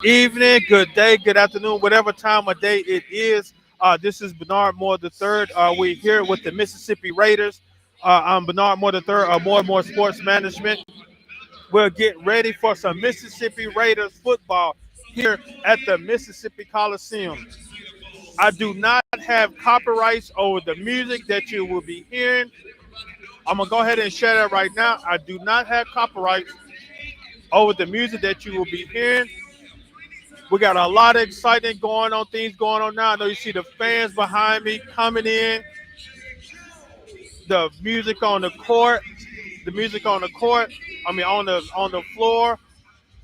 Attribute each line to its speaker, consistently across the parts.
Speaker 1: Evening, good day, good afternoon, whatever time of day it is. This is Bernard Moore III. We're here with the Mississippi Raiders. I'm Bernard Moore III, More and More Sports Management. We'll get ready for some Mississippi Raiders football here at the Mississippi Coliseum. I do not have copyrights over the music that you will be hearing. I'm going to go ahead and share that right now. I do not have copyrights over the music that you will be hearing. We got a lot of excitement going on, things going on now. I know you see the fans behind me coming in, the music on the court, the music on the court. I mean on the floor.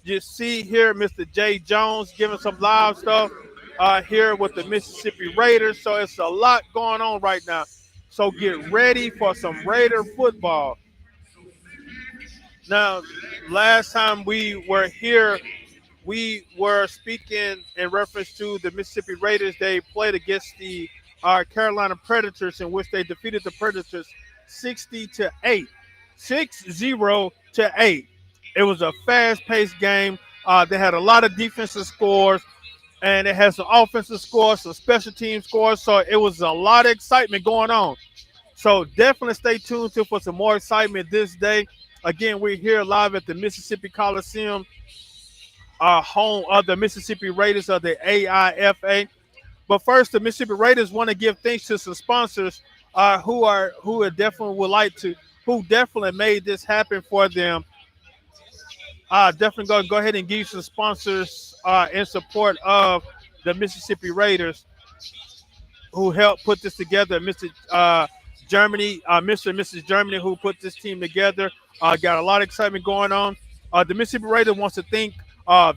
Speaker 1: You see here Mr. Jay Jones giving some live stuff here with the Mississippi Raiders. So it's a lot going on right now. So get ready for some Raider football. Now, last time we were here, we were speaking in reference to the Mississippi Raiders. They played against the Carolina Predators, in which they defeated the Predators 60-8, 60-8. It was a fast-paced game. They had a lot of defensive scores, and it had some offensive scores, some special team scores. So it was a lot of excitement going on. So definitely stay tuned for some more excitement this day. Again, we're here live at the Mississippi Coliseum, home of the Mississippi Raiders of the AIFA. But first, the Mississippi Raiders want to give thanks to some sponsors who definitely would like to, who definitely made this happen for them. Definitely go ahead and give some sponsors in support of the Mississippi Raiders who helped put this together. Mr. Germany, Mr. and Mrs. Germany, who put this team together. Got a lot of excitement going on. The Mississippi Raiders wants to thank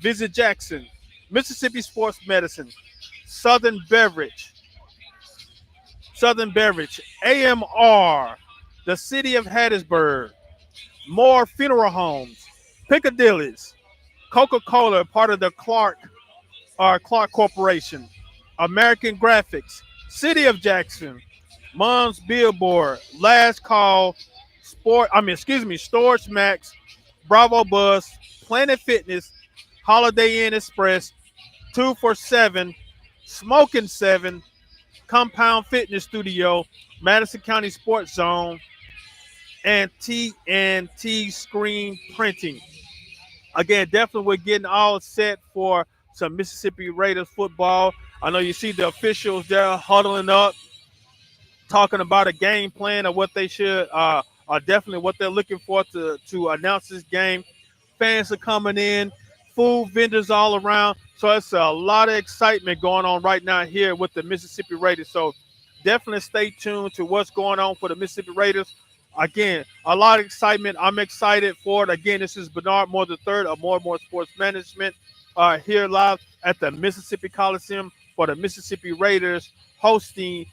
Speaker 1: Visit Jackson, Mississippi Sports Medicine, Southern Beverage, AMR, the City of Hattiesburg, Moore Funeral Homes, Piccadilly's, Coca-Cola, part of the Clark Corporation, American Graphics, City of Jackson, Mom's Billboard, Last Call, Storage Max, Bravo Bus, Planet Fitness, Holiday Inn Express, 247, Smoking 7, Compound Fitness Studio, Madison County Sports Zone, and TNT Screen Printing. Again, definitely we're getting all set for some Mississippi Raiders football. I know you see the officials there huddling up, talking about a game plan of what they should, definitely what they're looking for to announce this game. Fans are coming in, food vendors all around. So it's a lot of excitement going on right now here with the Mississippi Raiders. So definitely stay tuned to what's going on for the Mississippi Raiders. Again, a lot of excitement. I'm excited for it. Again, this is Bernard Moore III of More and More Sports Management here live at the Mississippi Coliseum for the Mississippi Raiders hosting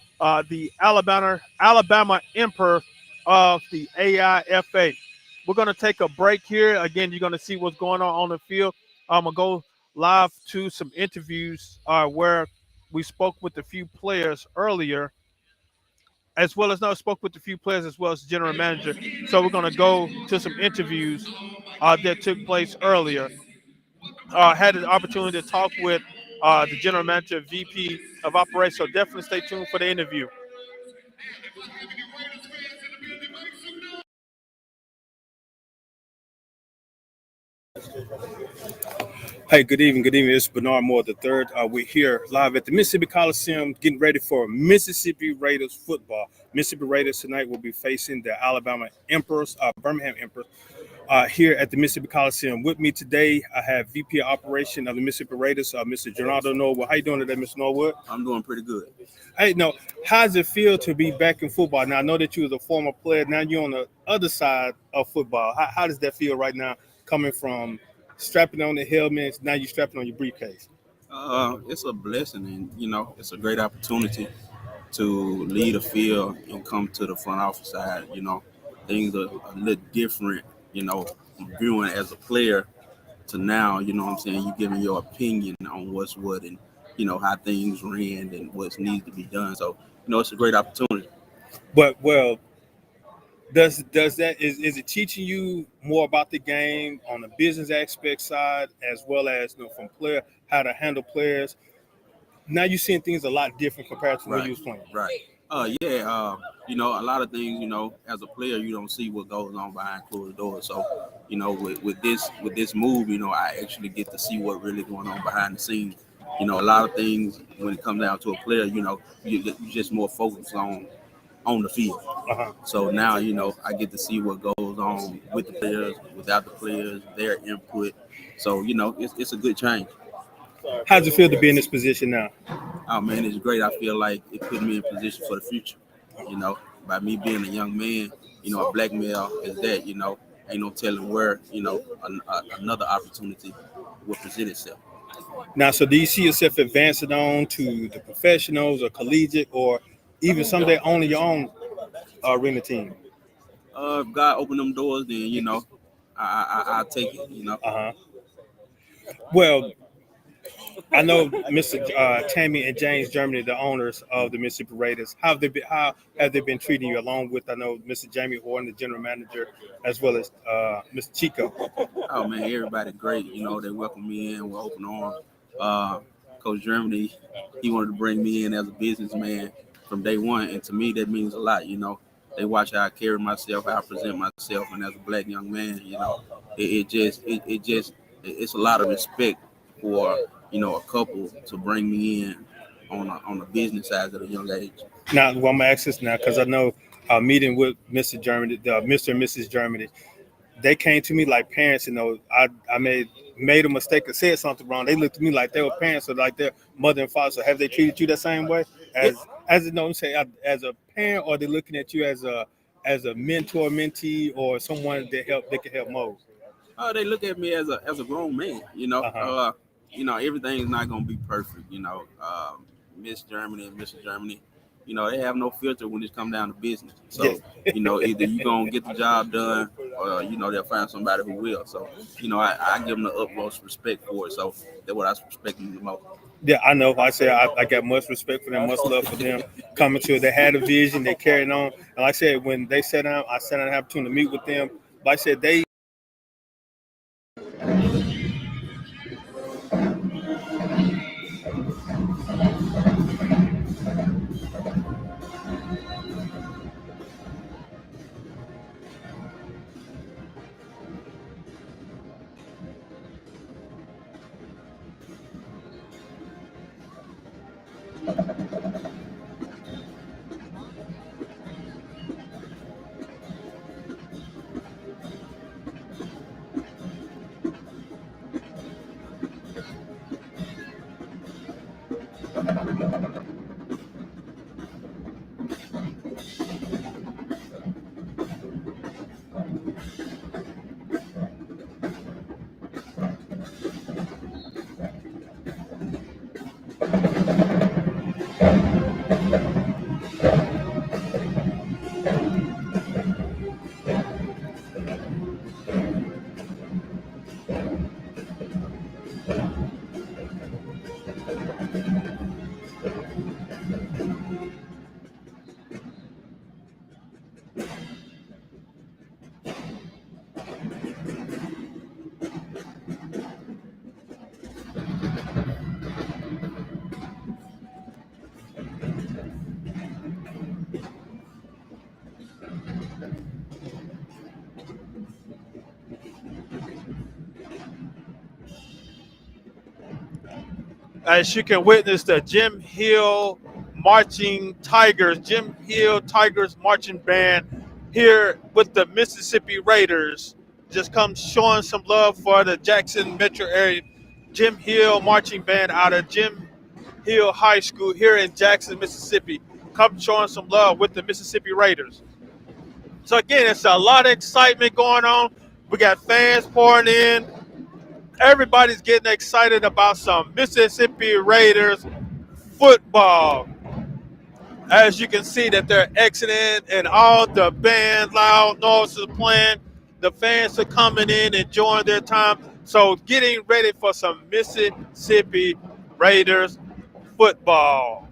Speaker 1: the Alabama Emperor of the AIFA. We're going to take a break here. Again, you're going to see what's going on the field. I'm going to go live to some interviews where we spoke with a few players earlier, as well as spoke with a few players as well as general manager. So we're going to go to some interviews that took place earlier. Had the opportunity to talk with the general manager, VP of operations. So definitely stay tuned for the interview. Hey, good evening. Good evening. It's Bernard Moore III. We're here live at the Mississippi Coliseum getting ready for Mississippi Raiders football. Mississippi Raiders tonight will be facing the Alabama Emperors, Birmingham Emperors, here at the Mississippi Coliseum. With me today, I have VP of Operation of the Mississippi Raiders, Mr. Geraldo Norwood. How you doing today, Mr. Norwood?
Speaker 2: I'm doing pretty good.
Speaker 1: Hey, no, how does it feel to be back in football? Now, I know that you was a former player. Now you're on the other side of football. How does that feel right now, coming from strapping on the helmets, now you're strapping on your briefcase?
Speaker 2: It's a blessing, and it's a great opportunity to lead a field and come to the front office side. Things are a little different. Viewing as a player to now. What I'm saying, you giving your opinion on what's what and how things ran and what needs to be done. So it's a great opportunity.
Speaker 1: But well,
Speaker 3: Does that is it teaching you more about the game on the business aspect side as well as from player how to handle players? Now you're seeing things a lot different compared to when you
Speaker 2: Right,
Speaker 3: was playing.
Speaker 2: right. Yeah. A lot of things. As a player, you don't see what goes on behind closed doors. So, with this move, I actually get to see what really going on behind the scenes. A lot of things when it comes down to a player, you just more focused on the field.
Speaker 3: Uh-huh.
Speaker 2: So now, I get to see what goes on with the players, without the players, their input. So, it's a good change.
Speaker 3: How's it feel to be in this position now?
Speaker 2: Oh man, it's great. I feel like it put me in position for the future. You know, by me being a young man, a black male is that. Ain't no telling where another opportunity will present itself.
Speaker 3: Now, so do you see yourself advancing on to the professionals or collegiate or even someday owning your own arena team?
Speaker 2: If God open them doors, then I'll take it.
Speaker 3: Uh-huh. Well, I know Mr. Tammy and James Germany, the owners of the Mississippi Raiders. How have they been treating you? Along with I know Mr. Jamie Horn, the general manager, as well as Mr. Chico.
Speaker 2: Oh man, everybody great. They welcomed me in with open arms. Uh, Coach Germany, he wanted to bring me in as a businessman from day one, and to me that means a lot. They watch how I carry myself, how I present myself, and as a black young man, it's a lot of respect for a couple to bring me in on the business side at a young age.
Speaker 3: Now, well, I'm gonna ask this now because I know meeting with Mr. Germany, Mr. and Mrs. Germany, they came to me like parents. I made a mistake or said something wrong. They looked at me like they were parents or like their mother and father. So have they treated you the same way
Speaker 2: Yeah.
Speaker 3: as I'm saying as a parent, or they looking at you as a mentor, mentee, or someone that can help mold?
Speaker 2: They look at me as a grown man.
Speaker 3: Uh huh.
Speaker 2: Everything's not gonna be perfect. Miss Germany and Mrs. Germany, they have no filter when it comes down to business.
Speaker 3: Yes.
Speaker 2: So either you gonna get the job done, or they'll find somebody who will. So I give them the utmost respect for it. So that's what I respect them the most.
Speaker 3: Yeah, I know. I say I got much respect for them, much love for them. Coming to it, they had a vision, they carried on. And like I said, when they sat down, I sat down and had an opportunity to meet with them. Like I said, they
Speaker 1: As you can witness the Jim Hill Tigers marching band here with the Mississippi Raiders. Just come showing some love for the Jackson metro area Jim Hill marching band out of Jim Hill High School here in Jackson, Mississippi. Come showing some love with the Mississippi Raiders. So again, it's a lot of excitement going on. We got fans pouring in. Everybody's getting excited about some Mississippi Raiders football. As you can see that they're exiting and all the band loud noises playing. The fans are coming in, enjoying their time. So getting ready for some Mississippi Raiders football.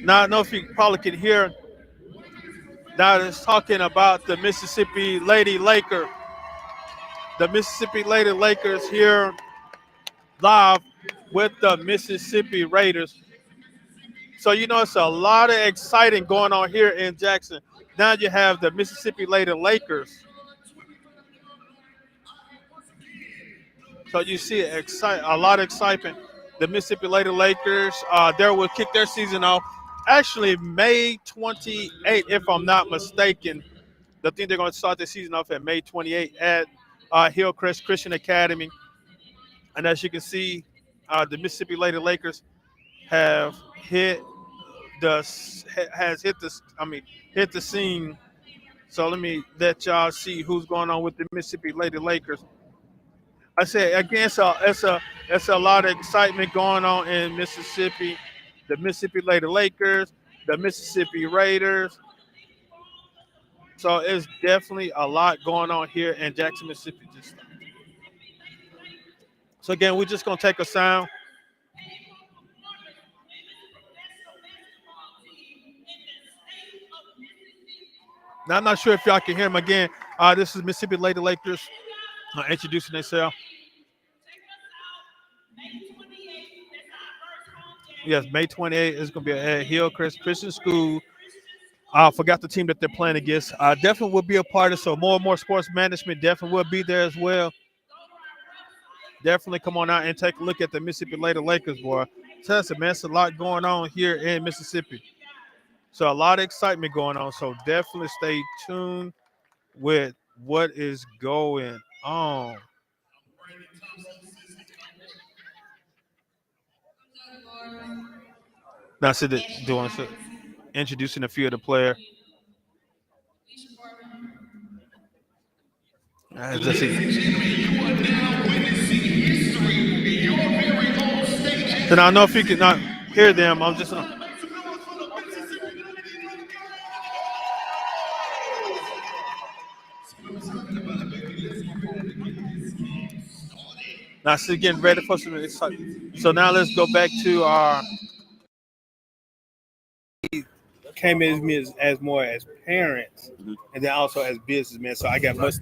Speaker 1: Now I know if you probably can hear. Now it's talking about the Mississippi Lady Laker. The Mississippi Lady Lakers here live with the Mississippi Raiders. So you know it's a lot of exciting going on here in Jackson. Now you have the Mississippi Lady Lakers. So you see a lot of excitement. The Mississippi Lady Lakers, they will kick their season off actually May 28th, if I'm not mistaken. I think they're going to start the season off at May 28th at Hillcrest Christian Academy. And as you can see, the Mississippi Lady Lakers have hit the has hit the hit the scene. So let me let y'all see who's going on with the Mississippi Lady Lakers. I said again, it's a lot of excitement going on in Mississippi. The Mississippi Lady Lakers, the Mississippi Raiders. So it's definitely a lot going on here in Jackson, Mississippi. So again, we're just gonna take a sound. Now I'm not sure if y'all can hear them again. This is Mississippi Lady Lakers introducing themselves. Yes, May 28th is going to be at Hillcrest Christian School. I forgot the team that they're playing against. Definitely will be a part of it. So more and more sports management definitely will be there as well. Definitely come on out and take a look at the Mississippi Lady Lakers, boy. Tell us, man, it's a lot going on here in Mississippi. So a lot of excitement going on. So definitely stay tuned with what is going on. Now, see the doing so, introducing a few of the players. Let's see. And I know if you can not hear them, I'm just. Now, see, getting ready for some excitement. So now let's go back to our.
Speaker 3: Came in as more as parents, and then also as businessmen. So I got much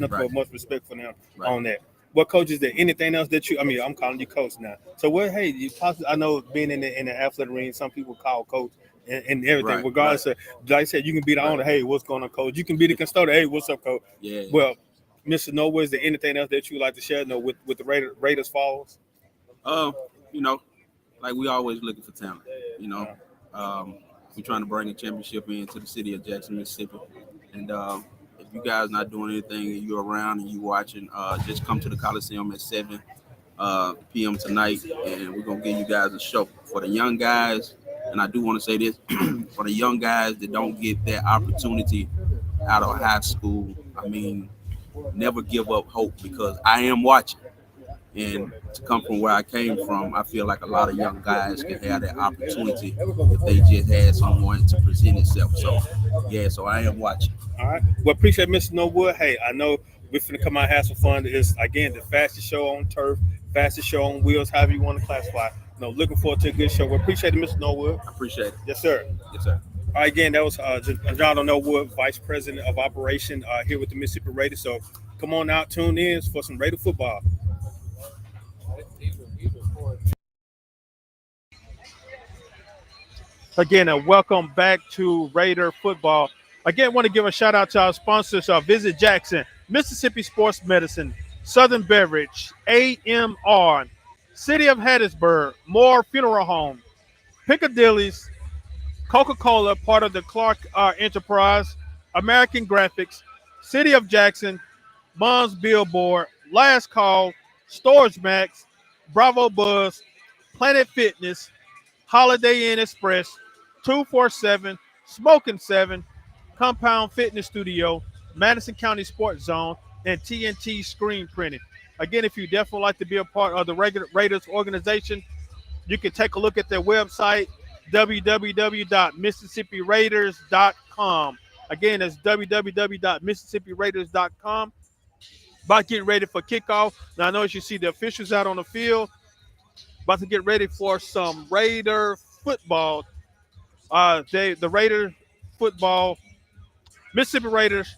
Speaker 3: respect for them on that. What coach is there? Anything else that you? I mean, I'm calling you coach now. So what? Hey, you possibly, I know being in the athletic ring, some people call coach and everything. Regardless of, like I said, you can be the owner. Hey, what's going on, coach? You can be the custodian. Hey, what's up, coach?
Speaker 2: Yeah.
Speaker 3: Well, Mr. Noah, is there anything else that you would like to share? No, with the Raiders followers.
Speaker 2: You know, like we always looking for talent. You know, we're trying to bring a championship into the city of Jackson, Mississippi, and if you guys not doing anything and you're around and you watching, just come to the Coliseum at 7 p.m. tonight, and we're gonna give you guys a show for the young guys. And I do want to say this for the young guys that don't get that opportunity out of high school. I mean, never give up hope because I am watching. And to come from where I came from, I feel like a lot of young guys can have that opportunity if they just had someone to present itself. So, yeah, so I am watching.
Speaker 3: All right. Well, appreciate Mr. Norwood. Hey, I know we're finna come out and have some fun. It's again the fastest show on turf, fastest show on wheels, however you want to classify. No, looking forward to a good show. We appreciate it, Mr. Norwood.
Speaker 2: I appreciate it.
Speaker 3: Yes, sir.
Speaker 2: Yes, sir.
Speaker 3: All right, again, that was John Norwood, Vice President of Operation here with the Mississippi Raiders. So come on out, tune in for some Raider football.
Speaker 1: Again, and welcome back to Raider football. Again, want to give a shout out to our sponsors, Visit Jackson, Mississippi Sports Medicine, Southern Beverage, AMR, City of Hattiesburg, Moore Funeral Home, Piccadilly's, Coca-Cola, part of the Clark Enterprise, American Graphics, City of Jackson, Mom's Billboard, Last Call, Storage Max, Bravo Buzz, Planet Fitness, Holiday Inn Express, 247, Smoking 7, Compound Fitness Studio, Madison County Sports Zone, and TNT Screen Printing. Again, if you definitely like to be a part of the Raiders organization, you can take a look at their website, www.mississippi.raiders.com. Again, that's www.mississippi.raiders.com. About getting ready for kickoff. Now, I know as you see the officials out on the field, about to get ready for some Raider football. The Raiders football Mississippi Raiders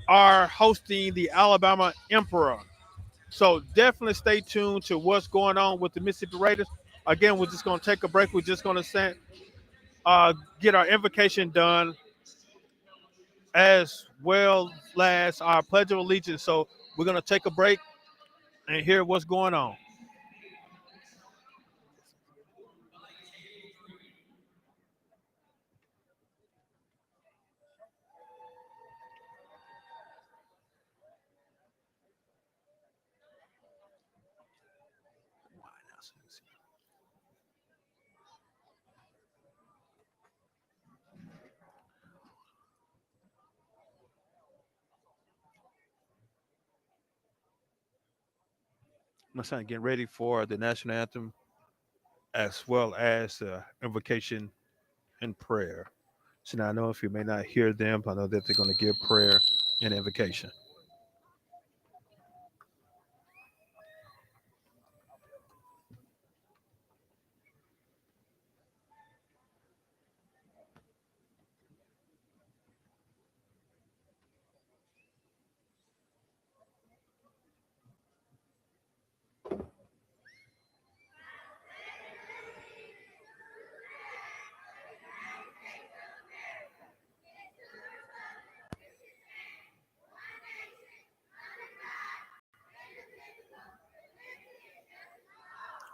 Speaker 1: are hosting the Alabama Emperor. So definitely stay tuned to what's going on with the Mississippi Raiders. Again, we're just going to take a break. We're just going to get our invocation done as well as our Pledge of Allegiance. So we're going to take a break and hear what's going on. My son getting ready for the national anthem as well as invocation and prayer. So now I know if you may not hear them, I know that they're going to give prayer and invocation.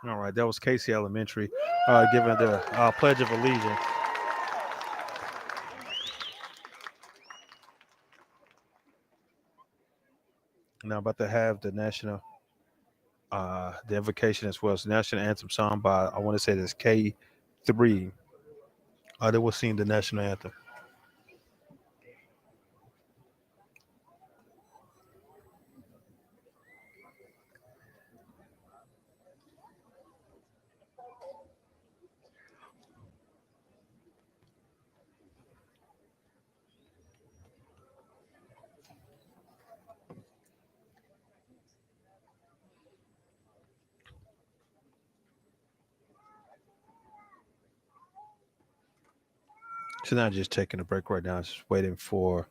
Speaker 1: All right, that was Casey Elementary giving the Pledge of Allegiance. Now about to have the invocation as well as the national anthem sung by I want to say this K3. They will sing the national anthem. So now just taking a break right now, just waiting for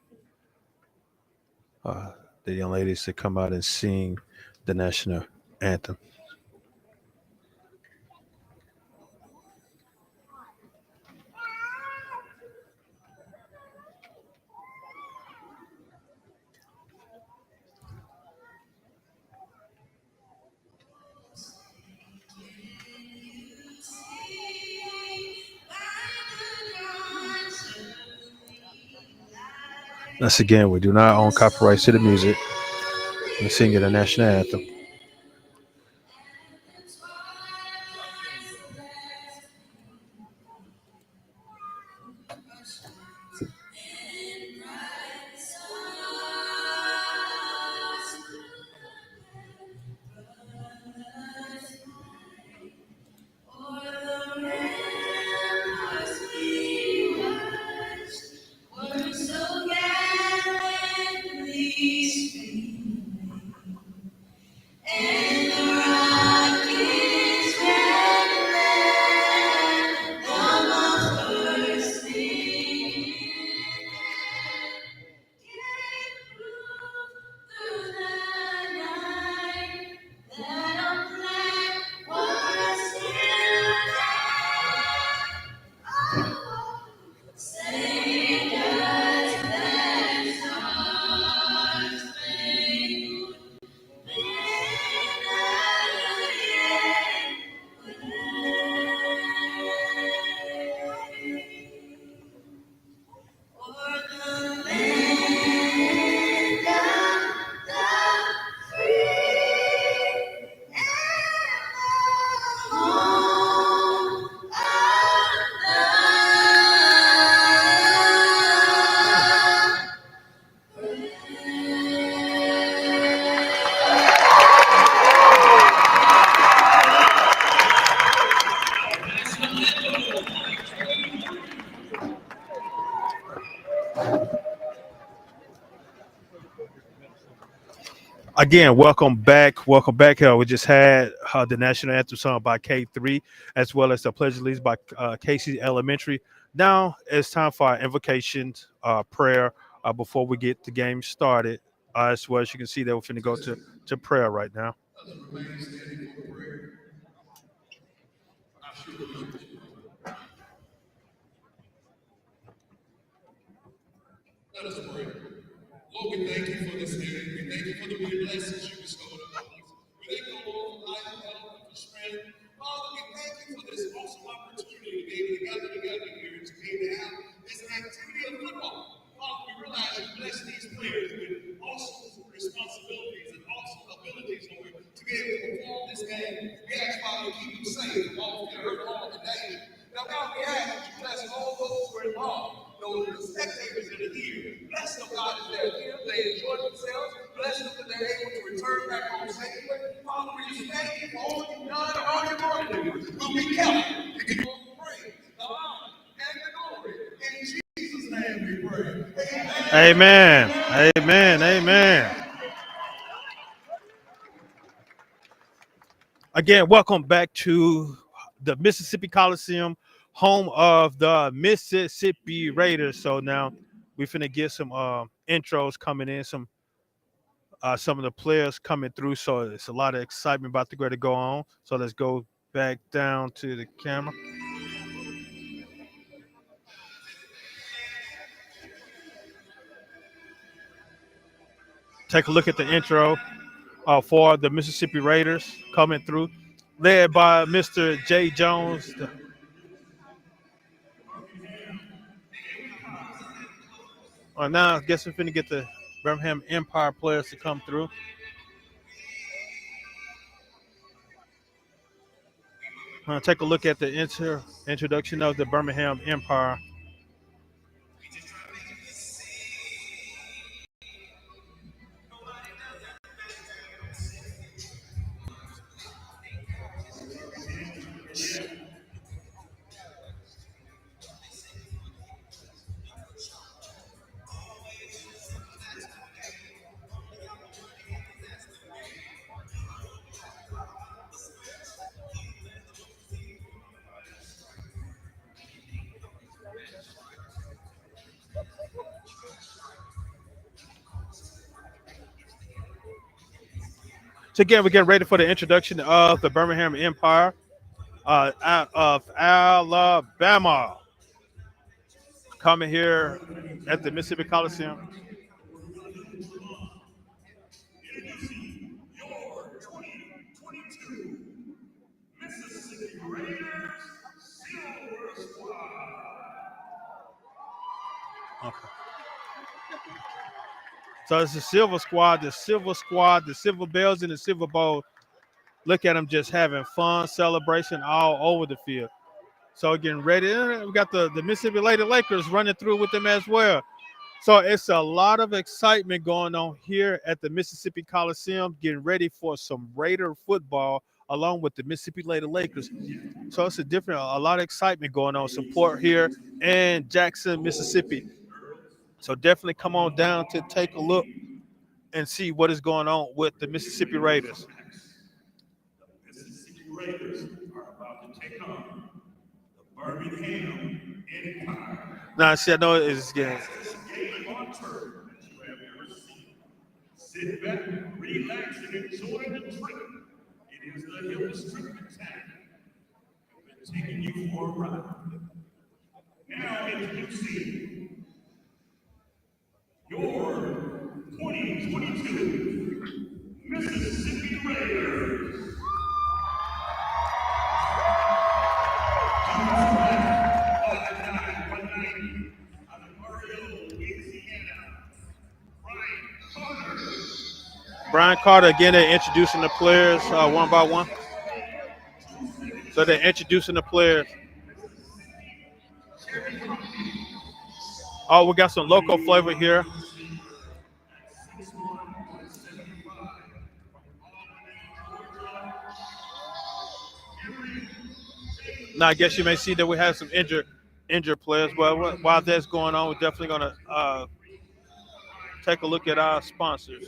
Speaker 1: uh, the young ladies to come out and sing the national anthem. Once again, we do not own copyrights to the music. We're singing the national anthem. Again, welcome back. Welcome back. We just had the national anthem sung by K3, as well as the Pledge of Allegiance by Casey Elementary. Now it's time for our invocation prayer before we get the game started. As well as you can see that we're going to go to prayer right now. Let us pray. Lord, we thank you for this day. We thank you for the many blessings you bestowed upon us. We thank you, Lord, for life, health, and for strength. Father, we thank you for this awesome opportunity to be able to gather together here to be able to have this activity of football. Father, we realize you bless these players with awesome responsibilities and awesome abilities, Lord, to be able to perform this game. We ask, Father, to keep them safe from all fear and all the danger. Now, God, we ask that you bless all those who are involved, those the spectators that are here. Bless them, God, as they're here. They enjoy themselves. Bless them that they're able to return back home safely. Father, we just thank you for all you've done and all you're going to do. We'll be careful to give you all the praise, the honor, and the glory. In Jesus' name we pray. Amen. Amen. Amen. Again, welcome back to the Mississippi Coliseum, home of the Mississippi Raiders. So now we finna get some intros coming in, some of the players coming through. So it's a lot of excitement about to go on. So let's go back down to the camera. Take a look at the intro for the Mississippi Raiders coming through, led by Mr. Jay Jones. Now I guess we're finna get the Birmingham Empire players to come through. Take a look at the introduction of the Birmingham Empire. So again, we're getting ready for the introduction of the Birmingham Empire out of Alabama, coming here at the Mississippi Coliseum. Okay. So it's the Silver Squad, the Silver Bells, and the Silver Bowl. Look at them just having fun, celebration all over the field. So getting ready. We got the Mississippi Lady Lakers running through with them as well. So it's a lot of excitement going on here at the Mississippi Coliseum, getting ready for some Raider football along with the Mississippi Lady Lakers. So it's a lot of excitement going on, support here in Jackson, Mississippi. So definitely come on down to take a look and see what is going on with the Mississippi Raiders. The Mississippi Raiders are about to take on the Birmingham Empire. Now, see, I know it's getting. Game on turf that you have ever seen. Sit back, relax, and enjoy the trip. It is the Hill District attack. We've been taking you for a ride. Now introducing your 2022 Mississippi Raiders. Brian Carter again. They're introducing the players one by one. So they're introducing the players. Oh, we got some local flavor here. Now, I guess you may see that we have some injured players. Well, while that's going on, we're definitely going to take a look at our sponsors.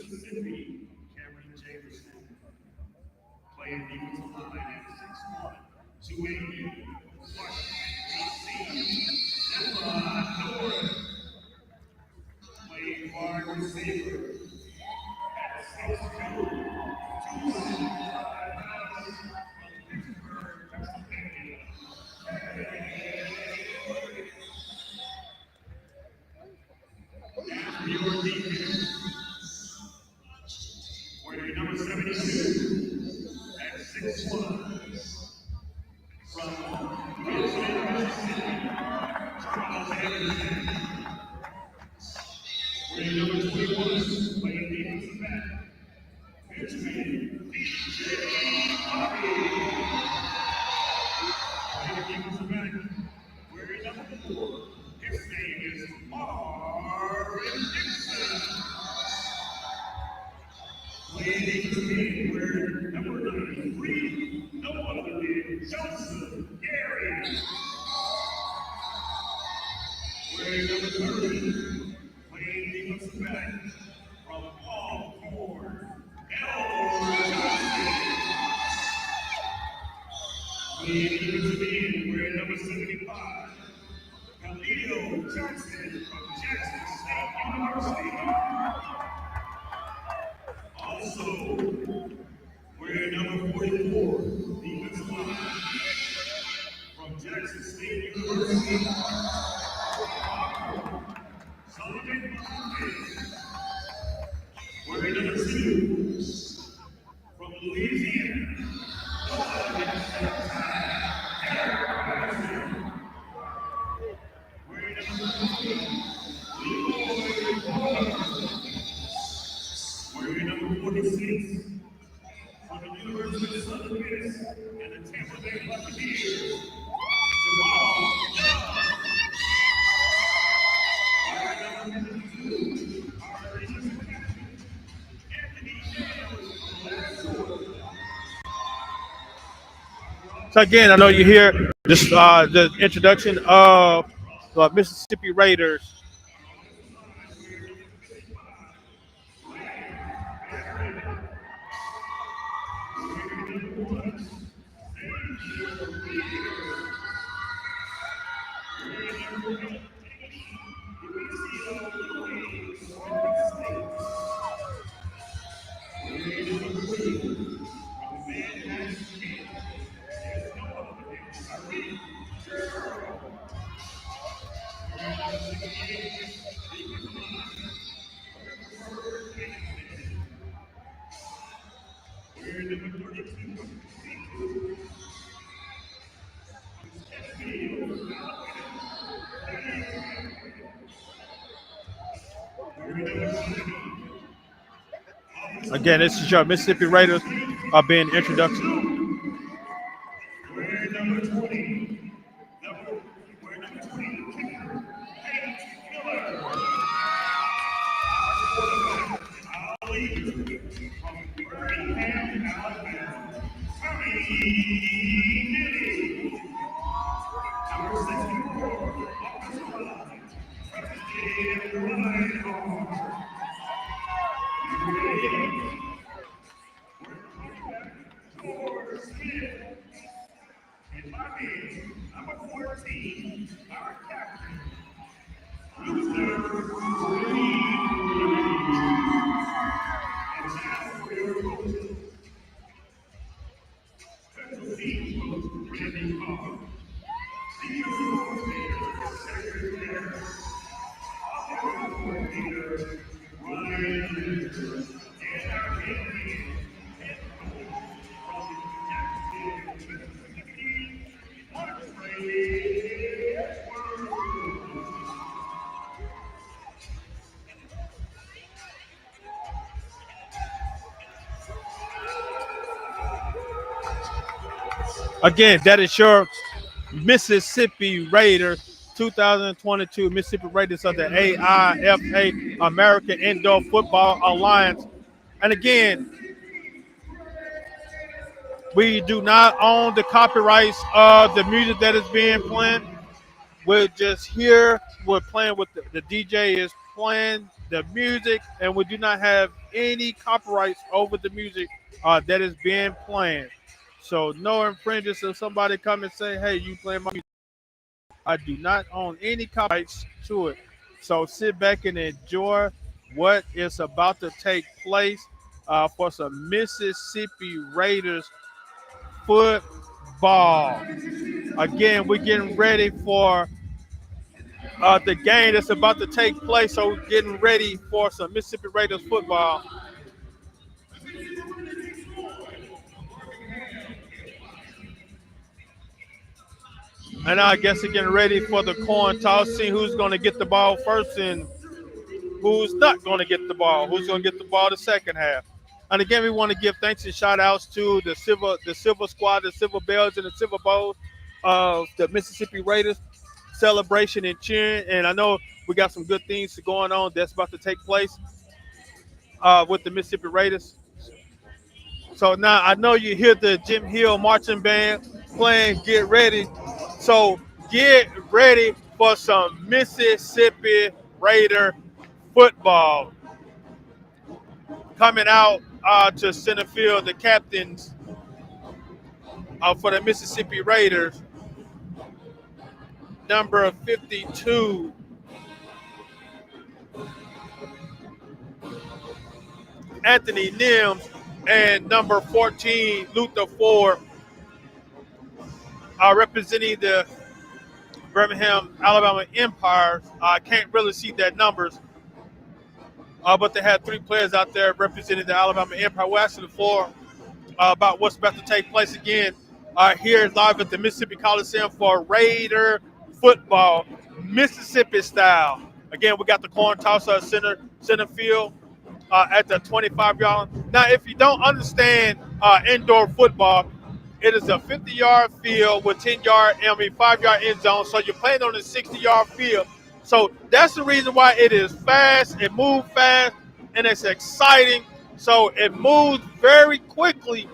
Speaker 1: So again, I know you hear this the introduction of the Mississippi Raiders. Again, this is your Mississippi Raiders being introduction. Again, that is your Mississippi Raiders 2022 Mississippi Raiders of the AIFA American Indoor Football Alliance. And again, we do not own the copyrights of the music that is being played. We're just here. We're playing with the DJ is playing the music, and we do not have any copyrights over the music that is being played. So no infringements. If somebody come and say, "Hey, you playing my music," I do not own any copyrights to it. So sit back and enjoy what is about to take place for some Mississippi Raiders football. Again, we're getting ready for the game that's about to take place. So we're getting ready for some Mississippi Raiders football. And I guess they're getting ready for the coin toss, see who's going to get the ball first and who's not going to get the ball, who's going to get the ball the second half. And again, we want to give thanks and shout outs to the Silver Squad, the Silver Bells, and the Silver Bowl of the Mississippi Raiders celebration and cheering. And I know we got some good things going on that's about to take place with the Mississippi Raiders. So now I know you hear the Jim Hill marching band playing Get Ready. So get ready for some Mississippi Raider football. Coming out to center field, the captains for the Mississippi Raiders, number 52, Anthony Nims, and number 14, Luther Ford, representing the Birmingham, Alabama Empire. I can't really see their numbers, but they had three players out there representing the Alabama Empire. We're asking the floor about what's about to take place again here live at the Mississippi Coliseum for Raider football, Mississippi style. Again, we got the corn tosser center field at the 25-yard. Now, if you don't understand indoor football, it is a 50-yard field with 5-yard end zone. So you're playing on a 60-yard field. So that's the reason why it is fast. It moves fast, and it's exciting. So it moves very quickly.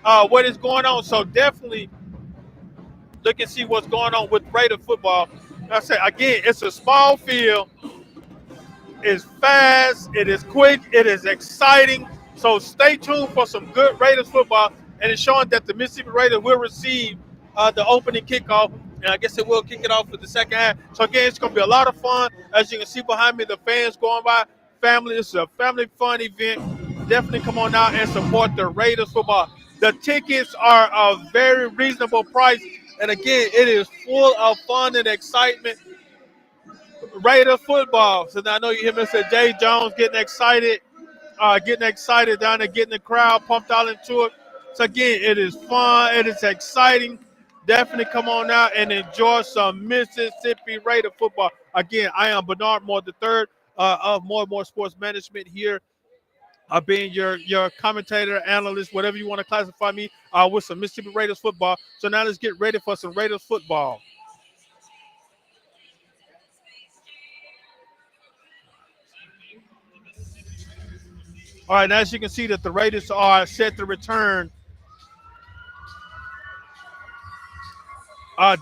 Speaker 1: What is going on? So definitely look and see what's going on with Raider football. Like I said again, it's a small field. It's fast, it is quick, it is exciting. So stay tuned for some good Raiders football. And it's showing that the Mississippi Raiders will receive the opening kickoff. And I guess it will kick it off for the second half. So again, it's going to be a lot of fun. As you can see behind me, the fans going by. Family, it's a family fun event. Definitely come on out and support the Raiders football. The tickets are a very reasonable price. And again, it is full of fun and excitement. Raider football. So now I know you hear Mr. Jay Jones getting excited down there, getting the crowd pumped out into it. So again, it is fun, it is exciting. Definitely come on out and enjoy some Mississippi Raider football. Again, I am Bernard Moore III of More and More Sports Management here. Being your commentator, analyst, whatever you want to classify me, with some Mississippi Raiders football. So now let's get ready for some Raiders football. All right, now as you can see that the Raiders are set to return.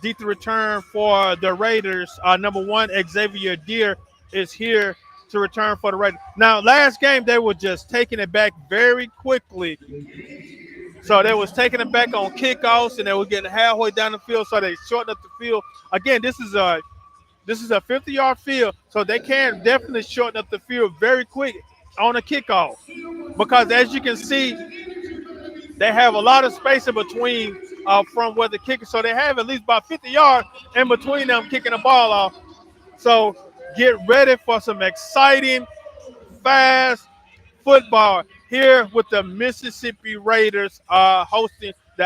Speaker 1: Deep to return for the Raiders. Number one, Xavier Deer is here to return for the Raiders. Now, last game they were just taking it back very quickly. So they was taking it back on kickoffs, and they were getting halfway down the field, so they shortened up the field. Again, this is a 50-yard field, so they can definitely shorten up the field very quick on a kickoff. Because as you can see, they have a lot of space in between from where the kicker, so they have at least about 50 yards in between them kicking the ball off. So get ready for some exciting, fast football here with the Mississippi Raiders hosting the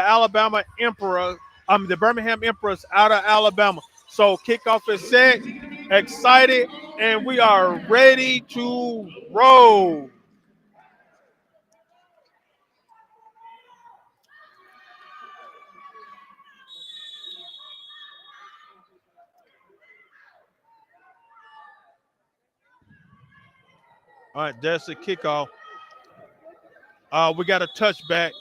Speaker 1: the Birmingham Emperors out of Alabama. So kickoff is set, excited, and we are ready to roll. All right, there's the kickoff. We got a touchback.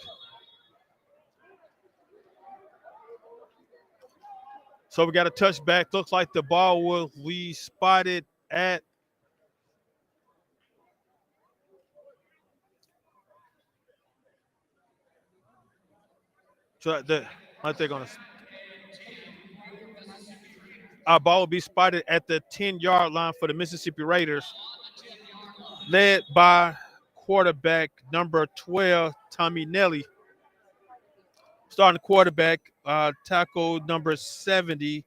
Speaker 1: So we got a touchback. Looks like the ball will be spotted at So I think on our ball will be spotted at the 10-yard line for the Mississippi Raiders, led by quarterback number 12, Tommy Nelly. Starting quarterback, tackle number 70.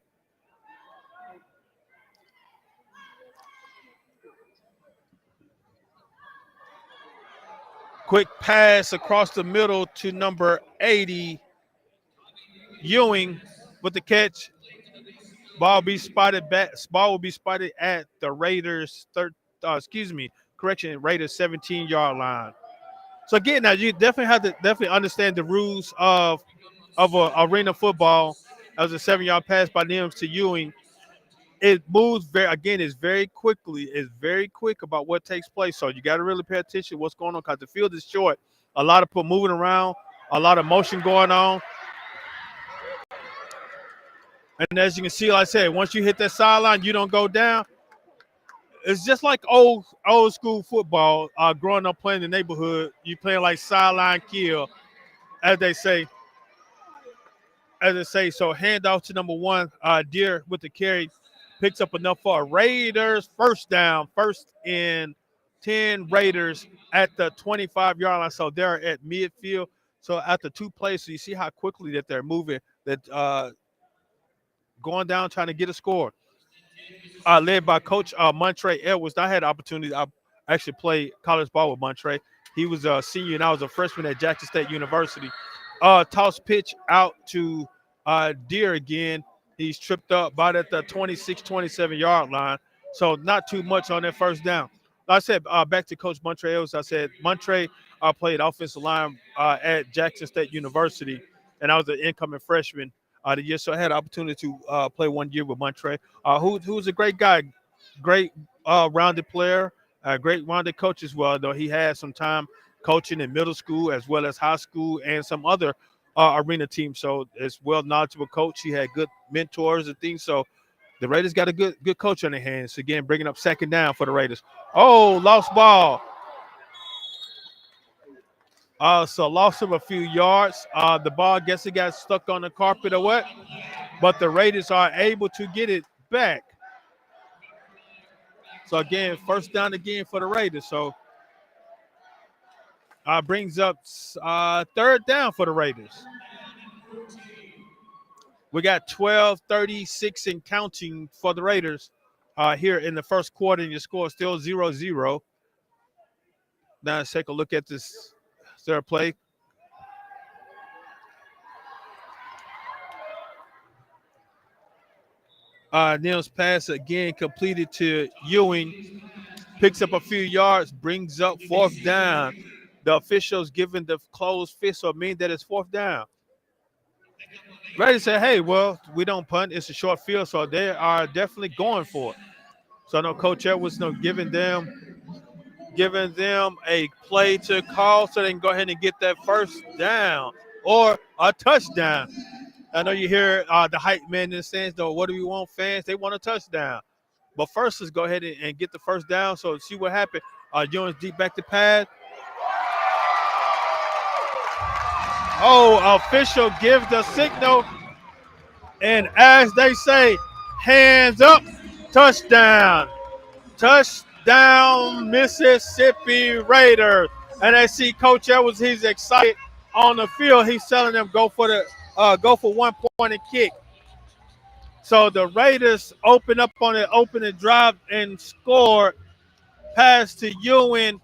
Speaker 1: Quick pass across the middle to number 80, Ewing with the catch. Ball will be spotted at the Raiders. Raiders 17-yard line. So again, now you definitely have to definitely understand the rules of arena football. As a 7-yard pass by them to Ewing, it moves it's very quickly. It's very quick about what takes place. So you got to really pay attention to what's going on because the field is short. A lot of people moving around, a lot of motion going on. And as you can see, like I said, once you hit that sideline, you don't go down. It's just like old school football. Growing up playing in the neighborhood, you playing like sideline kill, as they say. So handoff to number 1, Deer with the carry, picks up enough for a Raiders first down, first and 10 Raiders at the 25-yard line. So they're at midfield. So after 2 plays, so you see how quickly that they're moving, that going down trying to get a score. Led by Coach Montre Edwards. I had the opportunity. I actually played college ball with Montre. He was a senior and I was a freshman at Jackson State University. Toss pitch out to Deer again. He's tripped up about at the 26, 27-yard line. So not too much on that first down. Like I said, back to Coach Montre Edwards. I said Montre played offensive line at Jackson State University, and I was an incoming freshman the year. So I had the opportunity to play 1 year with Montre, who's a great guy, great rounded player, great rounded coach as well, though he had some time coaching in middle school as well as high school and some other arena teams. So it's well knowledgeable coach. He had good mentors and things. So the Raiders got a good coach on their hands. Again, bringing up second down for the Raiders. Oh, lost ball. So lost him a few yards. The ball, I guess it got stuck on the carpet or what. But the Raiders are able to get it back. So again, first down again for the Raiders. So brings up third down for the Raiders. We got 12:36 and counting for the Raiders here in the first quarter, and your score is still 0-0. Now let's take a look at this third play. Neal's pass again completed to Ewing. Picks up a few yards, brings up fourth down. The officials giving the closed fist, so it means that it's fourth down. Ready to say, hey, well, we don't punt. It's a short field, so they are definitely going for it. So I know Coach Edwards giving them a play to call so they can go ahead and get that first down or a touchdown. I know you hear the hype man in the stands, though. What do we want, fans? They want a touchdown. But first, let's go ahead and get the first down. So see what happened. Ewing's deep back to pad. Oh, official gives the signal. And as they say, hands up, touchdown. Touchdown, Mississippi Raiders. And I see Coach Edwards, he's excited on the field. He's telling them go for 1 point and kick. So the Raiders open up on the opening drive and scored. Pass to Ewing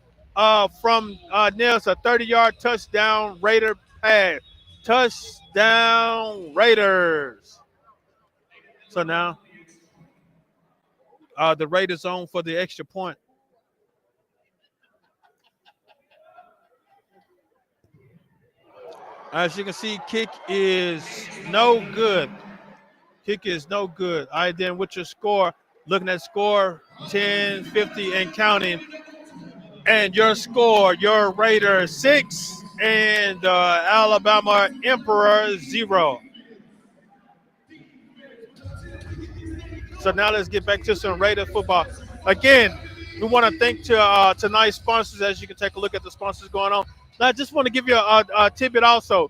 Speaker 1: from Nils, a 30-yard touchdown Raider pass. Touchdown Raiders. So now the Raiders on for the extra point. As you can see, kick is no good. Kick is no good. All right, then with your score, looking at score 10, 50, and counting. And your score, your Raiders 6 and Alabama Emperor 0. So now let's get back to some Raider football. Again, we want to thank tonight's sponsors. As you can take a look at the sponsors going on. Now, I just want to give you a tidbit also.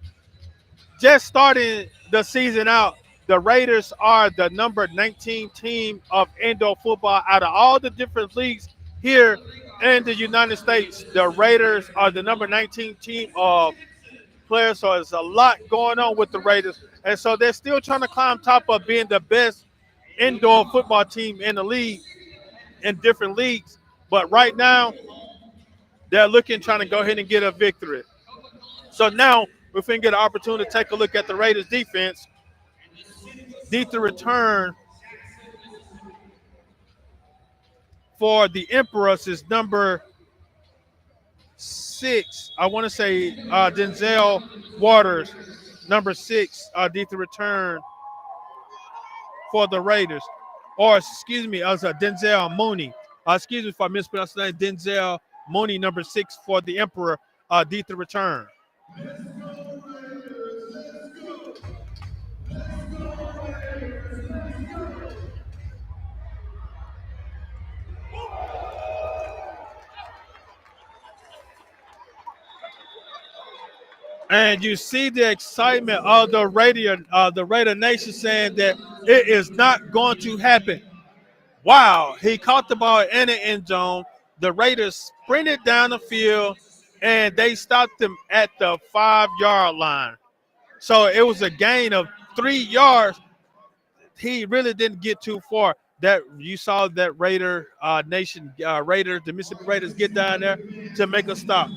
Speaker 1: just starting the season out, the Raiders are the number 19 team of indoor football out of all the different leagues here in the United States. The Raiders are the number 19 team of players, so there's a lot going on with the Raiders. And so they're still trying to climb top of being the best indoor football team in the league in different leagues. But right now, they're looking trying to go ahead and get a victory. So now if we can get an opportunity to take a look at the Raiders defense, deep to return for the Emperors is number 6. I want to say Denzel Waters, number 6, deep to return for the Raiders. Or excuse me, as Denzel Mooney. Excuse me if I mispronounced the name. Denzel Mooney, number 6 for the Emperor, deep to return. And you see the excitement of the Raider Nation saying that it is not going to happen. Wow, he caught the ball in the end zone. The Raiders sprinted down the field, and they stopped them at the 5-yard line. So it was a gain of 3 yards. He really didn't get too far. That you saw that Raider Nation Raiders, the Mississippi Raiders, get down there to make a stop.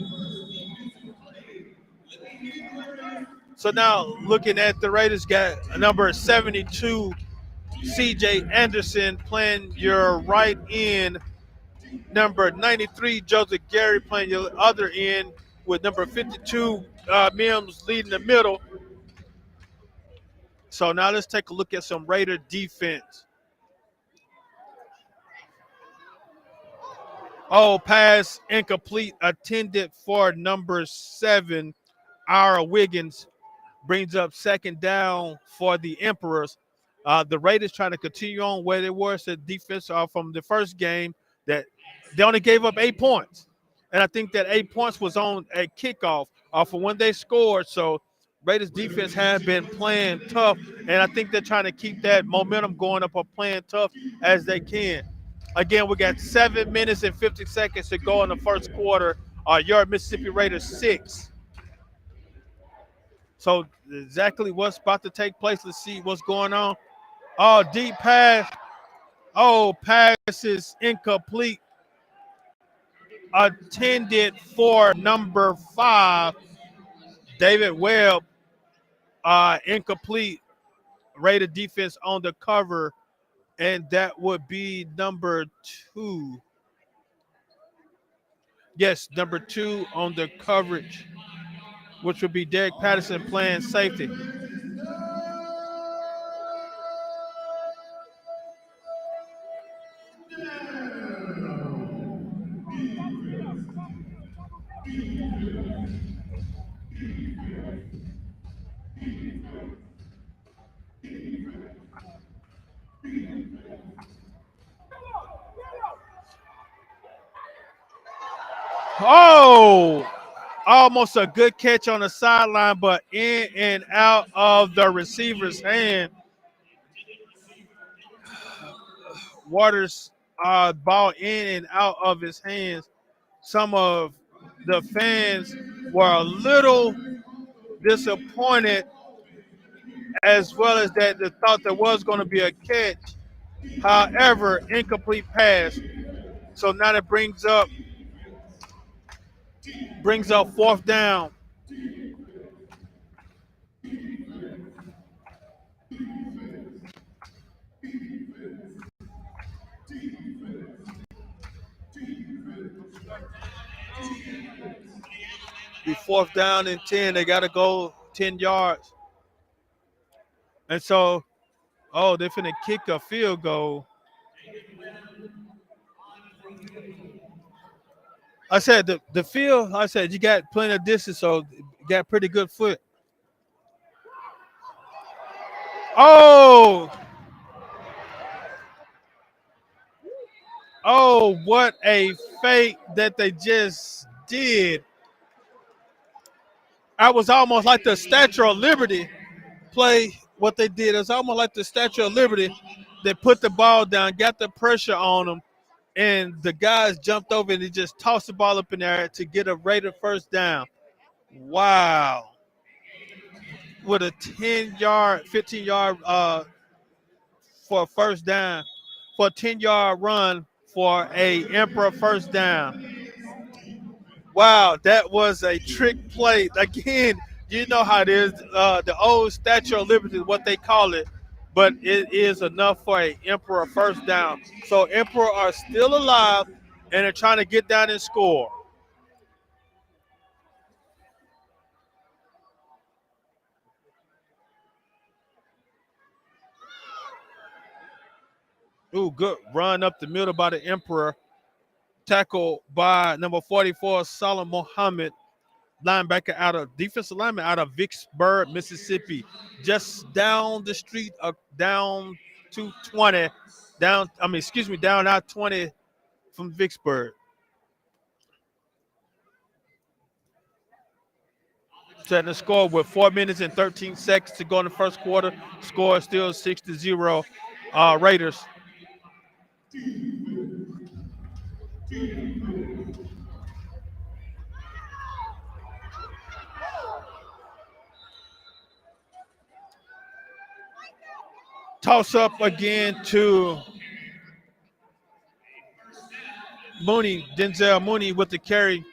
Speaker 1: So now looking at the Raiders, got number 72, C.J. Anderson playing your right end. Number 93, Joseph Gary playing your other end with number 52, Mims leading the middle. So now let's take a look at some Raider defense. Oh, pass incomplete, intended for number 7, Ira Wiggins. Brings up second down for the Emperors. The Raiders trying to continue on where they were. So defense from the first game that they only gave up 8 points. And I think that 8 points was on a kickoff for when they scored. So Raiders defense has been playing tough. And I think they're trying to keep that momentum going up of playing tough as they can. Again, we got 7 minutes and 50 seconds to go in the first quarter. Your Mississippi Raiders 6. So exactly what's about to take place. Let's see what's going on. Oh, deep pass. Oh, pass is incomplete. Intended for number 5, David Webb. Incomplete. Rated defense on the cover, and that would be number 2. Yes, number 2 on the coverage, which would be Derek Patterson playing safety. Oh, almost a good catch on the sideline, but in and out of the receiver's hand. Waters ball in and out of his hands. Some of the fans were a little disappointed, as well as that they thought there was going to be a catch. However, incomplete pass. So now that brings up fourth down. Be fourth down and 10. They got to go 10 yards. And so, oh, they're finna kick a field goal. I said the field, I said you got plenty of distance, so you got pretty good foot. Oh, oh, what a fake that they just did. I was almost like the Statue of Liberty play. What they did is almost like the Statue of Liberty. They put the ball down, got the pressure on them, and the guys jumped over and they just tossed the ball up in there to get a Raider first down. Wow. With a 10-yard, 15-yard for a first down, for a 10-yard run for a Emperor first down. Wow, that was a trick play. Again, you know how it is. The old Statue of Liberty is what they call it, but it is enough for a Emperor first down. So Emperor are still alive, and they're trying to get down and score. Ooh, good run up the middle by the Emperor. Tackle by number 44, Salah Mohammed, linebacker out of defensive lineman out of Vicksburg, Mississippi, just down the street, down to 20, down. I mean, excuse me, down out 20 from Vicksburg. Setting the score with 4 minutes and 13 seconds to go in the first quarter. Score is still 6-0. Raiders. Toss up again to Mooney, Denzel Mooney with the carry.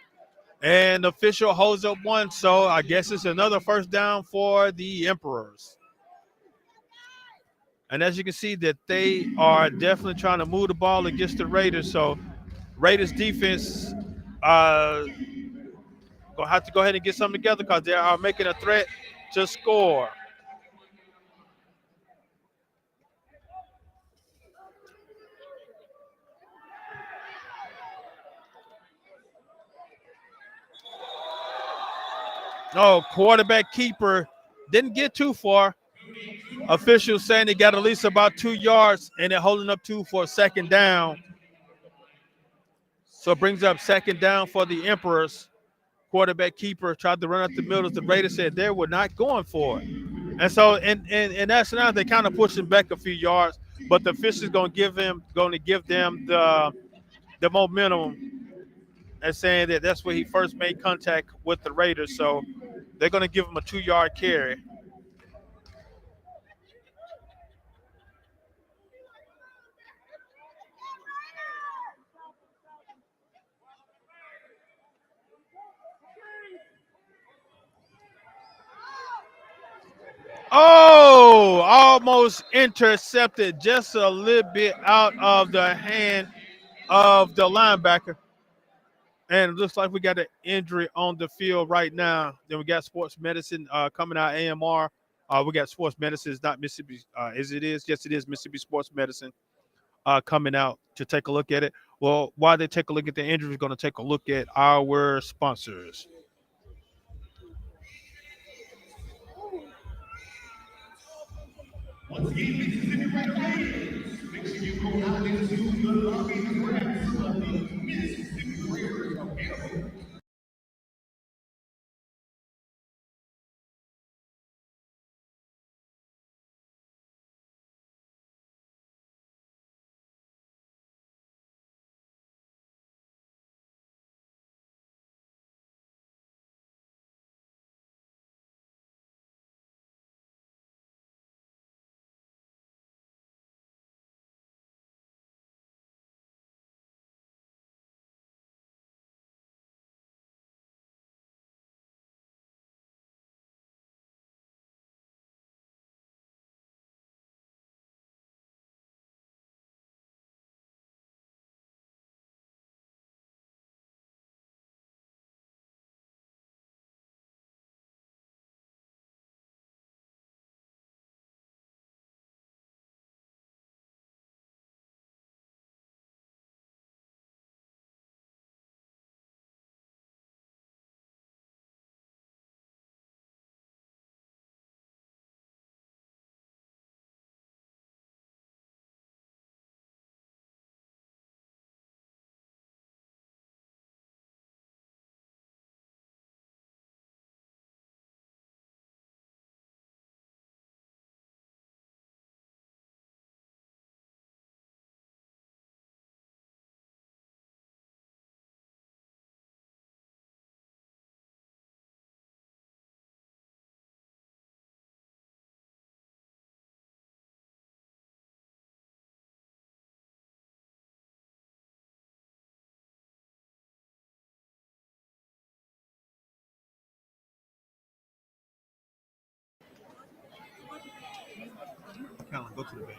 Speaker 1: And the official holds up one, so I guess it's another first down for the Emperors. And as you can see, that they are definitely trying to move the ball against the Raiders. So Raiders defense gonna have to go ahead and get something together because they are making a threat to score. Oh, quarterback keeper didn't get too far. Officials saying they got at least about 2 yards, and they're holding up two for a second down. So it brings up second down for the Emperors. Quarterback keeper tried to run up the middle. The Raiders said they were not going for it. And so in that scenario, they kind of pushed him back a few yards, but the officials going to give them the momentum and saying that that's where he first made contact with the Raiders. So they're going to give him a 2-yard carry. Oh, almost intercepted, just a little bit out of the hand of the linebacker. And it looks like we got an injury on the field right now. Then we got sports medicine coming out, AMR. We got sports medicine. It's not Mississippi, as it is. Yes, it is Mississippi Sports Medicine coming out to take a look at it. Well, while they take a look at the injury, we're going to take a look at our sponsors.
Speaker 3: Callan, go to the bed.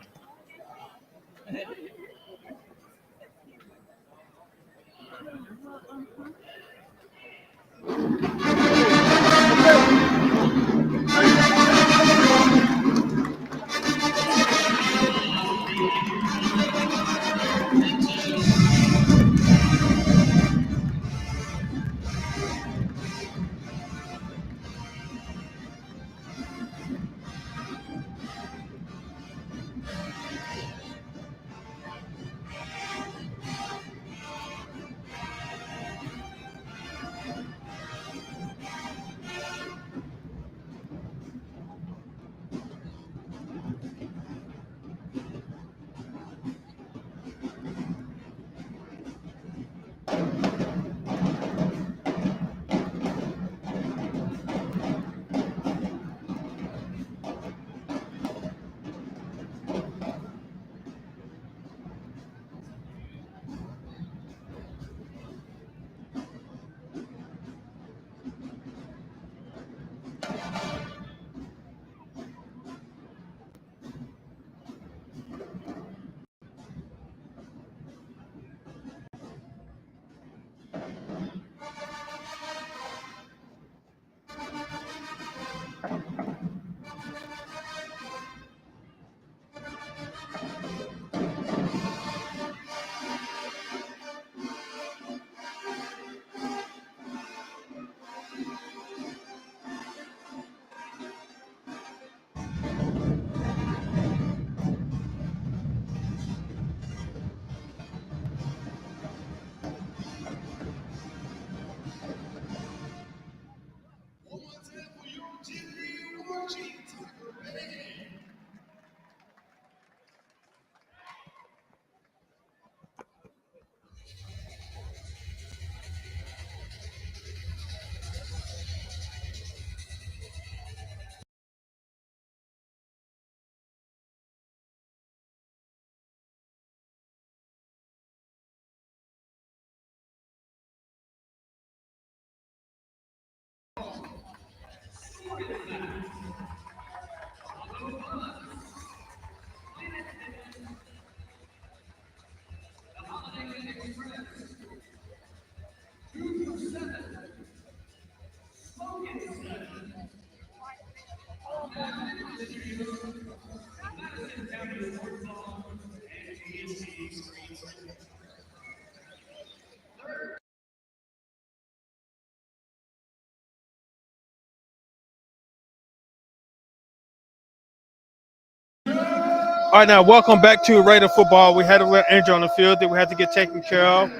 Speaker 1: All right, now welcome back to Raider football. We had a little injury on the field that we had to get taken care of.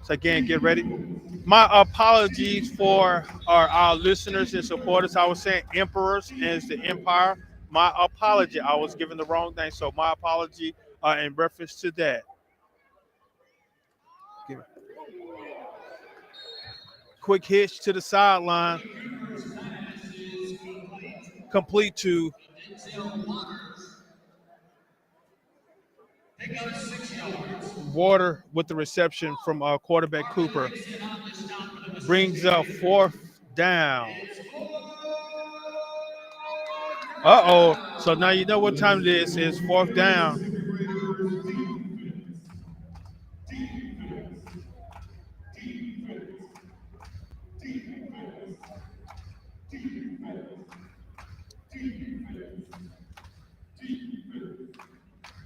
Speaker 1: So again, get ready. My apologies for our listeners and supporters. I was saying emperors is the empire. My apology. I was given the wrong thing. So my apology in reference to that. Quick hitch to the sideline. Complete to Water with the reception from quarterback Cooper. Brings up fourth down. Uh-oh. So now you know what time it is. It's fourth down.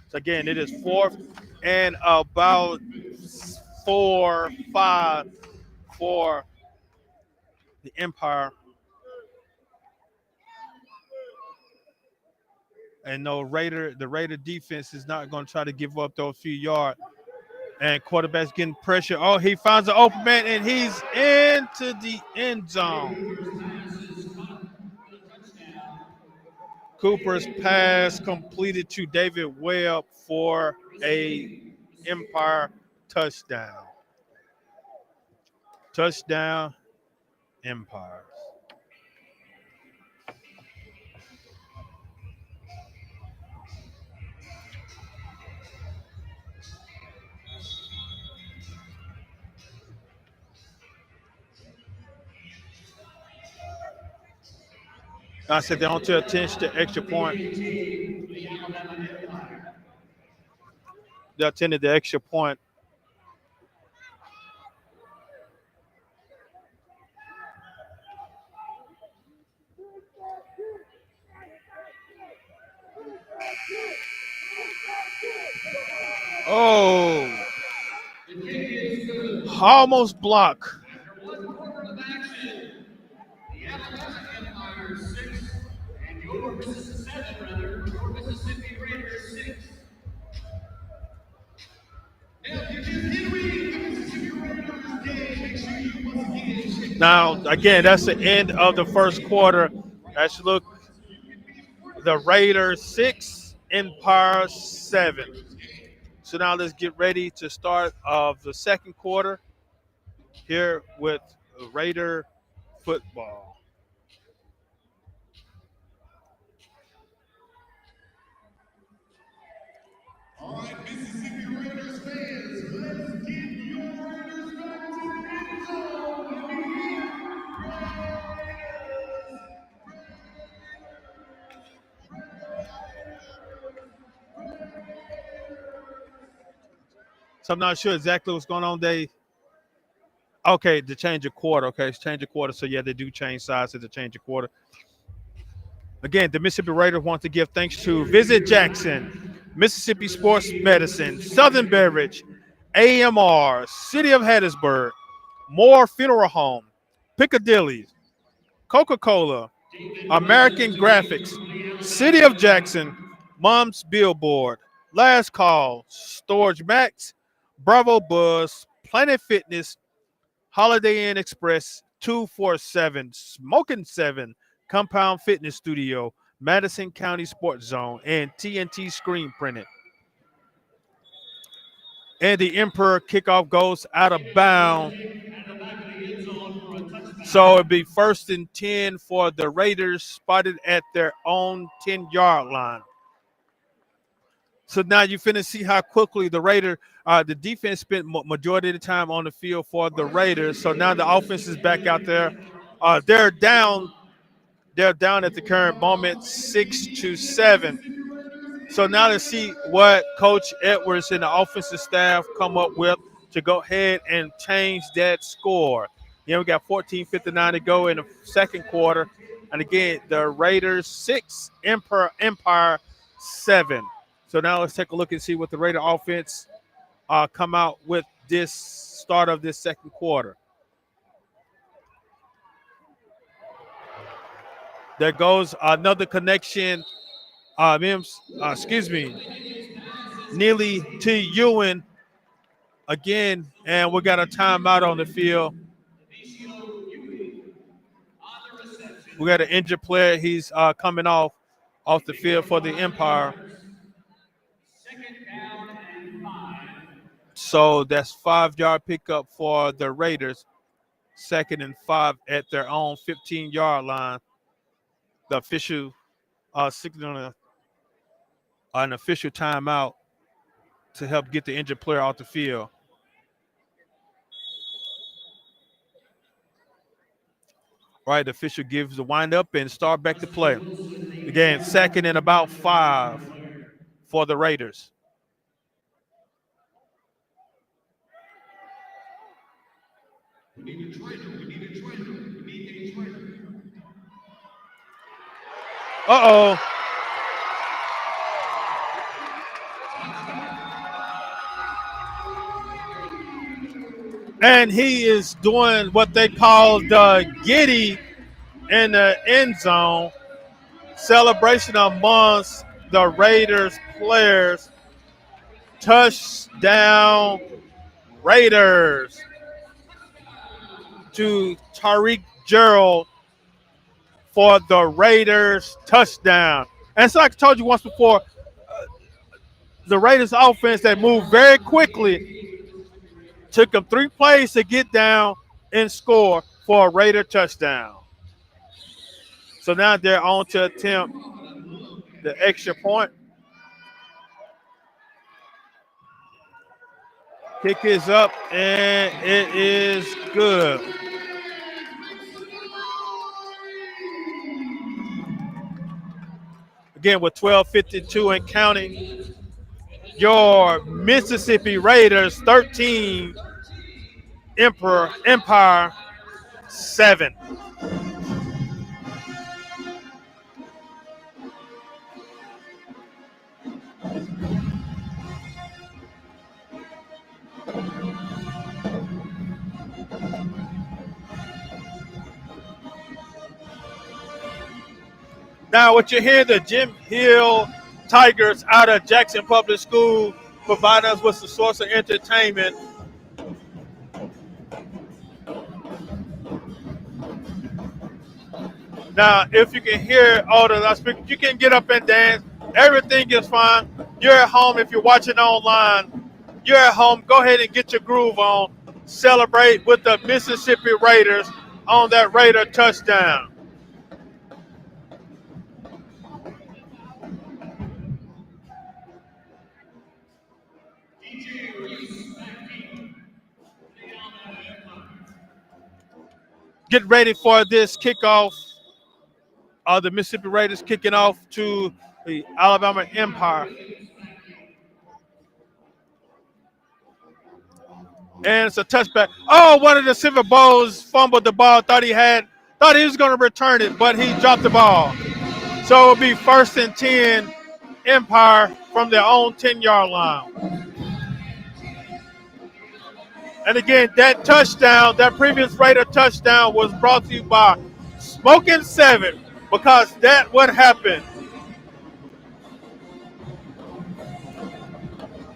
Speaker 1: So again, it is fourth and about 4-5 for the Empire. And no the Raider defense is not going to try to give up those few yards. And quarterback's getting pressure. Oh, he finds an open man and he's into the end zone. Cooper's pass completed to David Webb for a Empire touchdown. Touchdown, Empire. I said they're on to attention to extra point. They attended the extra point. Oh, almost block. Now, again, that's the end of the first quarter. Let's look. The Raiders 6, Empire 7. So now let's get ready to start of the second quarter here with Raider football. So I'm not sure exactly what's going on. They okay to change a quarter. Okay, it's change a quarter. So yeah, they do change sizes to change a quarter. Again, the Mississippi Raiders want to give thanks to Visit Jackson, Mississippi Sports Medicine, Southern Beverage, AMR, City of Hattiesburg, Moore Funeral Home, Piccadilly, Coca-Cola, American Graphics, City of Jackson, Mom's Billboard, Last Call, Storage Max, Bravo Buzz, Planet Fitness, Holiday Inn Express, 247, Smoking 7, Compound Fitness Studio, Madison County Sports Zone, and TNT Screen Printed. And the Emperor kickoff goes out of bounds. So it'd be first and 10 for the Raiders, spotted at their own 10-yard line. So now you finna see how quickly the defense spent majority of the time on the field for the Raiders. So now the offense is back out there. They're down. They're down at the current moment, 6-7. So now let's see what Coach Edwards and the offensive staff come up with to go ahead and change that score. We got 14:59 to go in the second quarter. And again, the Raiders 6, Empire 7. So now let's take a look and see what the Raider offense come out with this start of this second quarter. There goes another connection. Excuse me, Neely T. Ewan again, and we got a timeout on the field. We got an injured player. He's coming off the field for the Empire. So that's 5-yard pickup for the Raiders. 2nd and 5 at their own 15-yard line. The official signaling an official timeout to help get the injured player off the field. All right, the official gives the wind up and start back to play. Again, 2nd and about 5 for the Raiders. Uh-oh. And he is doing what they call the giddy in the end zone. Celebration amongst the Raiders players. Touchdown Raiders to Tariq Gerald for the Raiders touchdown. And so like I told you once before, the Raiders offense that moved very quickly took them 3 plays to get down and score for a Raider touchdown. So now they're on to attempt the extra point. Kick is up, and it is good. Again, with 12:52 and counting, your Mississippi Raiders 13, Empire 7. Now, what you hear, the Jim Hill Tigers out of Jackson Public School provide us with a source of entertainment. Now, if you can hear all the loudspeakers, you can get up and dance. Everything is fine. You're at home if you're watching online. You're at home. Go ahead and get your groove on. Celebrate with the Mississippi Raiders on that Raider touchdown. Get ready for this kickoff. The Mississippi Raiders kicking off to the Alabama Empire. And it's a touchback. Oh, one of the Silver Bowls fumbled the ball. Thought he was going to return it, but he dropped the ball. So it'll be 1st and 10, Empire from their own 10-yard line. And again, that touchdown, that previous Raider touchdown was brought to you by Smoking 7, because that what happened.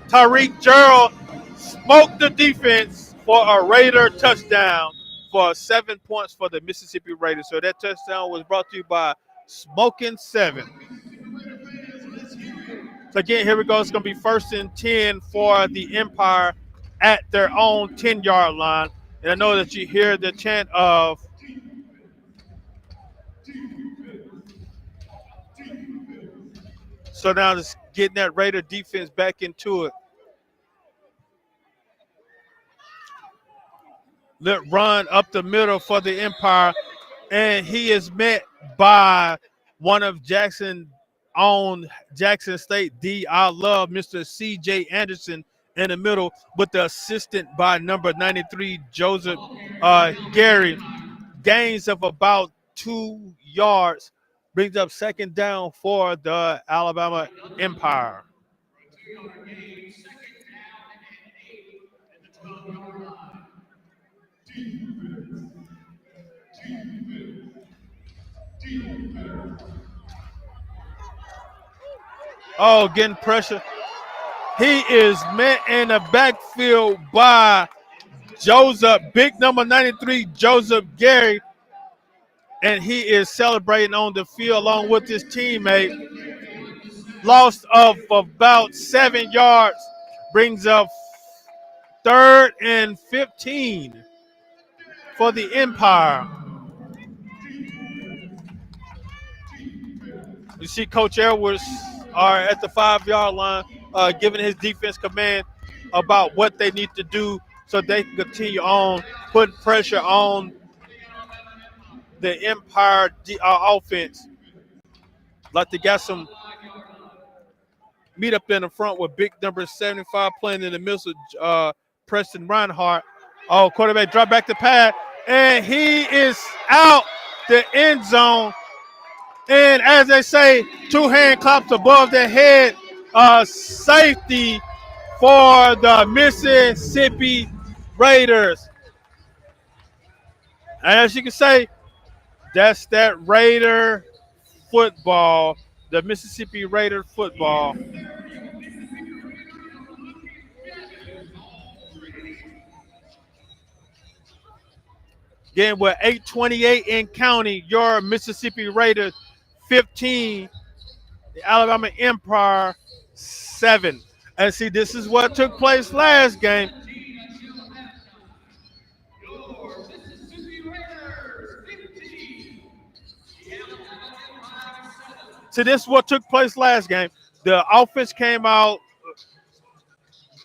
Speaker 1: Tyreek Gerald smoked the defense for a Raider touchdown for 7 points for the Mississippi Raiders. So that touchdown was brought to you by Smoking 7. So again, here we go. It's going to be 1st and 10 for the Empire at their own 10-yard line. And I know that you hear the chant of so now just getting that Raider defense back into it. Let run up the middle for the Empire, and he is met by one of Jackson's own Jackson State D. I love Mr. C.J. Anderson in the middle, with the assistant by number 93, Joseph Gary. Gains of about 2 yards, brings up 2nd down for the Alabama Empire. Oh, getting pressure. He is met in the backfield by Joseph, big number 93, Joseph Gary, and he is celebrating on the field along with his teammate. Loss of about 7 yards, brings up 3rd and 15 for the Empire. You see Coach Edwards are at the 5-yard line, giving his defense command about what they need to do so they can continue on putting pressure on the Empire offense. Like they got some meet up in the front with big number 75 playing in the middle, Preston Reinhardt. Oh, quarterback drop back to pass, and he is out the end zone. And as they say, 2 hand claps above their head, safety for the Mississippi Raiders. And as you can say, that's that Raider football, the Mississippi Raider football. Again, with 8:28 in county, your Mississippi Raiders 15, the Alabama Empire 7. And see, this is what took place last game. See, this is what took place last game. The offense came out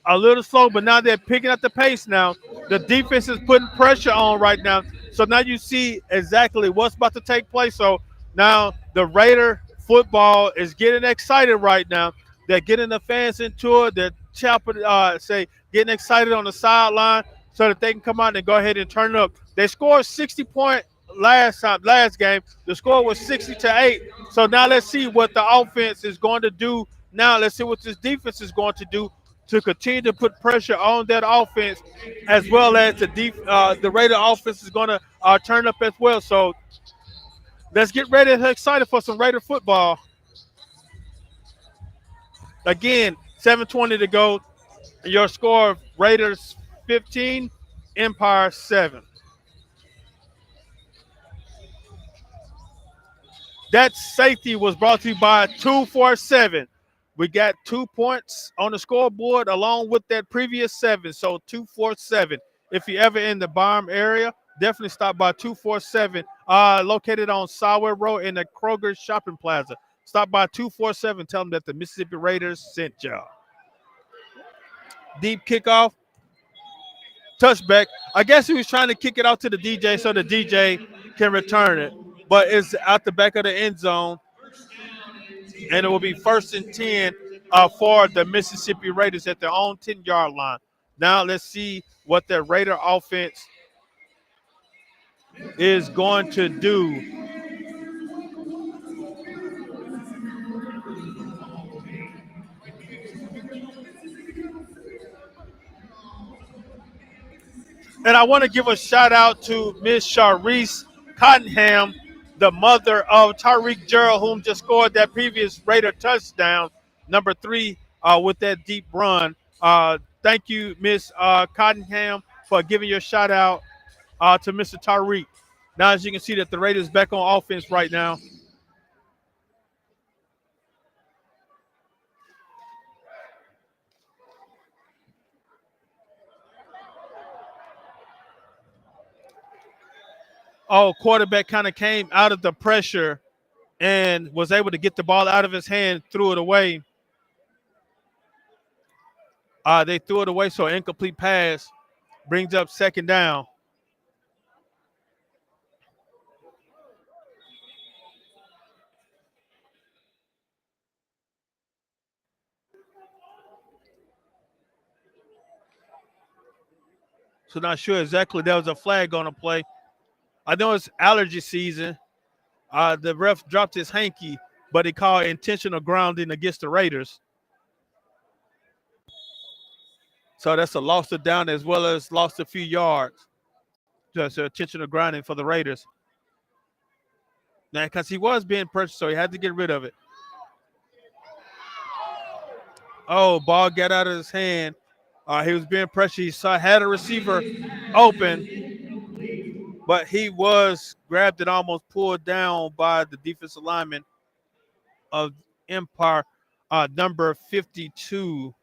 Speaker 1: a little slow, but now they're picking up the pace now. The defense is putting pressure on right now. So now you see exactly what's about to take place. So now the Raider Football is getting excited right now. They're getting the fans into it. They're getting excited on the sideline so that they can come out and go ahead and turn it up. They scored 60 point last game. The score was 60-8. So now let's see what the offense is going to do. Now let's see what this defense is going to do to continue to put pressure on that offense, as well as the Raider offense is going to turn up as well. So let's get ready and excited for some Raider football. Again, 7:20 to go. Your score: Raiders 15, Empire 7. That safety was brought to you by 247. We got 2 points on the scoreboard along with that previous 7. So 247. If you're ever in the Baum area, definitely stop by 247, located on Sawyer Road in the Kroger Shopping Plaza. Stop by 247. Tell them that the Mississippi Raiders sent y'all. Deep kickoff. Touchback. I guess he was trying to kick it out to the DJ so the DJ can return it. But it's out the back of the end zone. And it will be 1st and 10 for the Mississippi Raiders at their own 10-yard line. Now let's see what the Raider offense is going to do. And I want to give a shout out to Miss Sharice Cottenham, the mother of Tyreek Gerald, whom just scored that previous Raider touchdown, number 3, with that deep run. Thank you, Miss Cottenham, for giving your shout out to Mr. Tyreek. Now, as you can see, that the Raiders back on offense right now. Oh, quarterback kind of came out of the pressure and was able to get the ball out of his hand, threw it away. They threw it away, so incomplete pass brings up 2nd down. So not sure exactly there was a flag on the play. I know it's allergy season. The ref dropped his hanky, but he called intentional grounding against the Raiders. So that's a loss of down as well as lost a few yards. Just intentional grounding for the Raiders. Now, because he was being pressured, so he had to get rid of it. Oh, ball got out of his hand. He was being pressured. He had a receiver open, but he was grabbed and almost pulled down by the defensive lineman of Empire, number 52.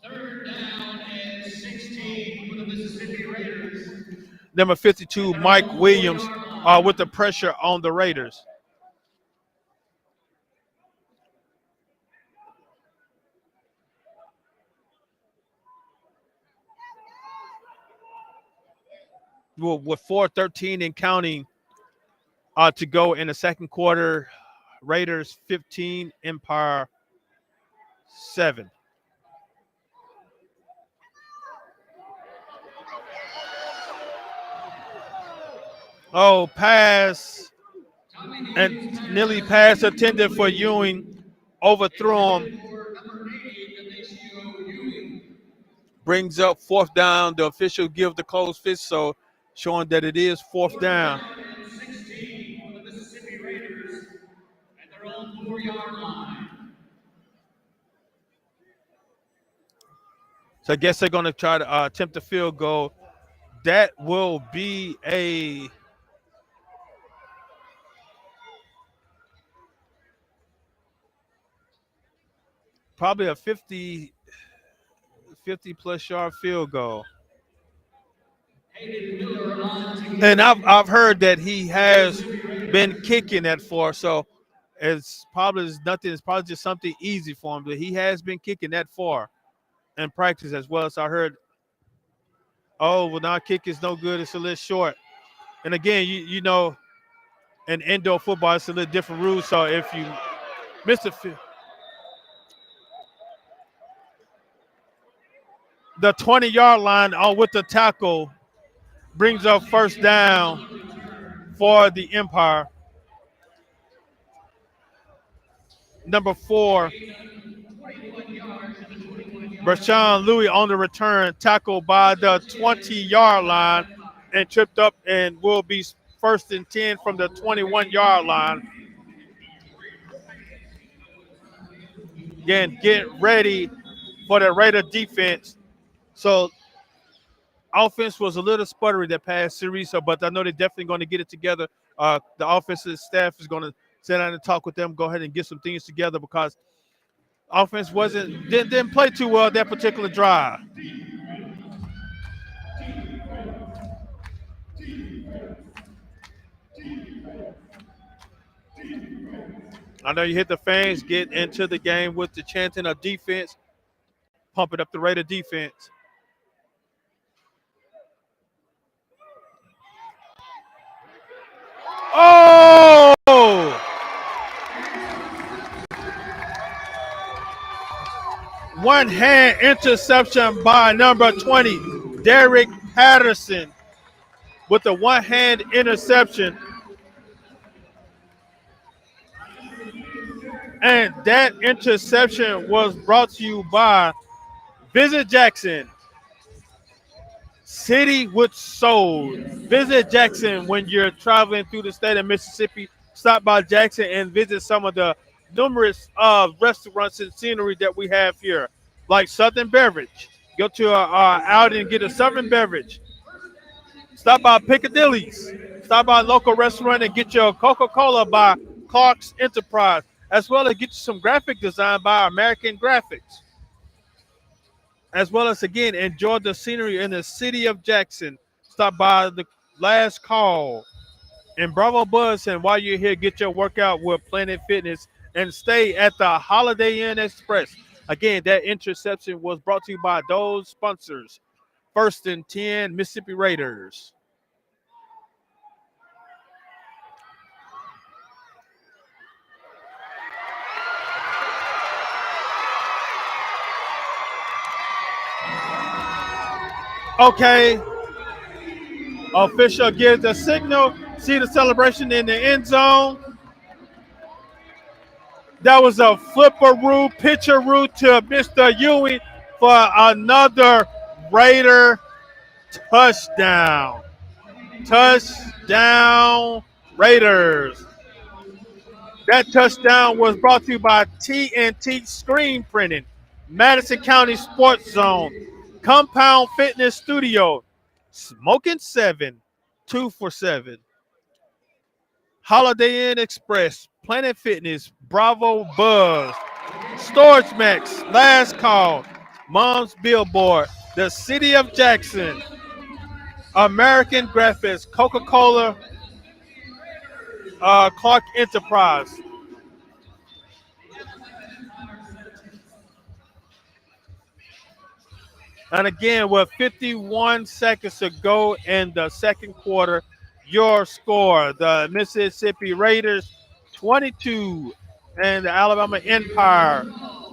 Speaker 4: 3rd down and 16 for the Mississippi Raiders.
Speaker 1: Number 52, Mike Williams, with the pressure on the Raiders. Well, with 4:13 and counting to go in the second quarter, Raiders 15, Empire 7. Oh, pass and nearly pass intended for Ewing, overthrew him. Brings up 4th down. The official give the closed fist, so showing that it is 4th down.
Speaker 4: 16 for the Mississippi Raiders at their own 4-yard line.
Speaker 1: So I guess they're going to try to attempt a field goal. That will be probably a 50-plus yard field goal. And I've heard that he has been kicking that far, so it's probably nothing. It's probably just something easy for him. But he has been kicking that far in practice as well. So I heard, oh, well, now kick is no good. It's a little short. And again, you know, in indoor football, it's a little different rules. So if you miss the 20-yard line with the tackle brings up first down for the Empire. Number 4, Rashawn Louis on the return, tackled by the 20-yard line and tripped up and will be first and 10 from the 21-yard line. Again, get ready for the Raider defense. So offense was a little sputtery that past series, but I know they're definitely going to get it together. The offensive staff is going to sit down and talk with them, go ahead and get some things together because offense didn't play too well that particular drive. I know you hit the fans, get into the game with the chanting of defense, pumping up the Raider defense. Oh! One hand interception by number 20, Derek Patterson, with the one hand interception. And that interception was brought to you by Visit Jackson, City with Soul. Visit Jackson when you're traveling through the state of Mississippi. Stop by Jackson and visit some of the numerous restaurants and scenery that we have here, like Southern Beverage. Go to out and get a Southern Beverage. Stop by Piccadilly's. Stop by a local restaurant and get your Coca-Cola by Clark's Enterprise, as well as get you some graphic design by American Graphics. As well as, again, enjoy the scenery in the city of Jackson. Stop by the Last Call and Bravo Buzz, and while you're here, get your workout with Planet Fitness and stay at the Holiday Inn Express. Again, that interception was brought to you by those sponsors. First and 10, Mississippi Raiders. Okay, official gives the signal. See the celebration in the end zone. That was a flipperoo, pitcheroo to Mr. Ewing for another Raider touchdown. Touchdown, Raiders. That touchdown was brought to you by TNT Screen Printing, Madison County Sports Zone, Compound Fitness Studio, Smoking 7, 2 for 7, Holiday Inn Express, Planet Fitness, Bravo Buzz, Storage Max, Last Call, Mom's Billboard, the City of Jackson, American Graphics, Coca-Cola, Clark Enterprise. And again, with 51 seconds to go in the second quarter, your score, the Mississippi Raiders 22 and the Alabama Empire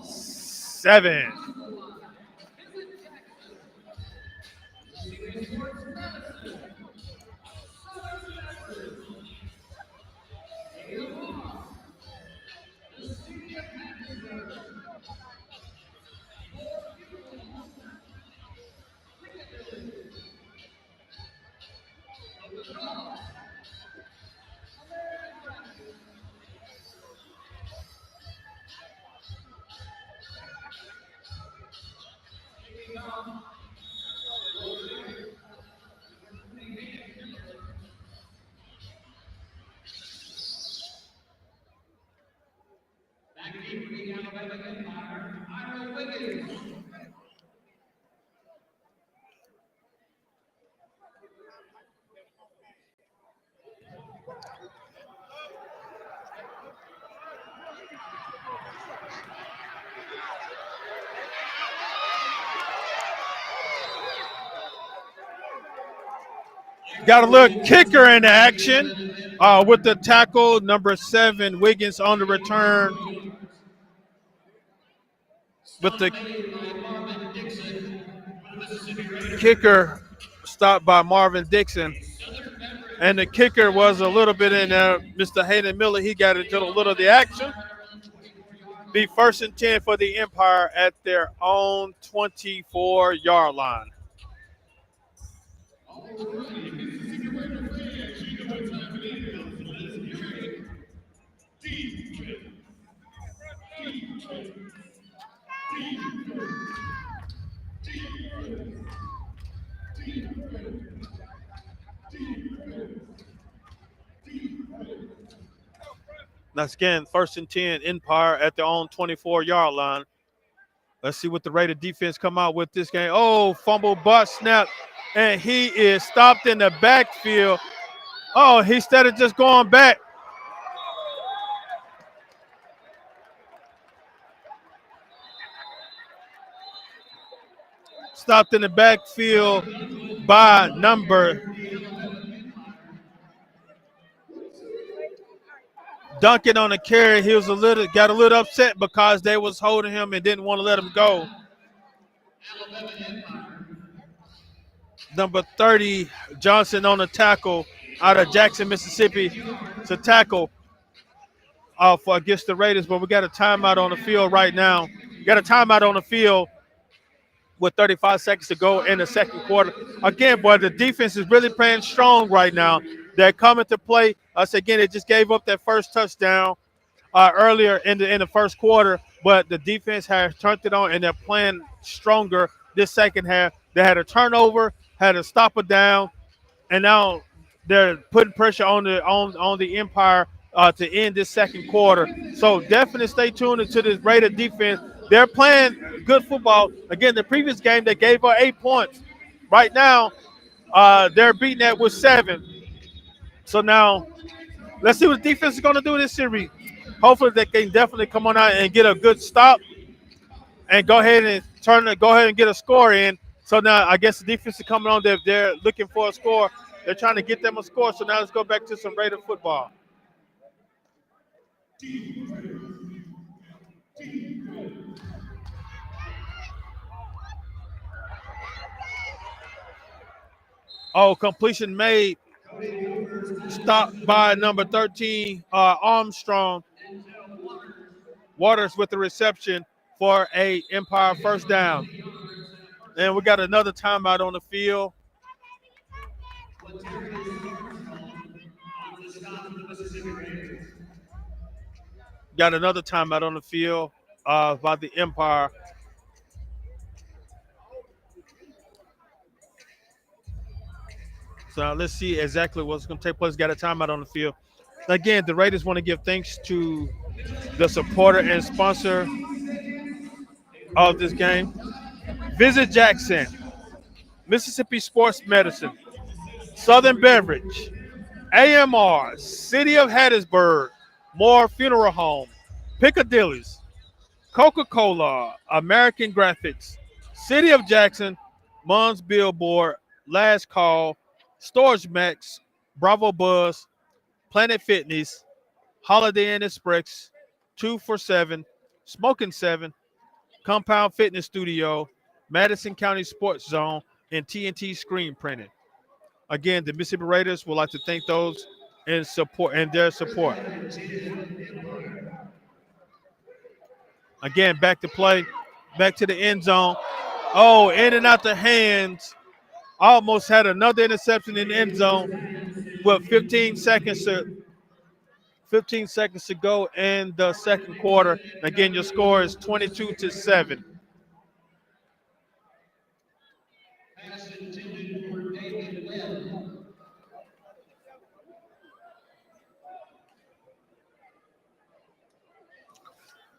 Speaker 1: 7. Got a little kicker in action. With the tackle, number 7, Wiggins on the return. With the kicker stopped by Marvin Dixon. And the kicker was a little bit in there. Mr. Hayden Miller, he got into a little of the action. Be first and 10 for the Empire at their own 24-yard line. That's again first and 10, Empire at their own 24-yard line. Let's see what the Raider defense come out with this game. Oh, fumble, bust, snap, and he is stopped in the backfield. Oh, he instead of just going back. Stopped in the backfield by number Duncan on the carry. He was got a little upset because they was holding him and didn't want to let him go. Number 30, Johnson on the tackle out of Jackson, Mississippi to tackle for against the Raiders. But we got a timeout on the field right now. Got a timeout on the field with 35 seconds to go in the second quarter. Again, boy, the defense is really playing strong right now. They're coming to play. Us again, they just gave up that first touchdown earlier in the first quarter, but the defense has turned it on and they're playing stronger this second half. They had a turnover, had a stopper down, and now they're putting pressure on the Empire to end this second quarter. So definitely stay tuned into this Raider defense. They're playing good football. Again, the previous game they gave up 8 points. Right now, they're beating that with 7. So now, let's see what the defense is going to do this series. Hopefully, they can definitely come on out and get a good stop and go ahead and get a score in. So now, I guess the defense is coming on. They're looking for a score. They're trying to get them a score. So now let's go back to some Raider football. Oh, completion made. Stopped by number 13, Armstrong. Waters with the reception for a Empire first down. And we got another timeout on the field. Got another timeout on the field by the Empire. So now let's see exactly what's going to take place. Got a timeout on the field. Again, the Raiders want to give thanks to the supporter and sponsor of this game. Visit Jackson, Mississippi Sports Medicine, Southern Beverage, AMR, City of Hattiesburg, Moore Funeral Home, Piccadilly's, Coca-Cola, American Graphics, City of Jackson, Mons Billboard, Last Call, Storage Max, Bravo Buzz, Planet Fitness, Holiday Inn Express, 2 for 7, Smoking 7, Compound Fitness Studio, Madison County Sports Zone, and TNT Screen Printing. Again, the Mississippi Raiders would like to thank those in support and their support. Again, back to play, back to the end zone. Oh, in and out the hands. Almost had another interception in the end zone with 15 seconds to go in the second quarter. Again, your score is 22-7.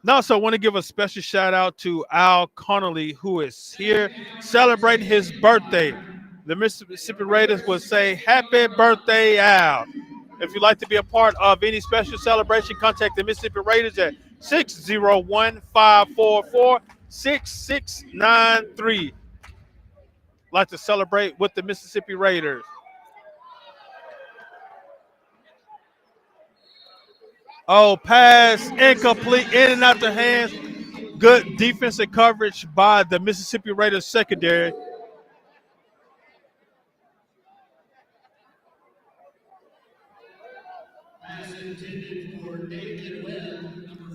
Speaker 1: Now, so I want to give a special shout out to Al Connolly, who is here celebrating his birthday. The Mississippi Raiders would say, "Happy birthday, Al." If you'd like to be a part of any special celebration, contact the Mississippi Raiders at 601-544-6693. Like to celebrate with the Mississippi Raiders. Oh, pass incomplete, in and out the hands. Good defensive coverage by the Mississippi Raiders secondary.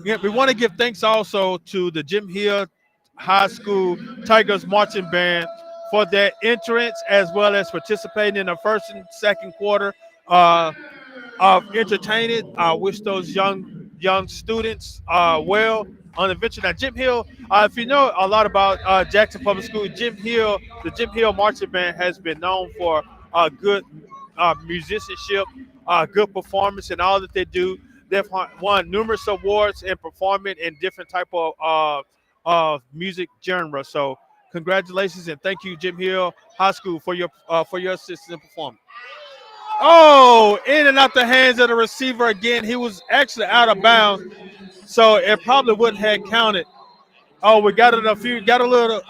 Speaker 1: Yeah, we want to give thanks also to the Jim Hill High School Tigers marching band for their entrance as well as participating in the first and second quarter uh, of entertaining. I wish those young students well on the venture. Now, Jim Hill, if you know a lot about Jackson Public School, the Jim Hill marching band has been known for good musicianship, good performance, and all that they do. They've won numerous awards and performing in different type of music genre. So, congratulations and thank you, Jim Hill High School, for your assistance and performance. Oh, in and out the hands of the receiver again. He was actually out of bounds, so it probably wouldn't have counted. Oh, we got a little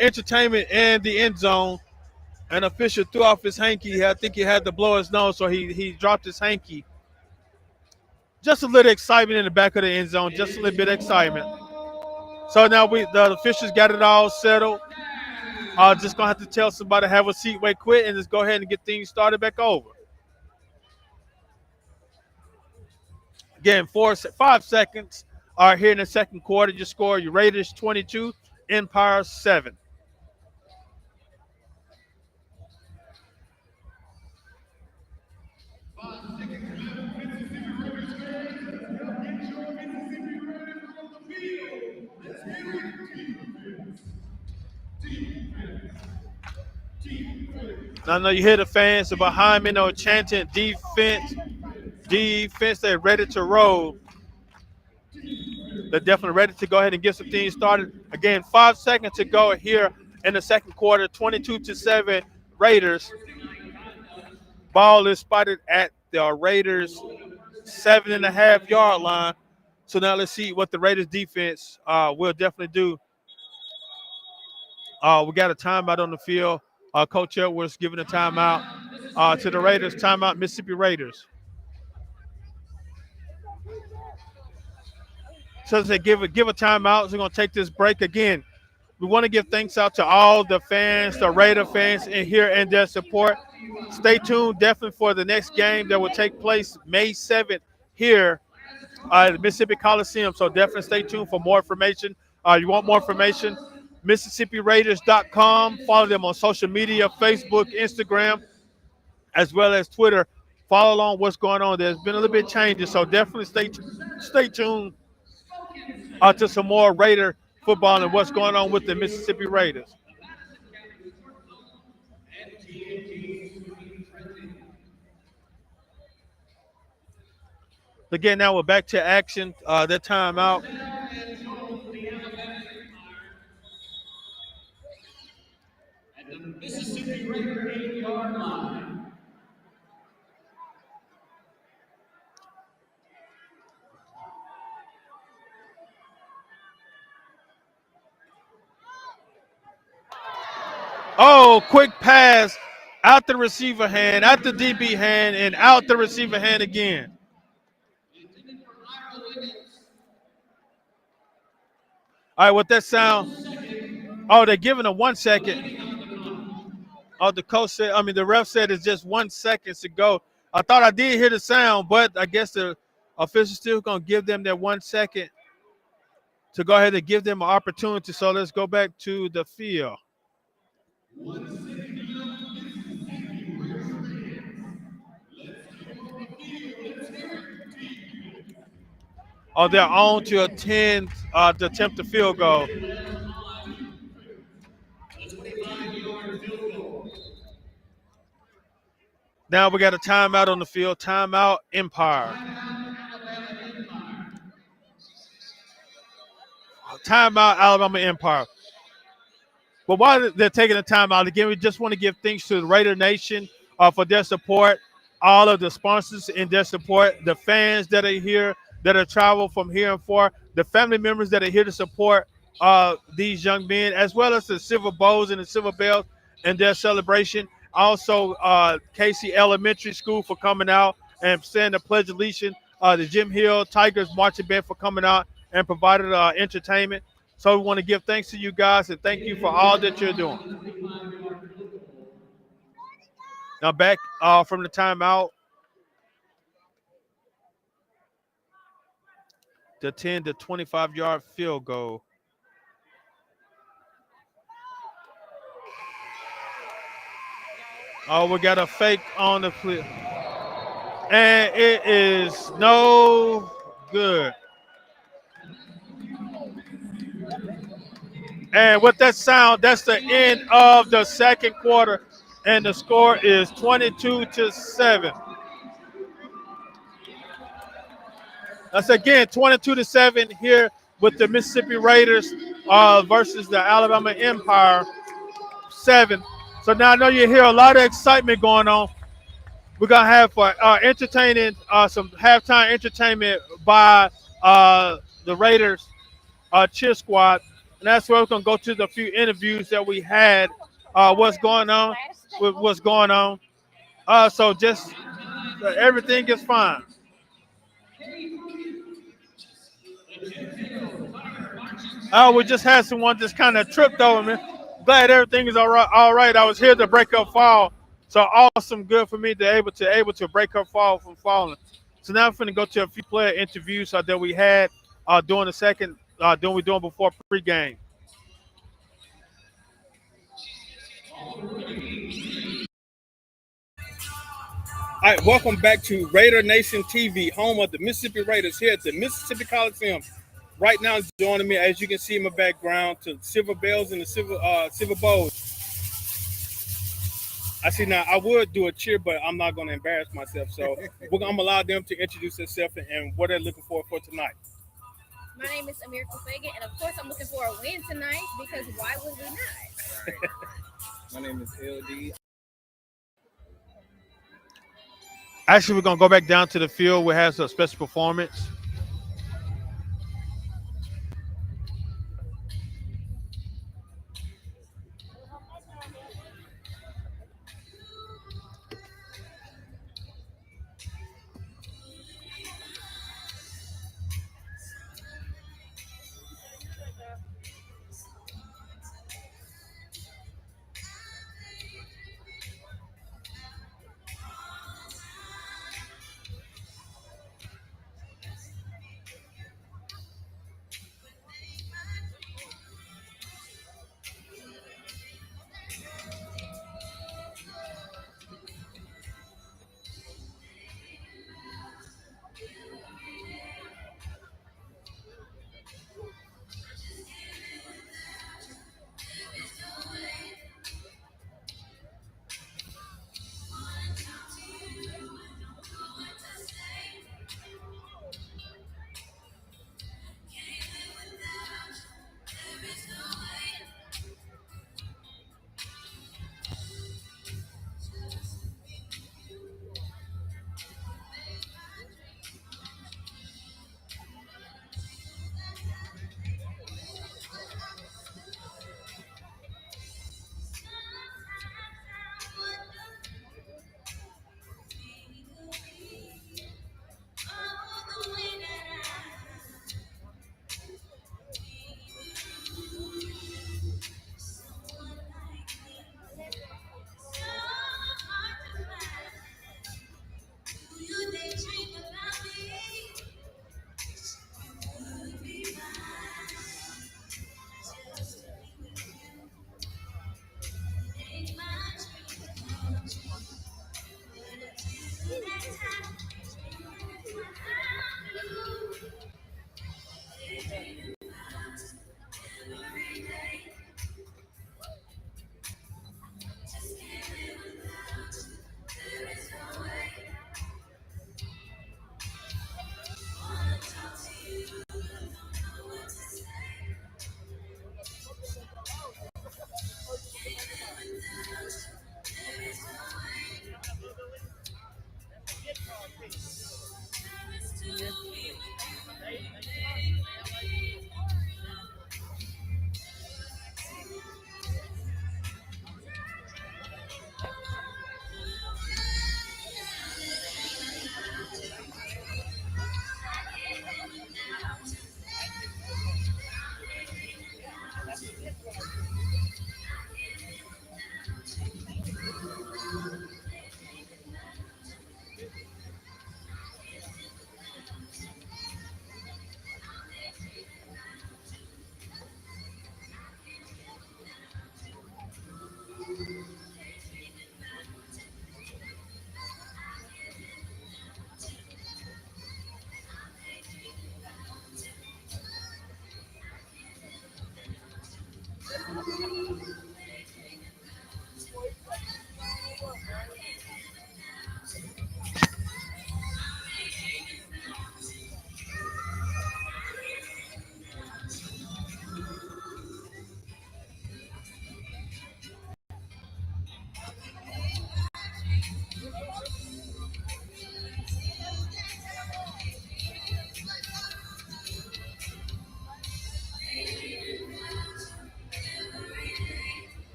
Speaker 1: entertainment in the end zone. An official threw off his hanky. I think he had to blow his nose, so he dropped his hanky. Just a little excitement in the back of the end zone. Just a little bit of excitement. So now the officials got it all settled. Just gonna have to tell somebody have a seat, wait, quit, and just go ahead and get things started back over. Again, 5 seconds are here in the second quarter. You score your Raiders 22, Empire 7. I know you hear the fans behind me, chanting defense, defense. They're ready to roll. They're definitely ready to go ahead and get some things started. Again, 5 seconds to go here in the second quarter. 22-7 Raiders. Ball is spotted at the Raiders 7.5 yard line. So now let's see what the Raiders defense will definitely do. We got a timeout on the field. Coach Edwards giving a timeout to the Raiders. Timeout, Mississippi Raiders. So they give a timeout. So we're gonna take this break again. We want to give thanks out to all the fans, the Raider fans in here and their support. Stay tuned definitely for the next game that will take place May 7th here at the Mississippi Coliseum. So definitely stay tuned for more information. You want more information? MississippiRaiders.com. Follow them on social media, Facebook, Instagram, as well as Twitter. Follow along what's going on. There's been a little bit of changes, so definitely stay tuned to some more Raider football and what's going on with the Mississippi Raiders. Again, now we're back to action. That timeout.
Speaker 4: At the Mississippi Raider 8-yard line.
Speaker 1: Oh, quick pass out the receiver hand, out the DB hand, and out the receiver hand again. All right, what that sound? Oh, they're giving a 1 second. Oh, the ref said it's just 1 second to go. I thought I did hear the sound, but I guess the official's still going to give them that 1 second to go ahead and give them an opportunity. So let's go back to the field. Oh, they're on to attend to attempt the field goal. Now we got a timeout on the field. Timeout, Empire. Timeout, Alabama Empire. But while they're taking the time out, again, we just want to give thanks to the Raider Nation for their support, all of the sponsors in their support, the fans that are here, that are traveled from here and far, the family members that are here to support these young men, as well as the Silver Bows and the Silver Bells and their celebration. Also, Casey Elementary School for coming out and saying the pledge of allegiance. The Jim Hill Tigers marching band for coming out and provided entertainment. So we want to give thanks to you guys and thank you for all that you're doing. Now back from the timeout, the 10 to 25-yard field goal. Oh, we got a fake on the flip. And it is no good. And with that sound, that's the end of the second quarter. And the score is 22-7. That's again 22-7 here with the Mississippi Raiders versus the Alabama Empire 7. So now I know you hear a lot of excitement going on. We're gonna have entertaining some halftime entertainment by the Raiders cheer squad, and that's where we're gonna go to the few interviews that we had. What's going on? What's going on? So just everything is fine. We just had someone just kind of tripped over me. Glad everything is all right. All right. I was here to break up fall, so awesome, good for me to able to break up fall from falling. So now I'm going to go to a few player interviews that we had during the second, doing before pregame.
Speaker 3: All right, welcome back to Raider Nation TV, home of the Mississippi Raiders here at the Mississippi Coliseum. Right now, joining me, as you can see in my background, to Silver Bells and the Silver Bows. I see now. I would do a cheer, but I'm not going to embarrass myself. So I'm going to allow them to introduce themselves and what they're looking for tonight.
Speaker 5: My name is Amir Kufega, and of course, I'm looking for a win tonight because why would we not?
Speaker 6: Right. My name is LD.
Speaker 1: Actually, we're going to go back down to the field where it has a special performance.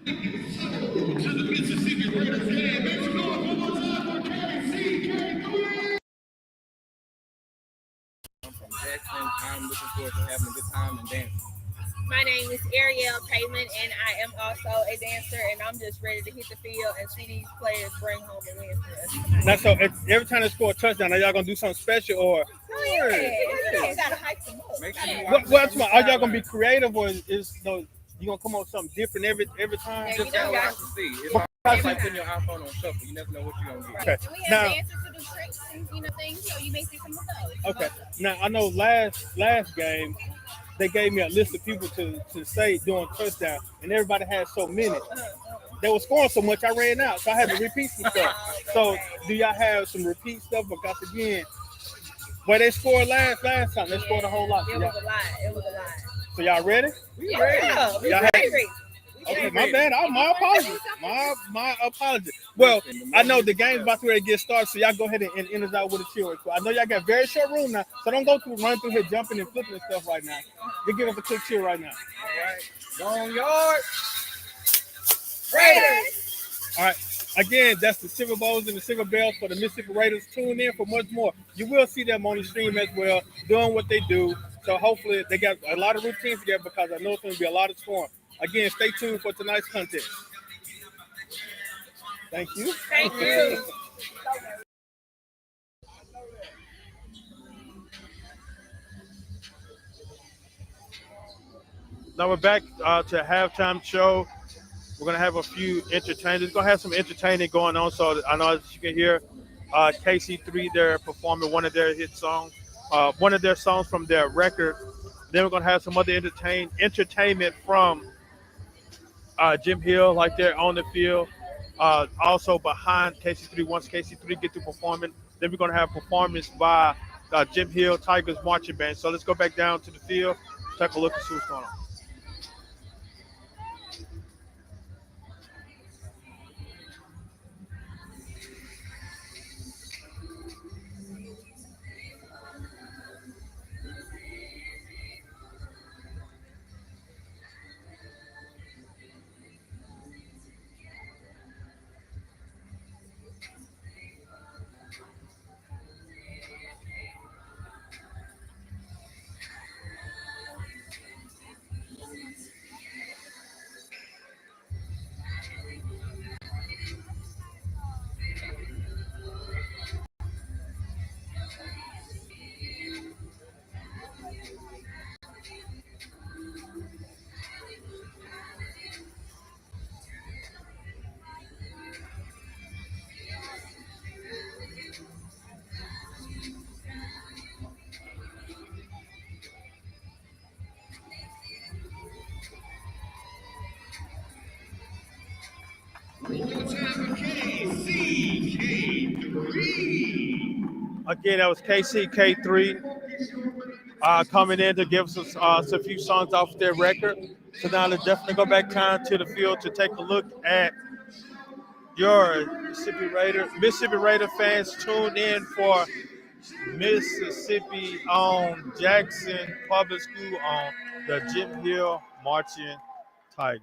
Speaker 4: To the Mississippi Raiders game. Make some noise one more time for KCK3.
Speaker 6: I'm from Jackson. I'm looking forward to having a good time and dancing.
Speaker 5: My name is Ariel Payman, and I am also a dancer, and I'm just ready to hit the field and see these players bring home the win for us.
Speaker 3: Now, so every time they score a touchdown, are y'all gonna do something special or?
Speaker 5: Oh, yeah. You gotta hype them up.
Speaker 6: Make sure you
Speaker 3: What,
Speaker 6: watch
Speaker 3: what's
Speaker 6: the
Speaker 3: my, are y'all gonna
Speaker 6: sideline.
Speaker 3: be creative or is no? You gonna come up with something different every time?
Speaker 5: Yeah,
Speaker 6: Just
Speaker 5: you know,
Speaker 6: gotta watch to see. It's like putting your iPhone on shuffle. You never know what you're gonna get.
Speaker 3: Okay.
Speaker 5: And we have
Speaker 3: Now,
Speaker 5: dancers to do tricks and things, so you may see some of those.
Speaker 3: okay. Now I know last game they gave me a list of people to say during touchdown, and everybody had so many. They were scoring so much, I ran out, so I had to repeat some stuff. So, do y'all have some repeat stuff? Because again, where they scored last time, they scored a whole lot.
Speaker 5: It was a lot. It was a lot.
Speaker 3: So y'all ready?
Speaker 6: We ready.
Speaker 5: Yeah, we
Speaker 3: Y'all
Speaker 5: very ready.
Speaker 3: Okay, my bad. My apologies. My apologies. Well, I know the game's about to ready to get started, so y'all go ahead and end us out with a cheer. I know y'all got very short room now, so don't go run through here jumping and flipping and stuff right now. Just give us a quick cheer right now.
Speaker 6: All right. Long yard.
Speaker 5: Raiders.
Speaker 3: All right. Again, that's the Silver Bowls and the Silver Bells for the Mississippi Raiders. Tune in for much more. You will see them on the stream as well, doing what they do. So hopefully they got a lot of routines together because I know it's going to be a lot of scoring. Again, stay tuned for tonight's contest. Thank you.
Speaker 5: Thank you.
Speaker 1: Now we're back to halftime show. We're gonna have a few entertainers. We're gonna have some entertaining going on. So I know as you can hear, KC3 they're performing one of their hit songs, one of their songs from their record. Then we're gonna have some other entertainment from Jim Hill, like they're on the field. Also behind KC3, once KC3 get to performing, then we're gonna have performance by Jim Hill Tigers marching band. So let's go back down to the field, take a look and see what's going on.
Speaker 4: One more time for KCK3.
Speaker 1: Again, that was KCK3 coming in to give us a few songs off their record. So now let's definitely go back down to the field to take a look at your Mississippi Raider fans tuned in for Mississippi on Jackson Public School on the Jim Hill Marching Tigers.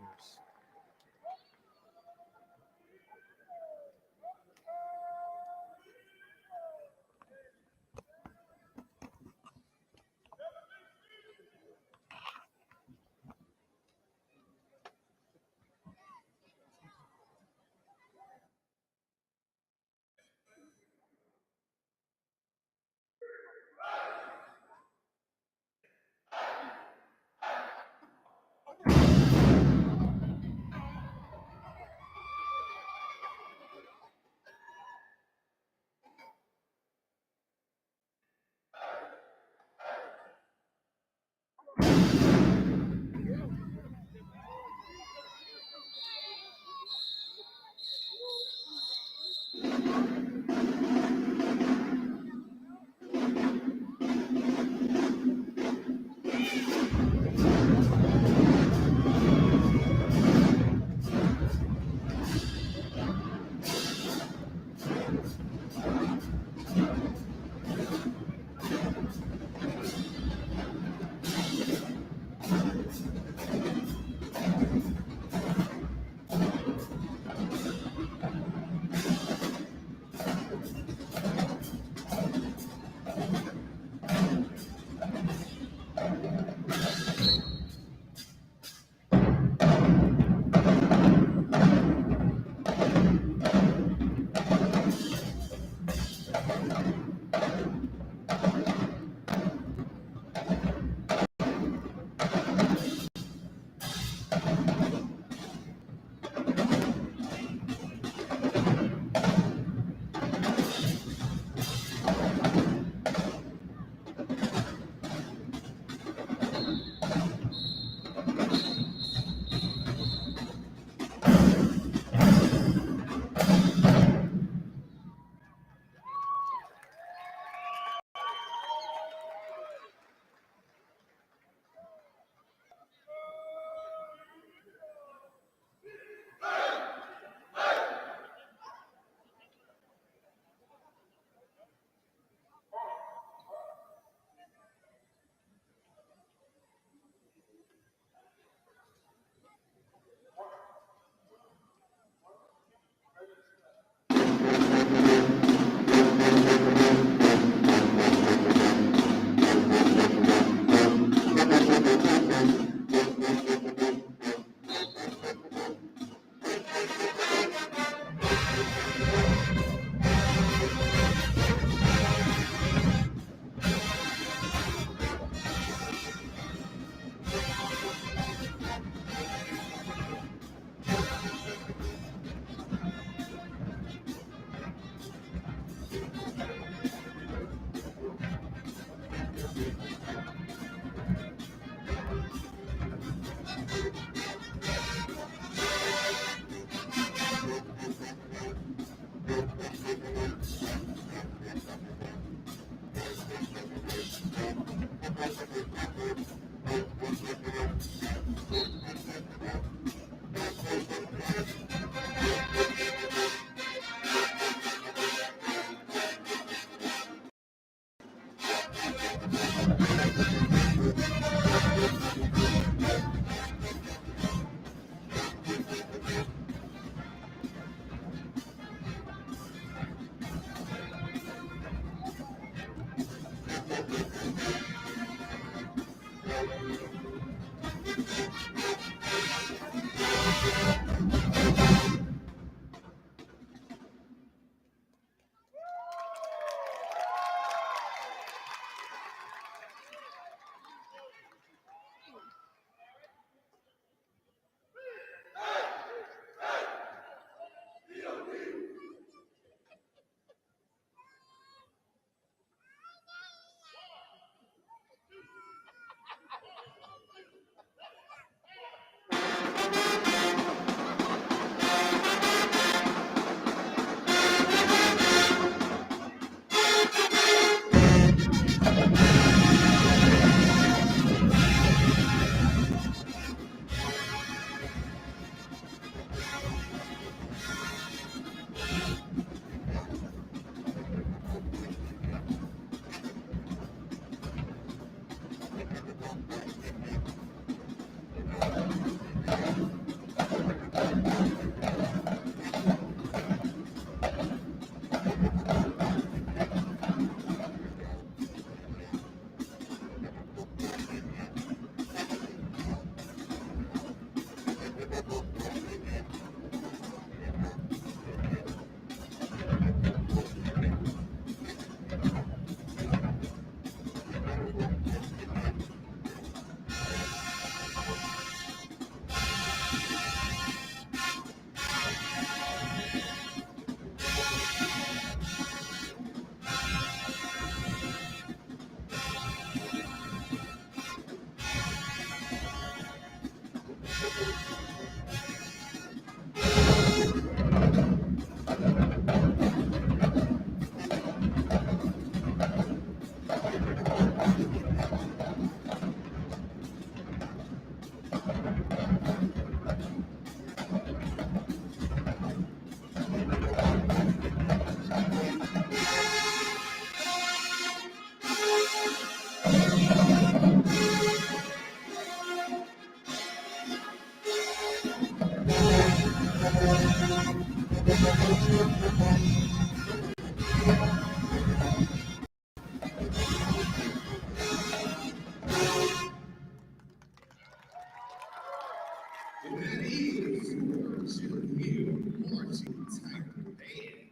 Speaker 4: And that is your Juvenile Marching Tiger Band,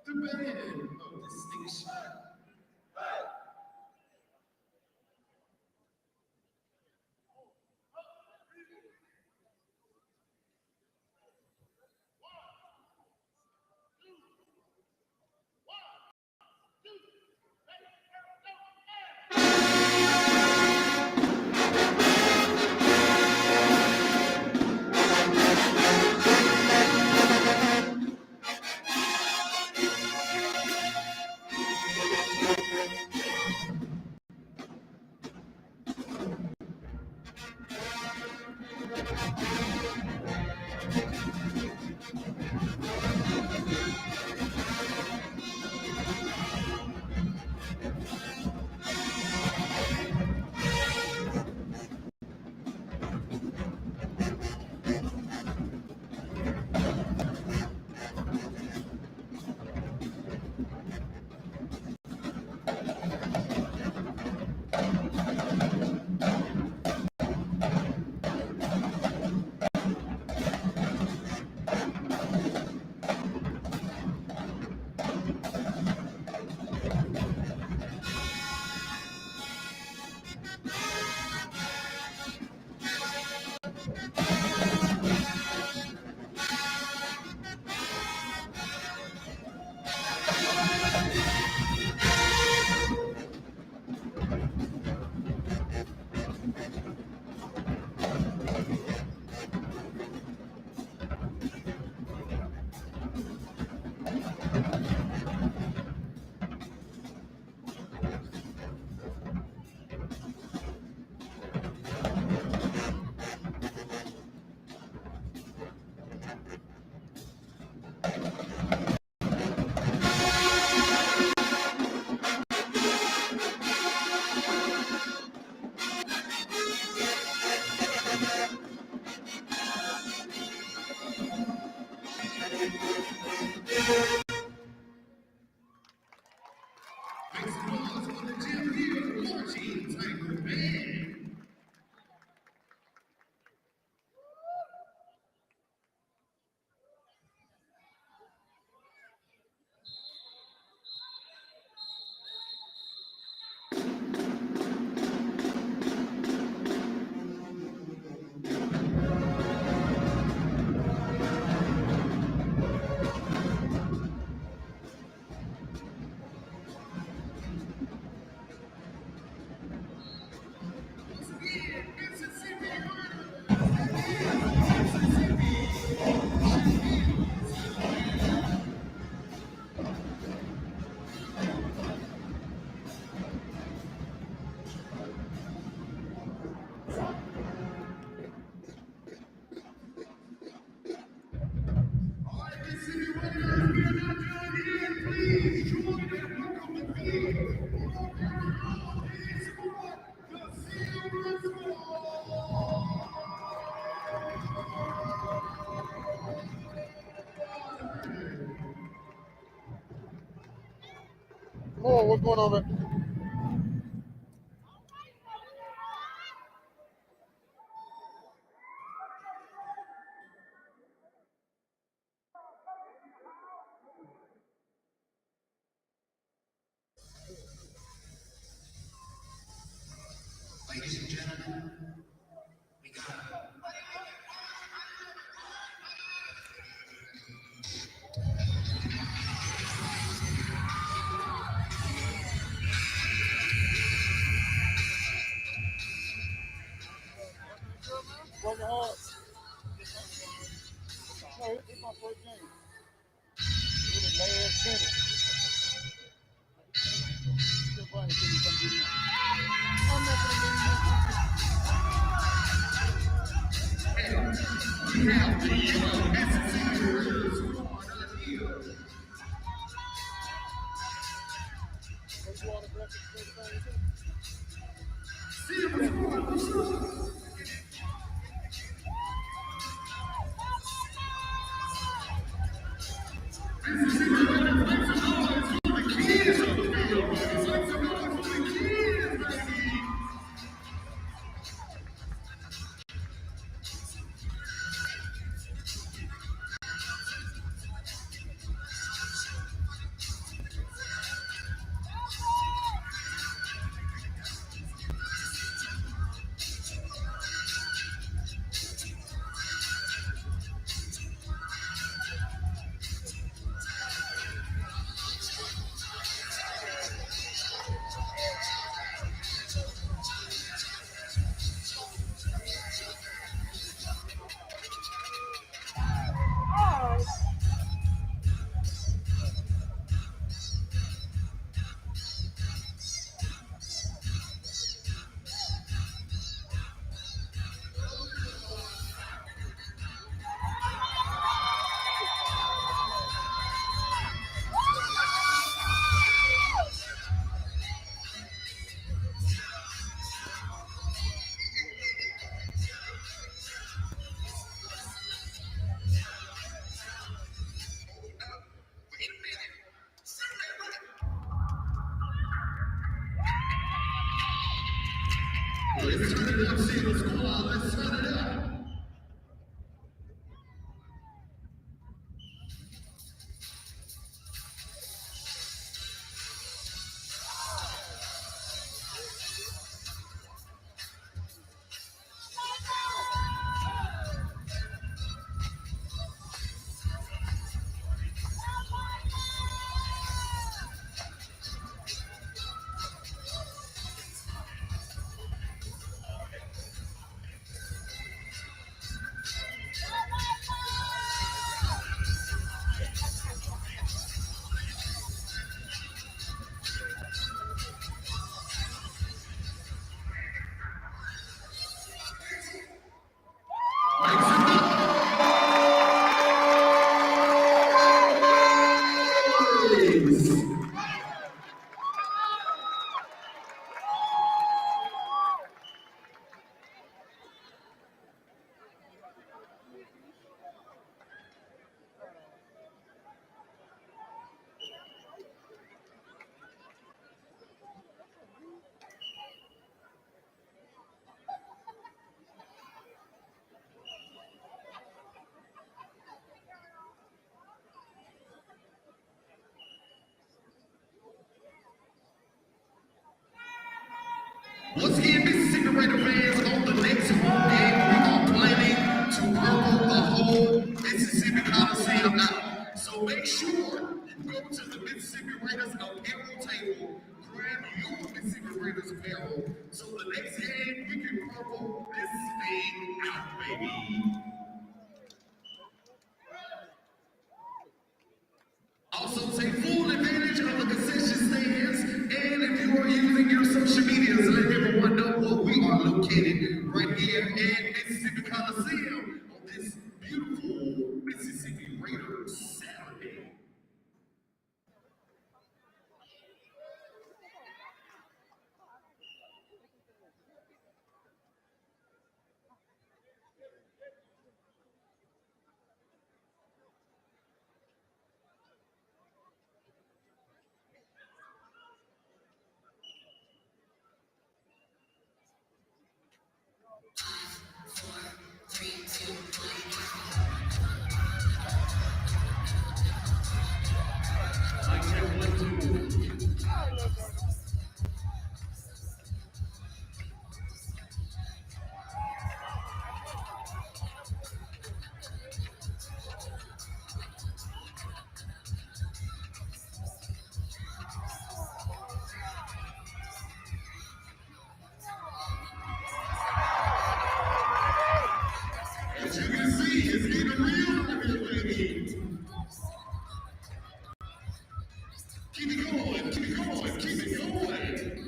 Speaker 4: the band of distinction.
Speaker 7: what's going on, man?
Speaker 4: Ladies and gentlemen, we got
Speaker 7: Working hard. No, it's my first game. It was last minute. Still playing until you come get me. I'm not gonna leave you.
Speaker 4: we have the Mississippi Raiders on here.
Speaker 7: First water breakfast, first thing too.
Speaker 4: Let's turn it up, see what's going on. Let's turn it up. Once again, Mississippi Raider fans, on the next home game, we are planning to purple the whole Mississippi Coliseum now. So make sure you go to the Mississippi Raiders apparel table, grab your Mississippi Raiders apparel, so the next game we can purple this thing out, baby. Also, take full advantage of the concession stands, and if you are using your social medias, let everyone know what we are located right here in Mississippi Coliseum on this beautiful Mississippi Raiders Saturday. As you can see, it's getting real out here, ladies. Keep it going, keep it going, keep it going.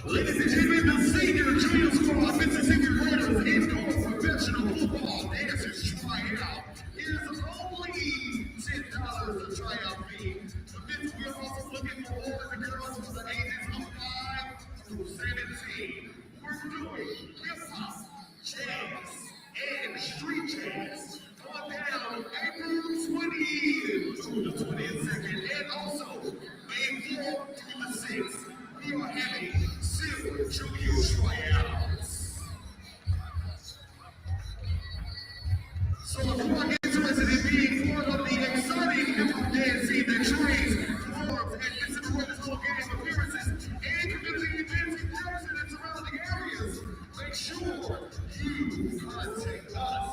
Speaker 4: Ladies and gentlemen, the senior junior squad, Mississippi Raiders indoor professional football dancers tryout is only $10 to tryout fee. But this we're also looking for boys and girls from the ages of 5 through 17. We're doing hip hop, jazz, and street jazz. On down April 20th through the 22nd, and also May 4th through the 6th. We are having silver junior tryouts. So if you are interested in being part of the exciting hip hop dance scene that trains, performs, and Mississippi Raiders Hall game appearances and community events in Jackson and surrounding areas, make sure you contact us.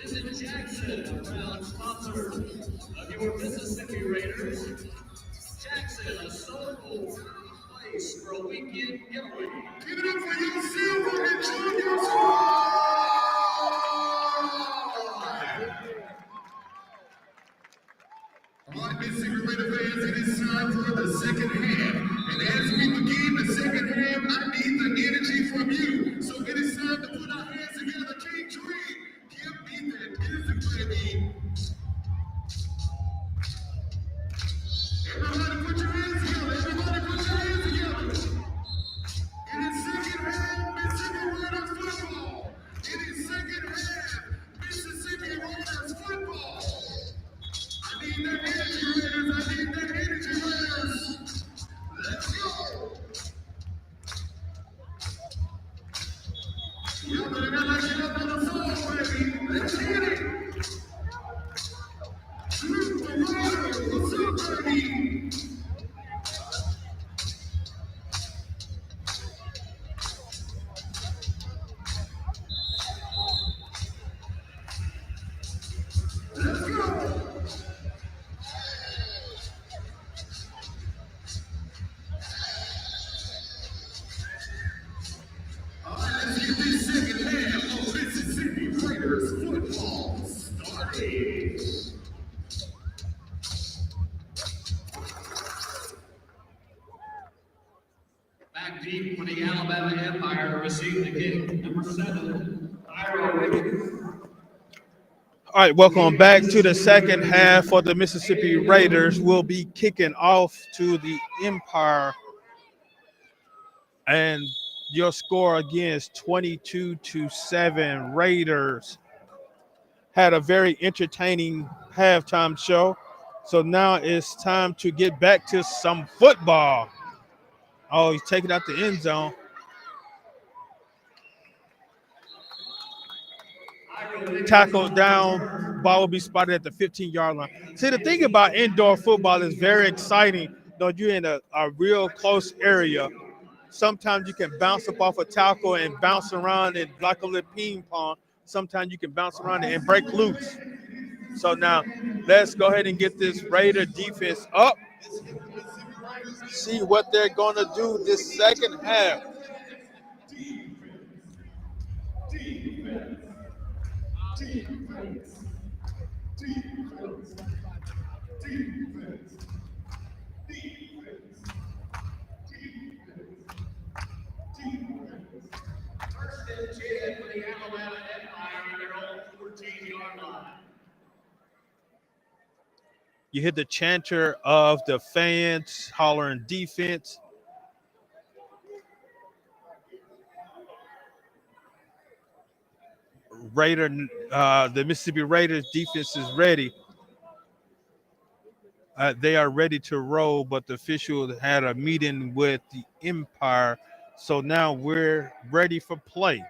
Speaker 4: Visit Jackson, a proud sponsor of your Mississippi Raiders. Jackson, a soulful place for a weekend getaway. Give it up for your silver and junior squad! All right, Mississippi Raider fans, it is time for the second half. And as we begin the second half, I need the energy from you. So it is time to put our hands together. King Dream, give me that music, baby. Everybody put your hands together. Everybody put your hands together. It is second half Mississippi Raiders football. It is second half Mississippi Raiders football. I need that energy, Raiders. I need that energy, Raiders. Let's go. Y'all better not like it up on the floor, baby. Let's hit it. Shoot the Raiders. What's up, baby? Let's go. All right, let's get this second half of Mississippi Raiders football started. Back deep for the Alabama Empire to receive the kick. Number 7, Ira Wiggins.
Speaker 1: All right, welcome back to the second half for the Mississippi Raiders. Will be kicking off to the Empire, and your score again is 22-7. Raiders had a very entertaining halftime show, so now it's time to get back to some football. Oh, he's taking out the end zone. Tackled down, ball will be spotted at the 15-yard line. See, the thing about indoor football is very exciting. Though you're in a real close area, sometimes you can bounce up off a tackle and bounce around and like a little ping pong. Sometimes you can bounce around and break loose. So now let's go ahead and get this Raider defense up. See what they're going to do this second half. You hear the chanter of the fans hollering defense. The Mississippi Raiders defense is ready. They are ready to roll, but the official had a meeting with the Empire, so now we're ready for play.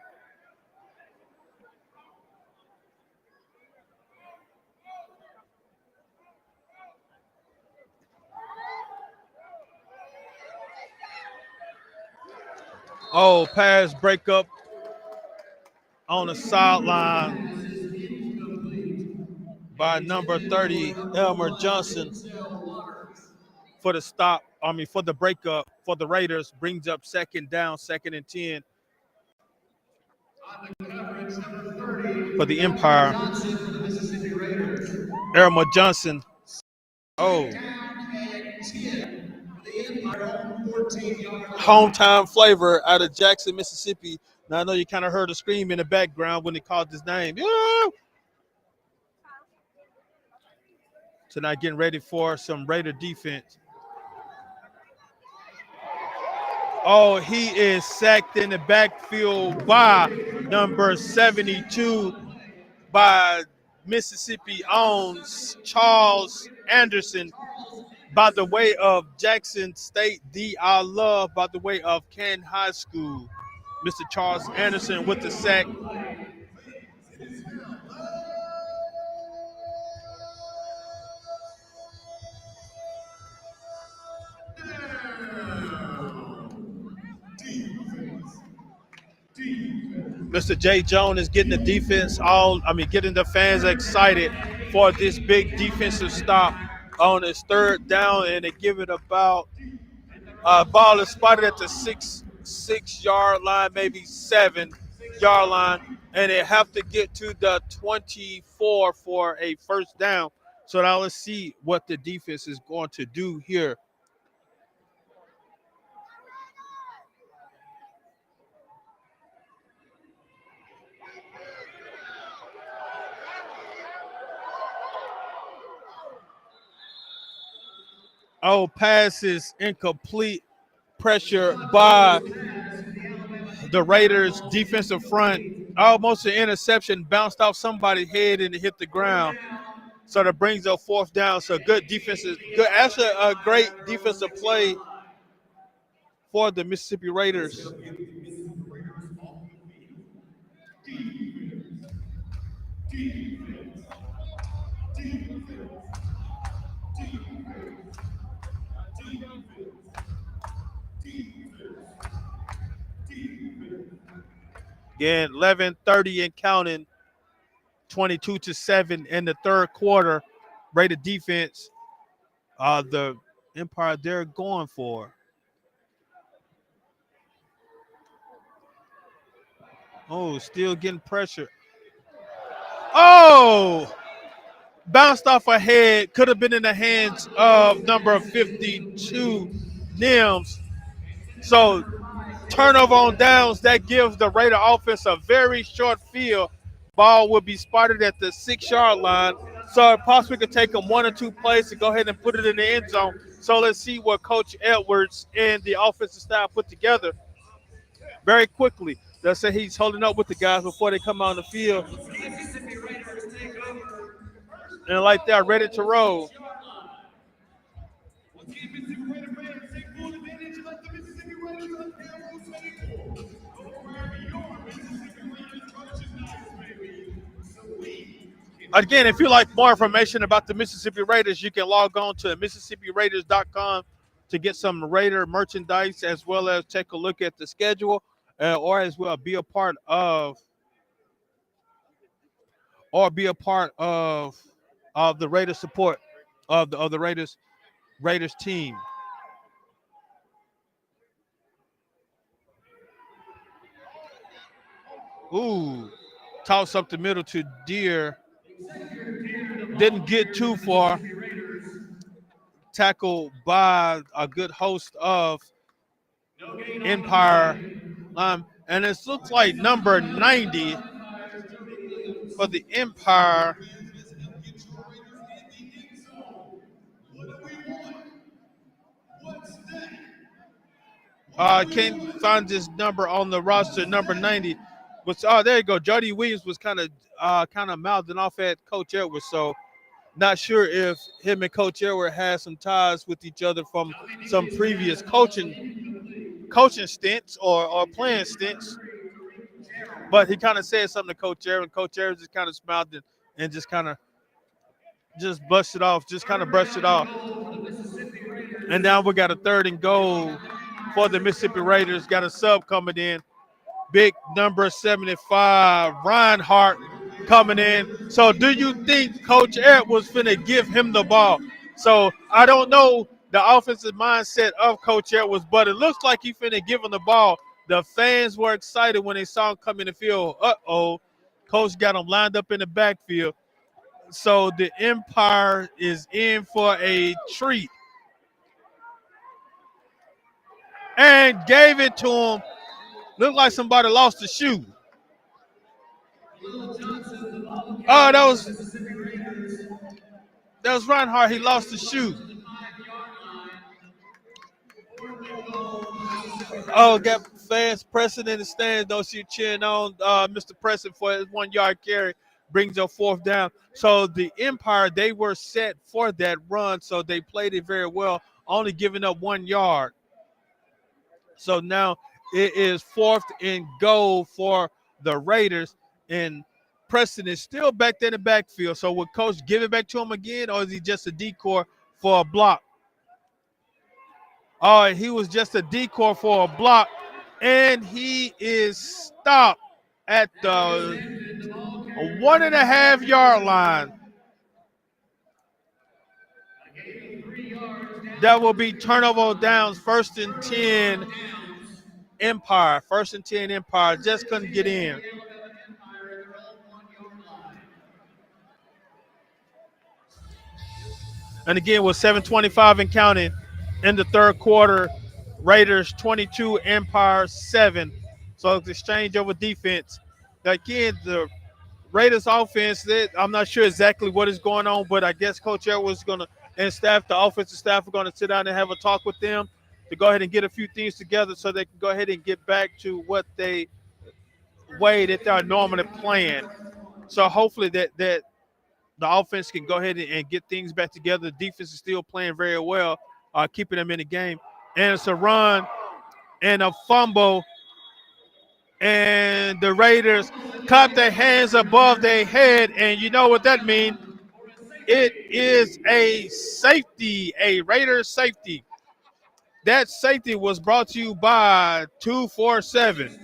Speaker 1: Oh, pass breakup on the sideline by number 30, Elmer Johnson for the stop. For the breakup for the Raiders, brings up second down, 2nd and 10 for the Empire. Elmer Johnson. Oh, hometown flavor out of Jackson, Mississippi. Now I know you kind of heard a scream in the background when they called his name. Yeah! So now getting ready for some Raider defense. Oh, he is sacked in the backfield by number 72 by Mississippi owns Charles Anderson by the way of Jackson State D. I love by the way of Canton High School. Mr. Charles Anderson with the sack. Mr. J. Jones is getting the defense getting the fans excited for this big defensive stop on his third down, and they give it about ball is spotted at the six-yard line, maybe 7-yard line, and they have to get to the 24 for a first down. So now let's see what the defense is going to do here. Oh, pass is incomplete. Pressure by the Raiders defensive front. Almost an interception, bounced off somebody's head and it hit the ground. So that brings up fourth down. So good defensive, good, actually a great defensive play for the Mississippi Raiders. Again, 11:30 and counting, 22-7 in the third quarter. Raider defense, the Empire they're going for. Oh, still getting pressure. Oh, bounced off a head. Could have been in the hands of number 52, Nims. So turnover on downs, that gives the Raider offense a very short field ball will be spotted at the 6-yard line. So it possibly could take them 1 or 2 plays to go ahead and put it in the end zone. So let's see what Coach Edwards and the offensive staff put together very quickly. They'll say he's holding up with the guys before they come on the field. And like they're ready to roll. Again, if you like more information about the Mississippi Raiders, you can log on to MississippiRaiders.com to get some Raider merchandise as well as take a look at the schedule or as well be a part of the Raiders support of the Raiders team. Ooh, toss up the middle to Deer. Didn't get too far. Tackled by a good host of Empire. And it looks like number 90 for the Empire. I can't find this number on the roster. Number 90 was there you go. Jody Williams was kind of mouthing off at Coach Edwards. So not sure if him and Coach Edwards had some ties with each other from some previous coaching stints or playing stints. But he kind of said something to Coach Edwards, and Coach Edwards just kind of smiled and just kind of just brushed it off, just kind of brushed it off. And now we got a 3rd and goal for the Mississippi Raiders. Got a sub coming in. Big number 75, Reinhardt coming in. So do you think Coach Ed was finna give him the ball? So I don't know the offensive mindset of Coach Edwards, but it looks like he finna give him the ball. The fans were excited when they saw him come in the field. Coach got him lined up in the backfield. So the Empire is in for a treat. And gave it to him. Looked like somebody lost a shoe. Oh, that was Reinhardt. He lost the shoe. Oh, got fans pressing in the stands. Those you cheering on Mr. Preston for his 1-yard carry. Brings up 4th down. So the Empire, they were set for that run, so they played it very well, only giving up 1 yard. So now it is 4th and goal for the Raiders, and Preston is still back there in the backfield. So will Coach give it back to him again, or is he just a decoy for a block? Oh, he was just a decoy for a block, and he is stopped at the 1.5-yard line. That will be turnover downs, 1st and 10 Empire. 1st and 10 Empire. Just couldn't get in. And again, with 7:25 and counting in the 3rd quarter, Raiders 22, Empire 7. So it's exchange over defense. Again, the Raiders offense, I'm not sure exactly what is going on, but I guess Coach Edwards is going to, and the offensive staff are going to sit down and have a talk with them to go ahead and get a few things together so they can go ahead and get back to what way that they're normally playing. So hopefully that the offense can go ahead and get things back together. The defense is still playing very well, keeping them in the game. And it's a run and a fumble. And the Raiders clap their hands above their head. And you know what that means? It is a safety, a Raiders safety. That safety was brought to you by 247.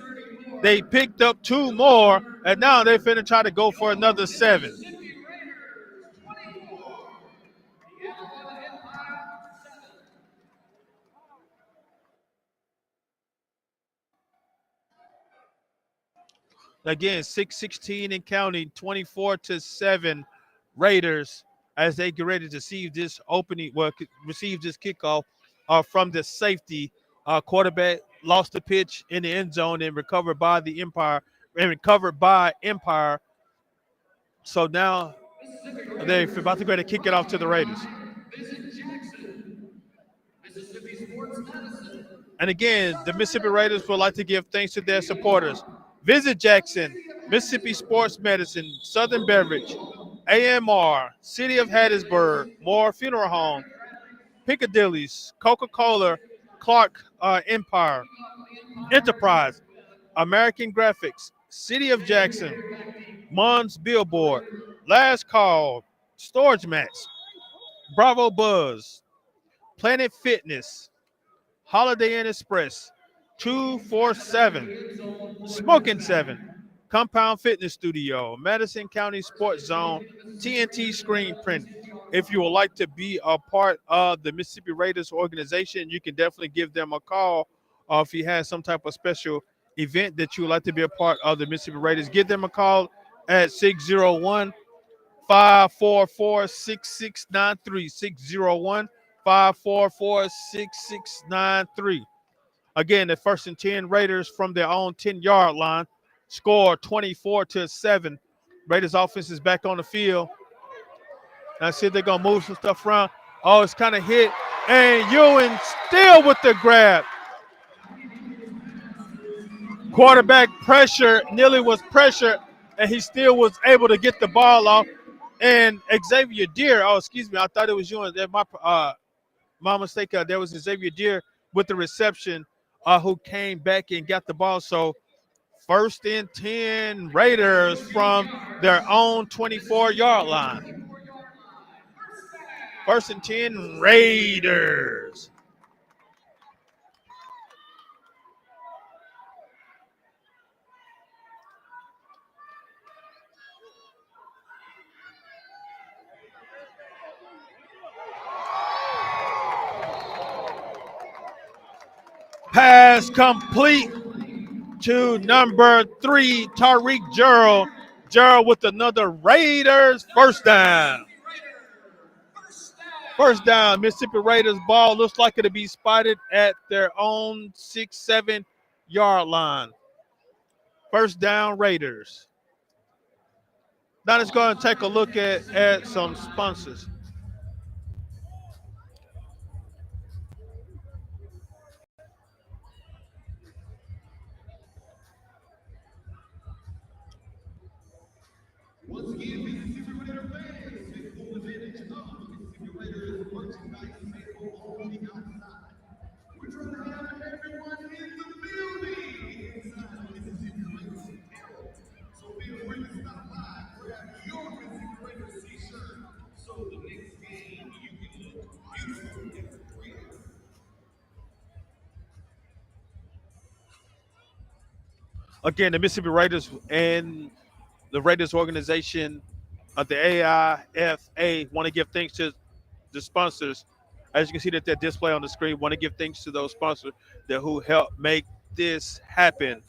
Speaker 1: They picked up 2 more, and now they're finna try to go for another 7. Again, 6:16 and counting, 24-7 Raiders as they get ready to receive this receive this kickoff from the safety. Quarterback lost the pitch in the end zone and recovered by the Empire, and recovered by Empire. So now they're about to go ahead and kick it off to the Raiders. And again, the Mississippi Raiders would like to give thanks to their supporters. Visit Jackson, Mississippi Sports Medicine, Southern Beverage, AMR, City of Hattiesburg, Moore Funeral Home, Piccadilly's, Coca-Cola, Clark Empire, Enterprise, American Graphics, City of Jackson, Mons Billboard, Last Call, Storage Mats, Bravo Buzz, Planet Fitness, Holiday Inn Express, 247, Smoking 7, Compound Fitness Studio, Madison County Sports Zone, TNT Screen Print. If you would like to be a part of the Mississippi Raiders organization, you can definitely give them a call. If you have some type of special event that you would like to be a part of the Mississippi Raiders, give them a call at 601 544 6693. 601 544 6693. Again, the first and 10 Raiders from their own 10-yard line score 24-7. Raiders offense is back on the field. Now see if they're going to move some stuff around. Oh, it's kind of hit. And Ewan still with the grab. Quarterback pressure. Nearly was pressured, and he still was able to get the ball off. And Xavier Deere, oh, excuse me, I thought it was Ewan. My mistake. There was Xavier Deere with the reception who came back and got the ball. So first and 10 Raiders from their own 24-yard line. First and 10 Raiders. Pass complete to number 3, Tariq Gerald. Gerald with another Raiders first down. First down, Mississippi Raiders ball looks like it'll be spotted at their own 6-7 yard line. First down, Raiders. Now let's go and take a look at some sponsors.
Speaker 4: Once again, Mississippi Raider fans, take full advantage of Mississippi Raiders merchandise available on the outside. We're trying to have everyone in the building inside Mississippi Raiders apparel. So feel free to stop by, grab your Mississippi Raiders t-shirt, so the next game you can look beautiful as a Raider.
Speaker 1: Again, the Mississippi Raiders and the Raiders organization of the AIFA want to give thanks to the sponsors. As you can see that they're displayed on the screen, want to give thanks to those sponsors that who helped make this happen.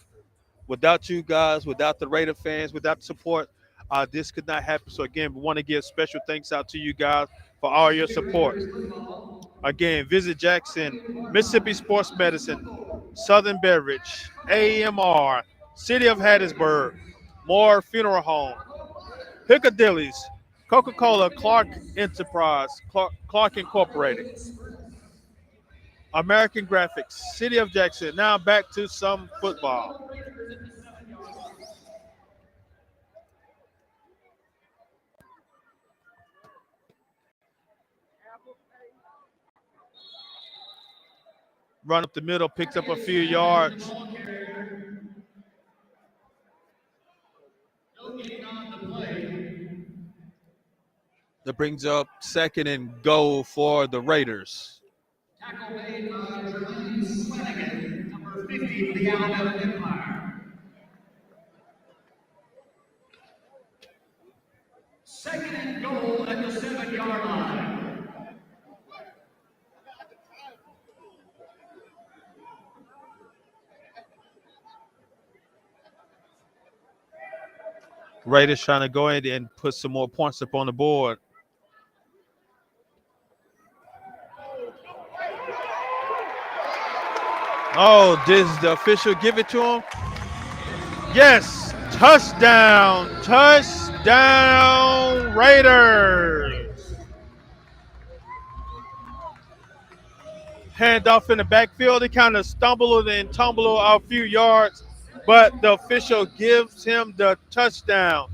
Speaker 1: Without you guys, without the Raider fans, without the support, this could not happen. So again, we want to give special thanks out to you guys for all your support. Again, visit Jackson, Mississippi Sports Medicine, Southern Beverage, AMR, City of Hattiesburg, Moore Funeral Home, Piccadilly's, Coca-Cola, Clark Enterprise, Clark Incorporated, American Graphics, City of Jackson. Now back to some football. Run up the middle, picks up a few yards. That brings up second and goal for the Raiders.
Speaker 4: Tackle made by Jermaine Swanigan, number 50 for the Alabama Empire. Second and goal at the 7-yard line.
Speaker 1: Raiders trying to go in and put some more points up on the board. Oh, did the official give it to him? Yes, touchdown, touchdown. Down Raiders. Handoff in the backfield. He kind of stumbled and tumbled a few yards, but the official gives him the touchdown.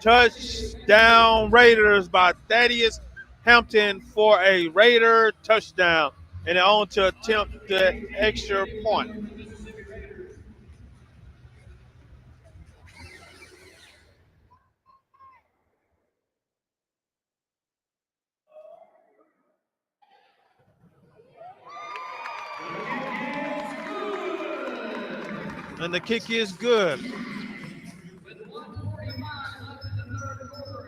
Speaker 1: Touchdown Raiders by Thaddeus Hampton for a Raider touchdown. And on to attempt the extra point. And the kick is good.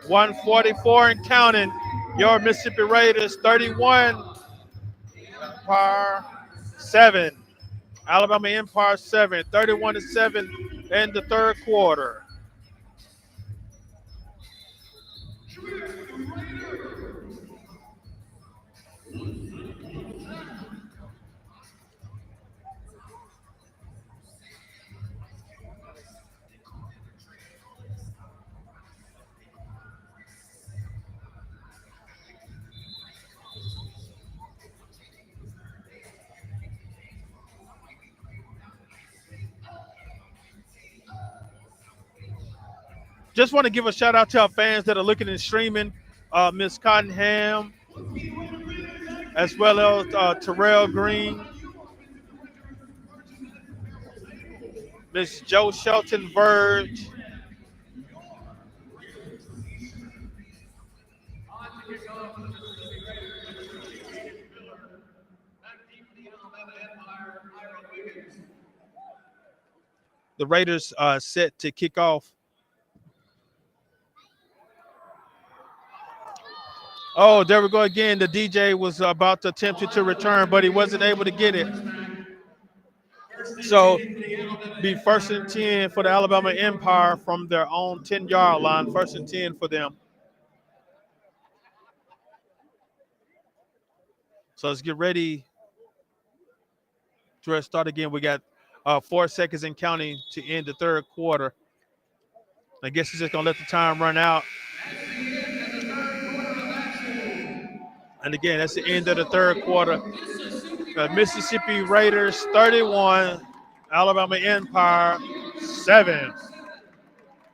Speaker 1: 144 and counting. Your Mississippi Raiders 31, Empire 7. Alabama Empire 7, 31 to 7 in the third quarter. Just want to give a shout out to our fans that are looking and streaming. Miss Cottenham, as well as Terrell Green, Miss Joe Shelton Verge. The Raiders set to kick off. Oh, there we go again. The DJ was about to attempt to return, but he wasn't able to get it. So be first and 10 for the Alabama Empire from their own 10-yard line. First and 10 for them. So let's get ready to start again. We got 4 seconds and counting to end the third quarter. I guess he's just going to let the time run out. And again, that's the end of the third quarter. Mississippi Raiders 31, Alabama Empire 7.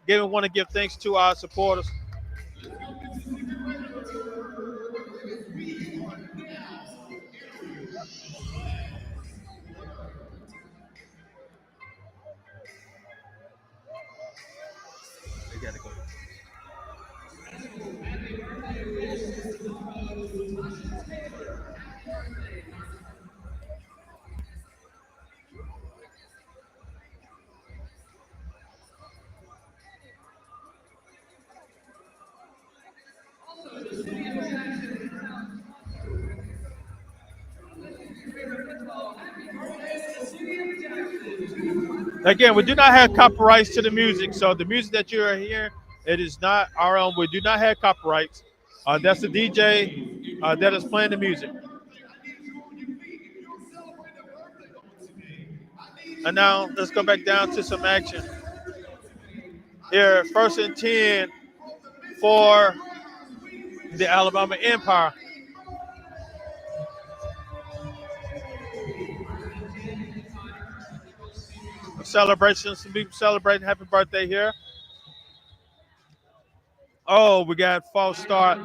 Speaker 1: Again, we want to give thanks to our supporters. They got to go. Again, we do not have copyrights to the music, so the music that you are hearing, it is not our own. We do not have copyrights. That's the DJ that is playing the music. And now let's go back down to some action. Here, first and 10 for the Alabama Empire. Celebrations, some people celebrating happy birthday here. Oh, we got false start.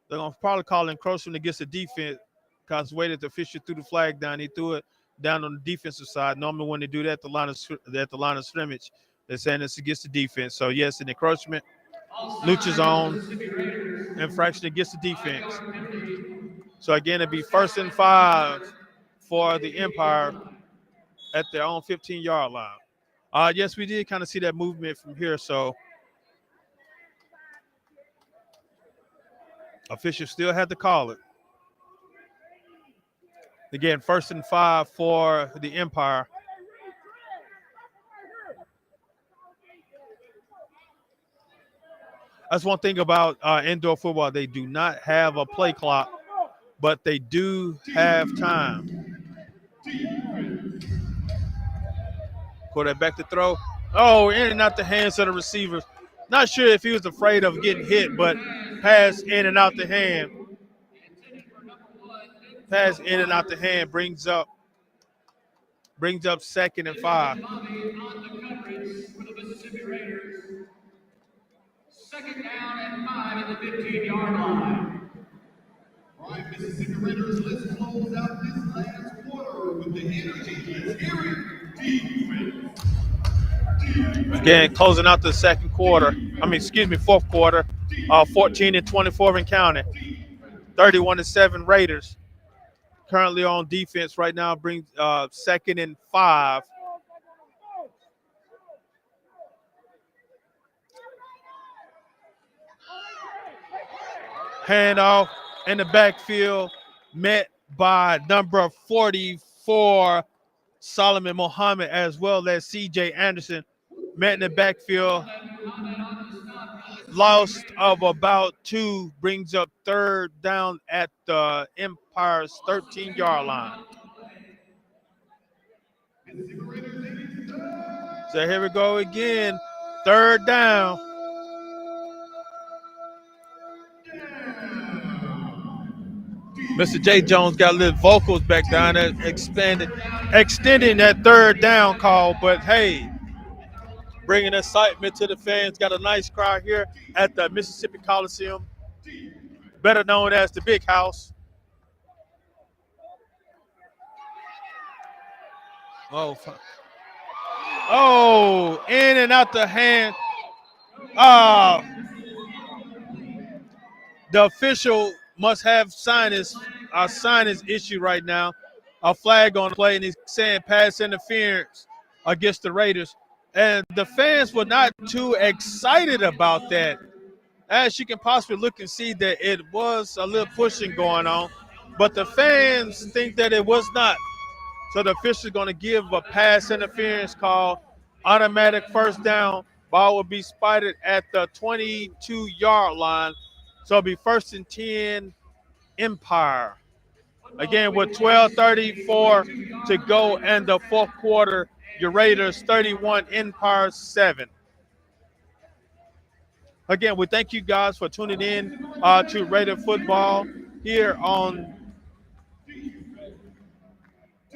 Speaker 1: They're gonna probably call encroachment against the defense because the way that the official threw the flag down, he threw it down on the defensive side. Normally, when they do that at the line of scrimmage, they're saying it's against the defense. So yes, an encroachment, Lucha's zone, infraction against the defense. So again, it'd be first and 5 for the Empire at their own 15-yard line. Yes, we did kind of see that movement from here. So officials still had to call it. Again, first and 5 for the Empire. That's one thing about indoor football. They do not have a play clock, but they do have time. Quarterback back to throw. Oh, in and out the hands of the receivers. Not sure if he was afraid of getting hit, but pass in and out the hand. Pass in and out the hand brings up 2nd and 5.
Speaker 4: Second down and 5 at the 15-yard line. All right, Mississippi Raiders, let's close out this last quarter with the energy. Let's hear it. Defense.
Speaker 1: Again, closing out the second quarter. Fourth quarter. 14 and 24 and counting. 31-7 Raiders. Currently on defense right now brings 2nd and 5. Handoff in the backfield met by number 44 Solomon Mohammed as well as C.J. Anderson. Met in the backfield. Loss of about 2 brings up 3rd down at the Empire's 13-yard line. So here we go again. 3rd down. Mr. J. Jones got a little vocals back down there, extending that 3rd down call. But hey, bringing excitement to the fans. Got a nice crowd here at the Mississippi Coliseum, better known as the Big House. Oh, in and out the hand. The official must have sinus issue right now. A flag on the play, and he's saying pass interference against the Raiders. And the fans were not too excited about that. As you can possibly look and see that it was a little pushing going on, but the fans think that it was not. So the official is going to give a pass interference call, automatic 1st down. Ball will be spotted at the 22-yard line. So it'll be 1st and 10 Empire. Again, with 12:34 to go in the fourth quarter, your Raiders 31, Empire 7. Again, we thank you guys for tuning in to Raider football here on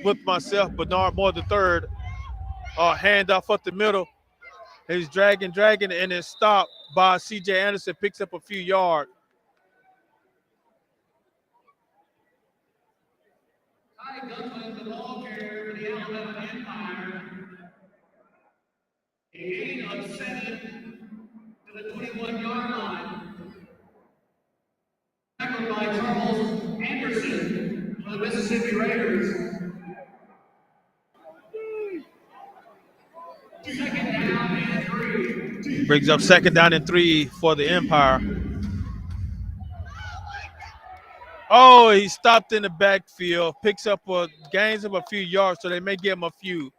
Speaker 1: with myself, Bernard Moore III. Handoff up the middle. He's dragging, and it's stopped by C.J. Anderson, picks up a few yards.
Speaker 4: Ty Gunman, the ball carrier for the Alabama Empire. A gain of 7 to the 21-yard line. Tackled by Charles Anderson for the Mississippi Raiders. 2nd down and 3.
Speaker 1: Brings up 2nd down and 3 for the Empire. Oh, he stopped in the backfield, gains up a few yards, so they may give him a few.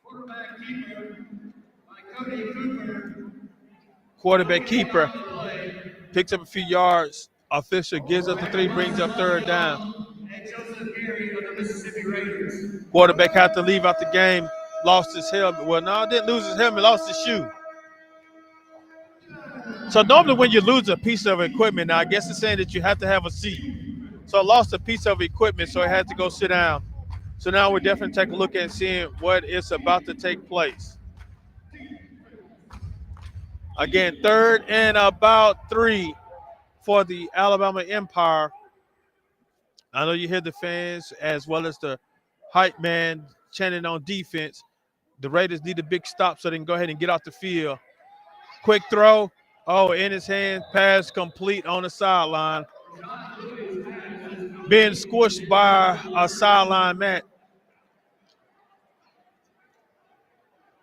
Speaker 4: Quarterback keeper by Cody Cooper.
Speaker 1: Quarterback keeper picks up a few yards. Official gives up the 3, brings up 3rd down.
Speaker 4: And Joseph Gary of the Mississippi Raiders.
Speaker 1: Quarterback had to leave out the game, lost his helmet. Well, no, didn't lose his helmet, lost his shoe. So normally when you lose a piece of equipment, now I guess it's saying that you have to have a seat. So I lost a piece of equipment, so I had to go sit down. So now we're definitely taking a look at seeing what is about to take place. Again, 3rd and about 3 for the Alabama Empire. I know you hear the fans as well as the hype man chanting on defense. The Raiders need a big stop so they can go ahead and get off the field. Quick throw. Oh, in his hand, pass complete on the sideline. Being squished by a sideline man.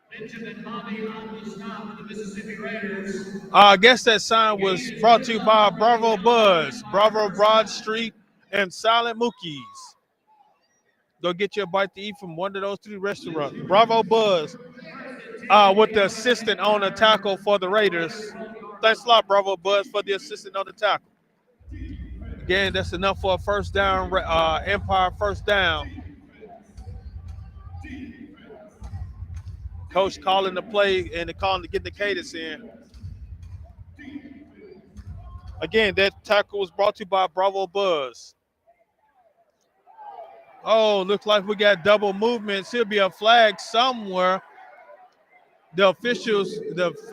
Speaker 4: Benjamin Bobby on the stop for the Mississippi Raiders.
Speaker 1: I guess that sign was brought to you by Bravo Buzz, Bravo Broad Street, and Silent Mookie's. Go get you a bite to eat from one of those 3 restaurants. Bravo Buzz with the assistant on the tackle for the Raiders. Thanks a lot, Bravo Buzz, for the assistant on the tackle. Again, that's enough for a 1st down, Empire 1st down. Coach calling the play and calling to get the cadence in. Again, that tackle was brought to you by Bravo Buzz. Oh, looks like we got double movements. He'll be a flag somewhere. The officials,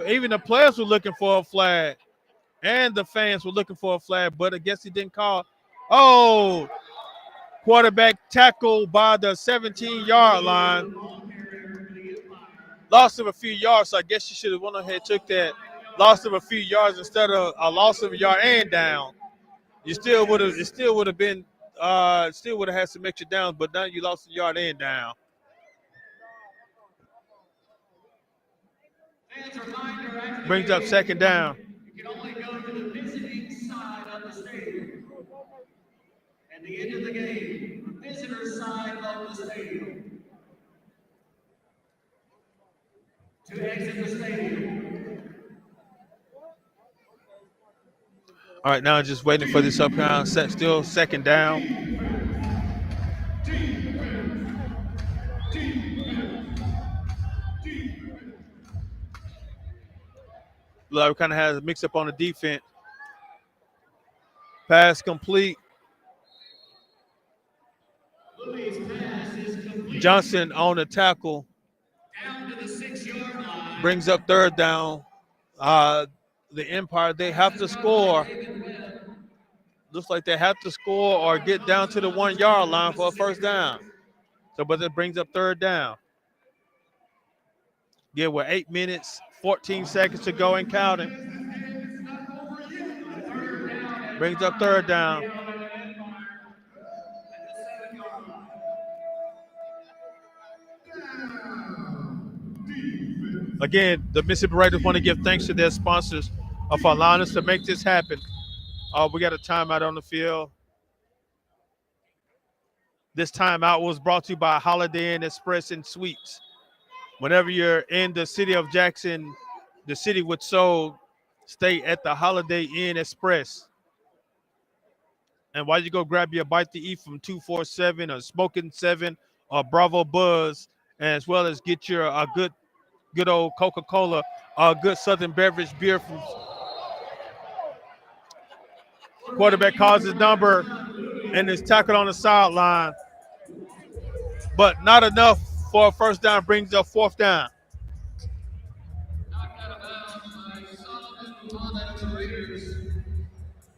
Speaker 1: even the players were looking for a flag, and the fans were looking for a flag, but I guess he didn't call. Oh, quarterback tackle by the 17-yard line. Lost him a few yards, so I guess you should have went ahead and took that. Lost him a few yards instead of a loss of a yard and down. You still would have. It still would have been. Still would have had some extra downs, but now you lost a yard and down. Brings up second down.
Speaker 4: You can only go to the visiting side of the stadium. At the end of the game, the visitor side of the stadium. To exit the stadium.
Speaker 1: All right, now just waiting for this up round. Still second down. Like kind of has a mix up on the defense. Pass complete. Johnson on the tackle.
Speaker 4: Down to the 6-yard line.
Speaker 1: Brings up third down. The Empire, they have to score. Looks like they have to score or get down to the 1-yard line for a first down. So, but it brings up third down. Yeah, we're 8 minutes, 14 seconds to go and counting. Brings up third down. Again, the Mississippi Raiders want to give thanks to their sponsors for allowing us to make this happen. We got a timeout on the field. This timeout was brought to you by Holiday Inn Express and Suites. Whenever you're in the city of Jackson, the city with soul, stay at the Holiday Inn Express. And while you go grab your bite to eat from 247 or Smoking 7 or Bravo Buzz, as well as get your good old Coca-Cola, good Southern beverage beer from quarterback calls his number and is tackled on the sideline. But not enough for a first down, brings up fourth down.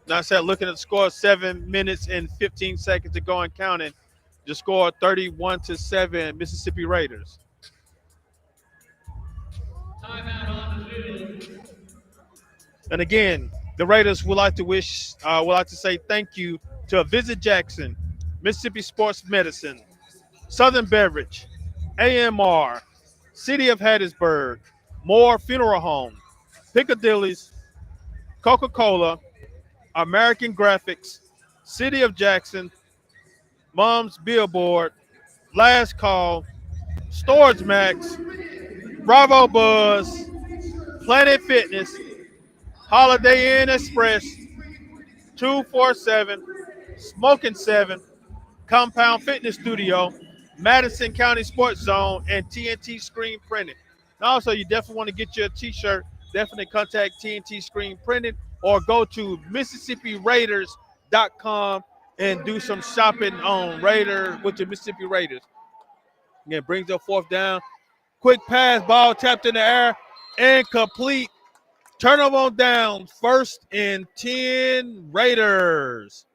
Speaker 1: Now I said looking at the score, 7 minutes and 15 seconds to go and counting. The score 31-7, Mississippi Raiders.
Speaker 4: Timeout on the field.
Speaker 1: And again, the Raiders would like to say thank you to Visit Jackson, Mississippi Sports Medicine, Southern Beverage, AMR, City of Hattiesburg, Moore Funeral Home, Piccadilly's, Coca-Cola, American Graphics, City of Jackson, Mom's Billboard, Last Call, Storage Max, Bravo Buzz, Planet Fitness, Holiday Inn Express, 247, Smoking 7, Compound Fitness Studio, Madison County Sports Zone, and TNT Screen Printing. And also, you definitely want to get your t-shirt, definitely contact TNT Screen Printing or go to MississippiRaiders.com and do some shopping on Raider with the Mississippi Raiders. Again, brings up fourth down. Quick pass, ball tapped in the air, and complete. Turnover on down, 1st and 10 Raiders.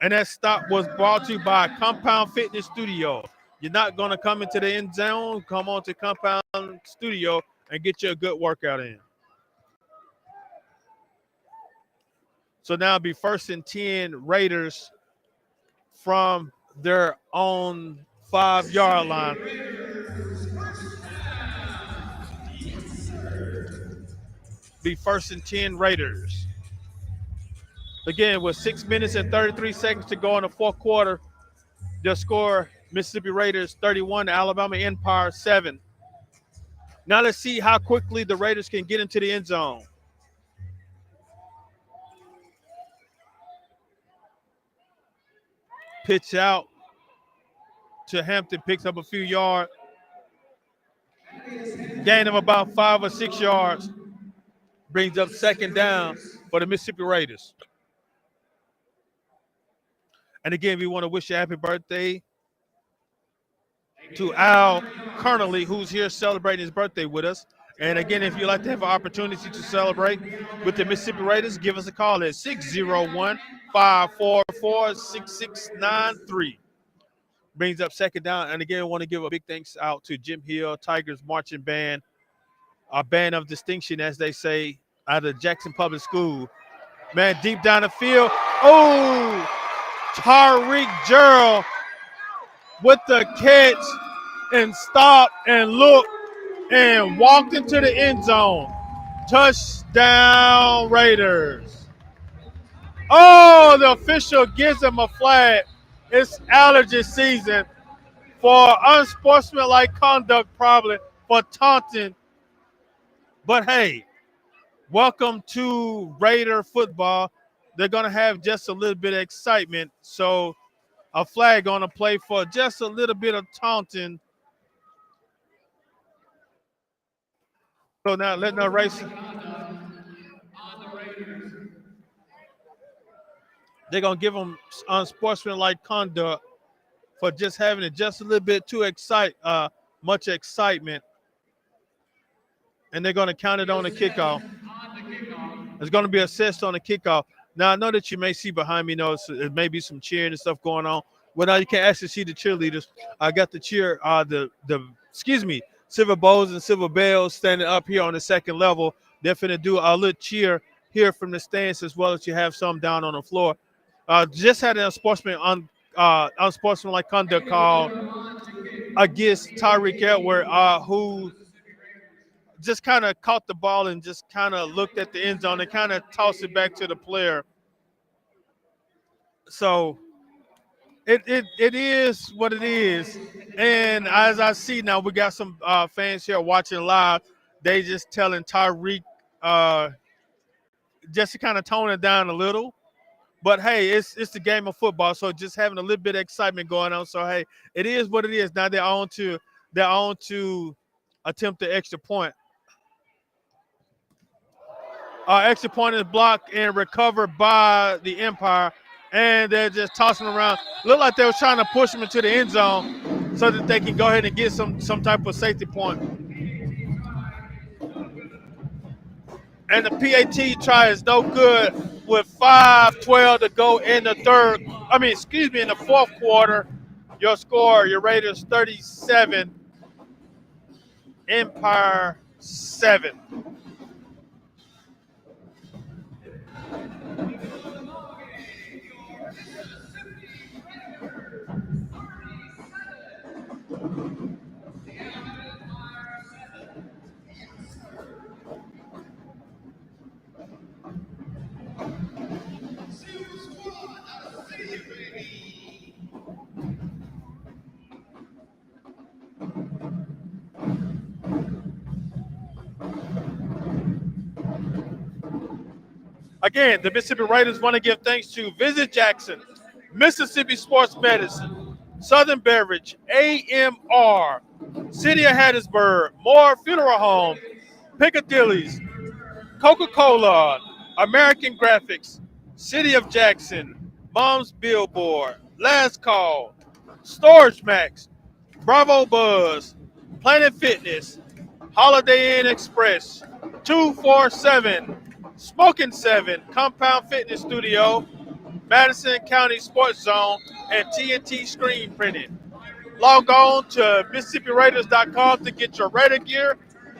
Speaker 1: And that stop was brought to you by Compound Fitness Studio. You're not going to come into the end zone. Come on to Compound Studio and get you a good workout in. So now it'll be 1st and 10 Raiders from their own 5-yard line. Be 1st and 10 Raiders. Again, with 6 minutes and 33 seconds to go in the fourth quarter, the score, Mississippi Raiders 31, Alabama Empire 7. Now let's see how quickly the Raiders can get into the end zone. Pitch out, to Hampton, picks up a few yards, gain of about 5 or 6 yards, brings up second down for the Mississippi Raiders. And again, we want to wish a happy birthday to Al Connolly, who's here celebrating his birthday with us. And again, if you'd like to have an opportunity to celebrate with the Mississippi Raiders, give us a call at 601-544-6693. Brings up second down. And again, I want to give a big thanks out to Jim Hill, Tigers Marching Band, a band of distinction, as they say, out of Jackson Public School. Man, deep down the field. Oh, Tyreek Gerald with the catch and stop and look and walked into the end zone. Touchdown Raiders. Oh, the official gives him a flag. It's allergy season for unsportsmanlike conduct, probably for taunting. But hey, welcome to Raider football. They're going to have just a little bit of excitement. So a flag on the play for just a little bit of taunting. So now letting the race. They're going to give them unsportsmanlike conduct for just having it just a little bit too much excitement. And they're going to count it on the kickoff. It's going to be assessed on the kickoff. Now, I know that you may see behind me, there may be some cheering and stuff going on. Well, now you can actually see the cheerleaders. I got the Silver Bows and Silver Bells standing up here on the second level. They're finna do a little cheer here from the stands, as well as you have some down on the floor. Just had an unsportsmanlike conduct call against Tyreek Edward, who just kind of caught the ball and just kind of looked at the end zone and kind of tossed it back to the player. So it is what it is. And as I see now, we got some fans here watching live. They just telling Tyreek just to kind of tone it down a little. But hey, it's the game of football, so just having a little bit of excitement going on. So hey, it is what it is. Now they're on to attempt the extra point. Extra point is blocked and recovered by the Empire, and they're just tossing around. Look like they were trying to push him into the end zone so that they can go ahead and get some type of safety point. And the PAT try is no good with 5:12 to go in the in the fourth quarter. Your score, your Raiders 37, Empire 7. Again, the Mississippi Raiders want to give thanks to Visit Jackson, Mississippi Sports Medicine, Southern Beverage, AMR, City of Hattiesburg, Moore Funeral Home, Piccadilly's, Coca-Cola, American Graphics, City of Jackson, Mom's Billboard, Last Call, Storage Max, Bravo Buzz, Planet Fitness, Holiday Inn Express, 247, Smoking 7, Compound Fitness Studio, Madison County Sports Zone, and TNT Screen Printing. Log on to MississippiRaiders.com to get your Raider gear.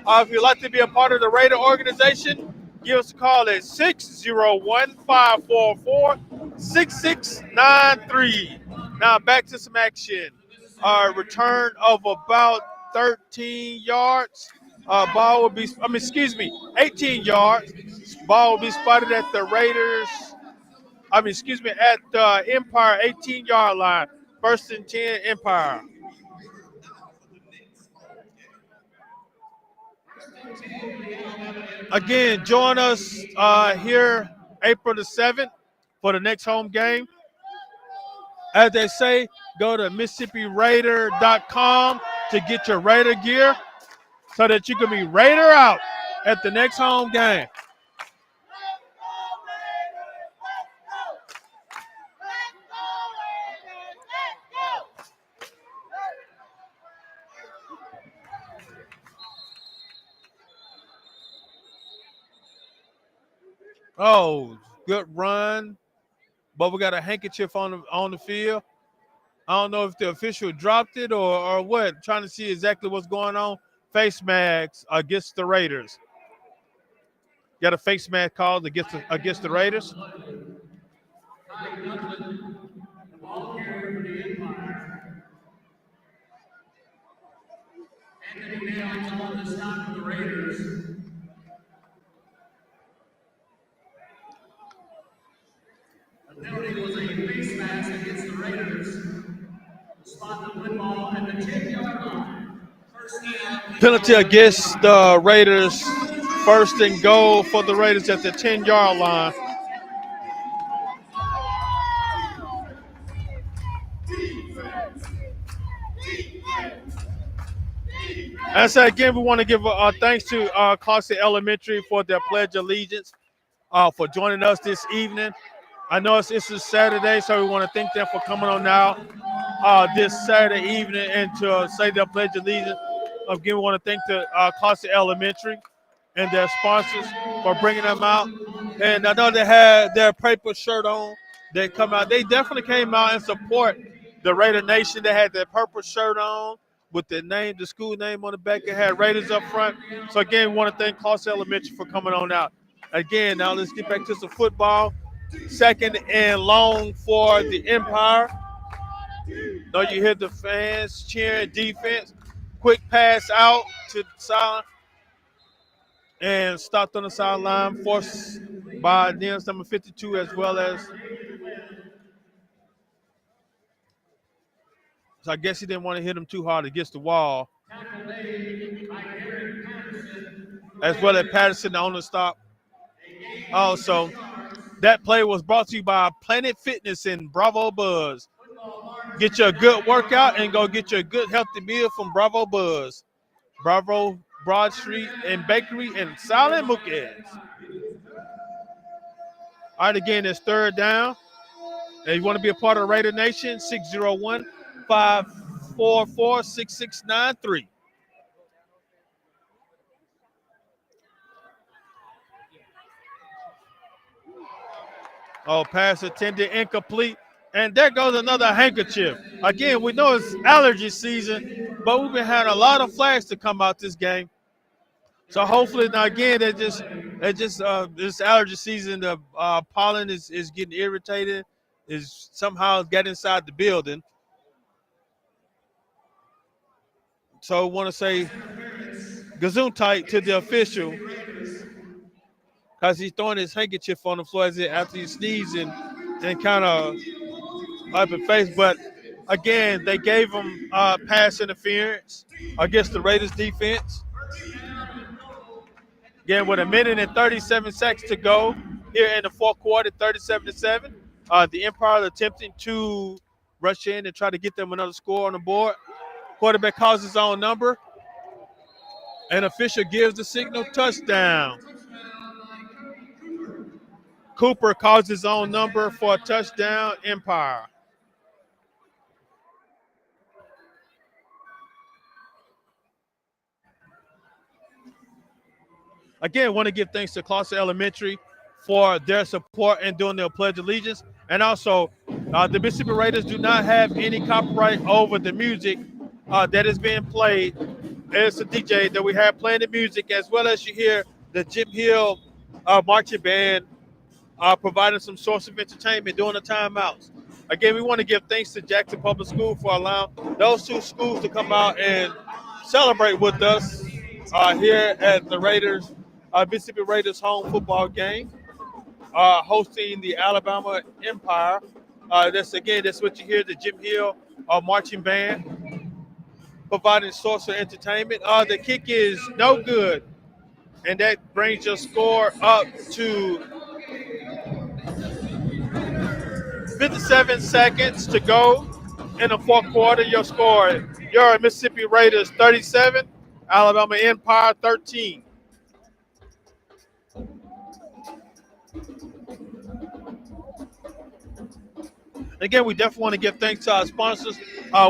Speaker 1: If you'd like to be a part of the Raider organization, give us a call at 601-544-6693. Now back to some action. Return of about 13 yards. 18 yards. Ball will be spotted at the at the Empire 18-yard line. First and 10, Empire. Again, join us here April the 7th for the next home game. As they say, go to MississippiRaider.com to get your Raider gear so that you can be Raider out at the next home game. Oh, good run. But we got a handkerchief on the field. I don't know if the official dropped it or what. Trying to see exactly what's going on. Face masks against the Raiders. Got a face mask called against the Raiders.
Speaker 4: Anthony Nail told the stop of the Raiders. The penalty was a face mask against the Raiders. Spot the football at the 10-yard line. First down.
Speaker 1: Penalty against the Raiders. First and goal for the Raiders at the 10-yard line. And I say again, we want to give thanks to Clarkston Elementary for their pledge of allegiance, for joining us this evening. I know it's a Saturday, so we want to thank them for coming on now this Saturday evening and to say their pledge of allegiance. Again, we want to thank the Clarkston Elementary and their sponsors for bringing them out. And I know they had their paper shirt on. They come out. They definitely came out and support the Raider Nation. They had their purple shirt on with the name, the school name on the back. It had Raiders up front. So again, we want to thank Clarkston Elementary for coming on out. Again, now let's get back to some football. Second and long for the Empire. Know you hear the fans cheering defense. Quick pass out to the sideline and stopped on the sideline, forced by Nims number 52 as well as. So I guess he didn't want to hit him too hard against the wall. As well as Patterson on the stop. Also, that play was brought to you by Planet Fitness and Bravo Buzz. Get you a good workout and go get you a good healthy meal from Bravo Buzz. Bravo Broad Street and Bakery and Silent Mookheads. All right, again, it's third down. And you want to be a part of the Raider Nation, 601-544-6693. Oh, pass attended incomplete. And there goes another handkerchief. Again, we know it's allergy season, but we've been having a lot of flags to come out this game. So hopefully, now again, this allergy season, the pollen is getting irritated, is somehow get inside the building. So I want to say Gesundheit to the official because he's throwing his handkerchief on the floor after he sneezed and kind of up in face. But again, they gave him pass interference against the Raiders defense. Again, with a minute and 37 seconds to go here in the fourth quarter, 37-7. The Empire attempting to rush in and try to get them another score on the board. Quarterback calls his own number. And official gives the signal touchdown. Cooper calls his own number for a touchdown, Empire. Again, want to give thanks to Clarkston Elementary for their support and doing their Pledge of Allegiance. And also, the Mississippi Raiders do not have any copyright over the music that is being played. It's a DJ that we have playing the music, as well as you hear the Jim Hill marching band providing some source of entertainment during the timeouts. Again, we want to give thanks to Jackson Public School for allowing those two schools to come out and celebrate with us here at the Raiders, Mississippi Raiders home football game, hosting the Alabama Empire. That's what you hear, the Jim Hill marching band providing source of entertainment. The kick is no good, and that brings your score up to 37 seconds to go in the fourth quarter. Your score, your Mississippi Raiders 37, Alabama Empire 13. Again, we definitely want to give thanks to our sponsors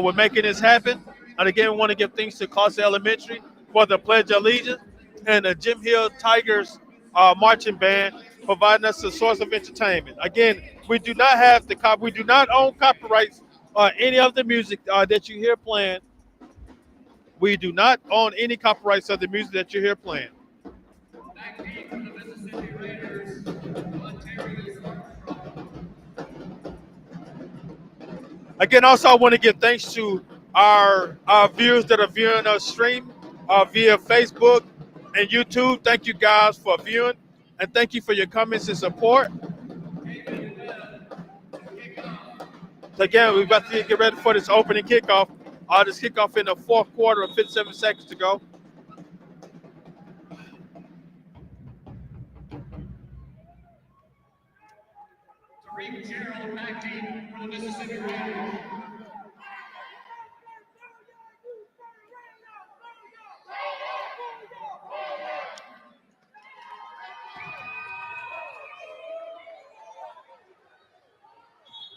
Speaker 1: with making this happen. And again, we want to give thanks to Costa Elementary for the Pledge of Allegiance and the Jim Hill Tigers marching band providing us a source of entertainment. Again, we do not own copyrights any of the music that you hear playing. We do not own any copyrights of the music that you hear playing. Again, also I want to give thanks to our viewers that are viewing us stream via Facebook and YouTube. Thank you guys for viewing, and thank you for your comments and support. So again, we're about to get ready for this opening kickoff. This kickoff in the fourth quarter of 57 seconds to go.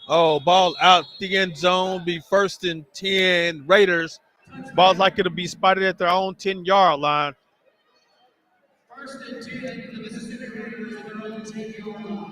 Speaker 1: Oh, ball out the end zone. Be first and 10 Raiders. Ball's likely to be spotted at their own 10-yard line.
Speaker 4: First and 10 for the Mississippi Raiders at their own 10-yard line.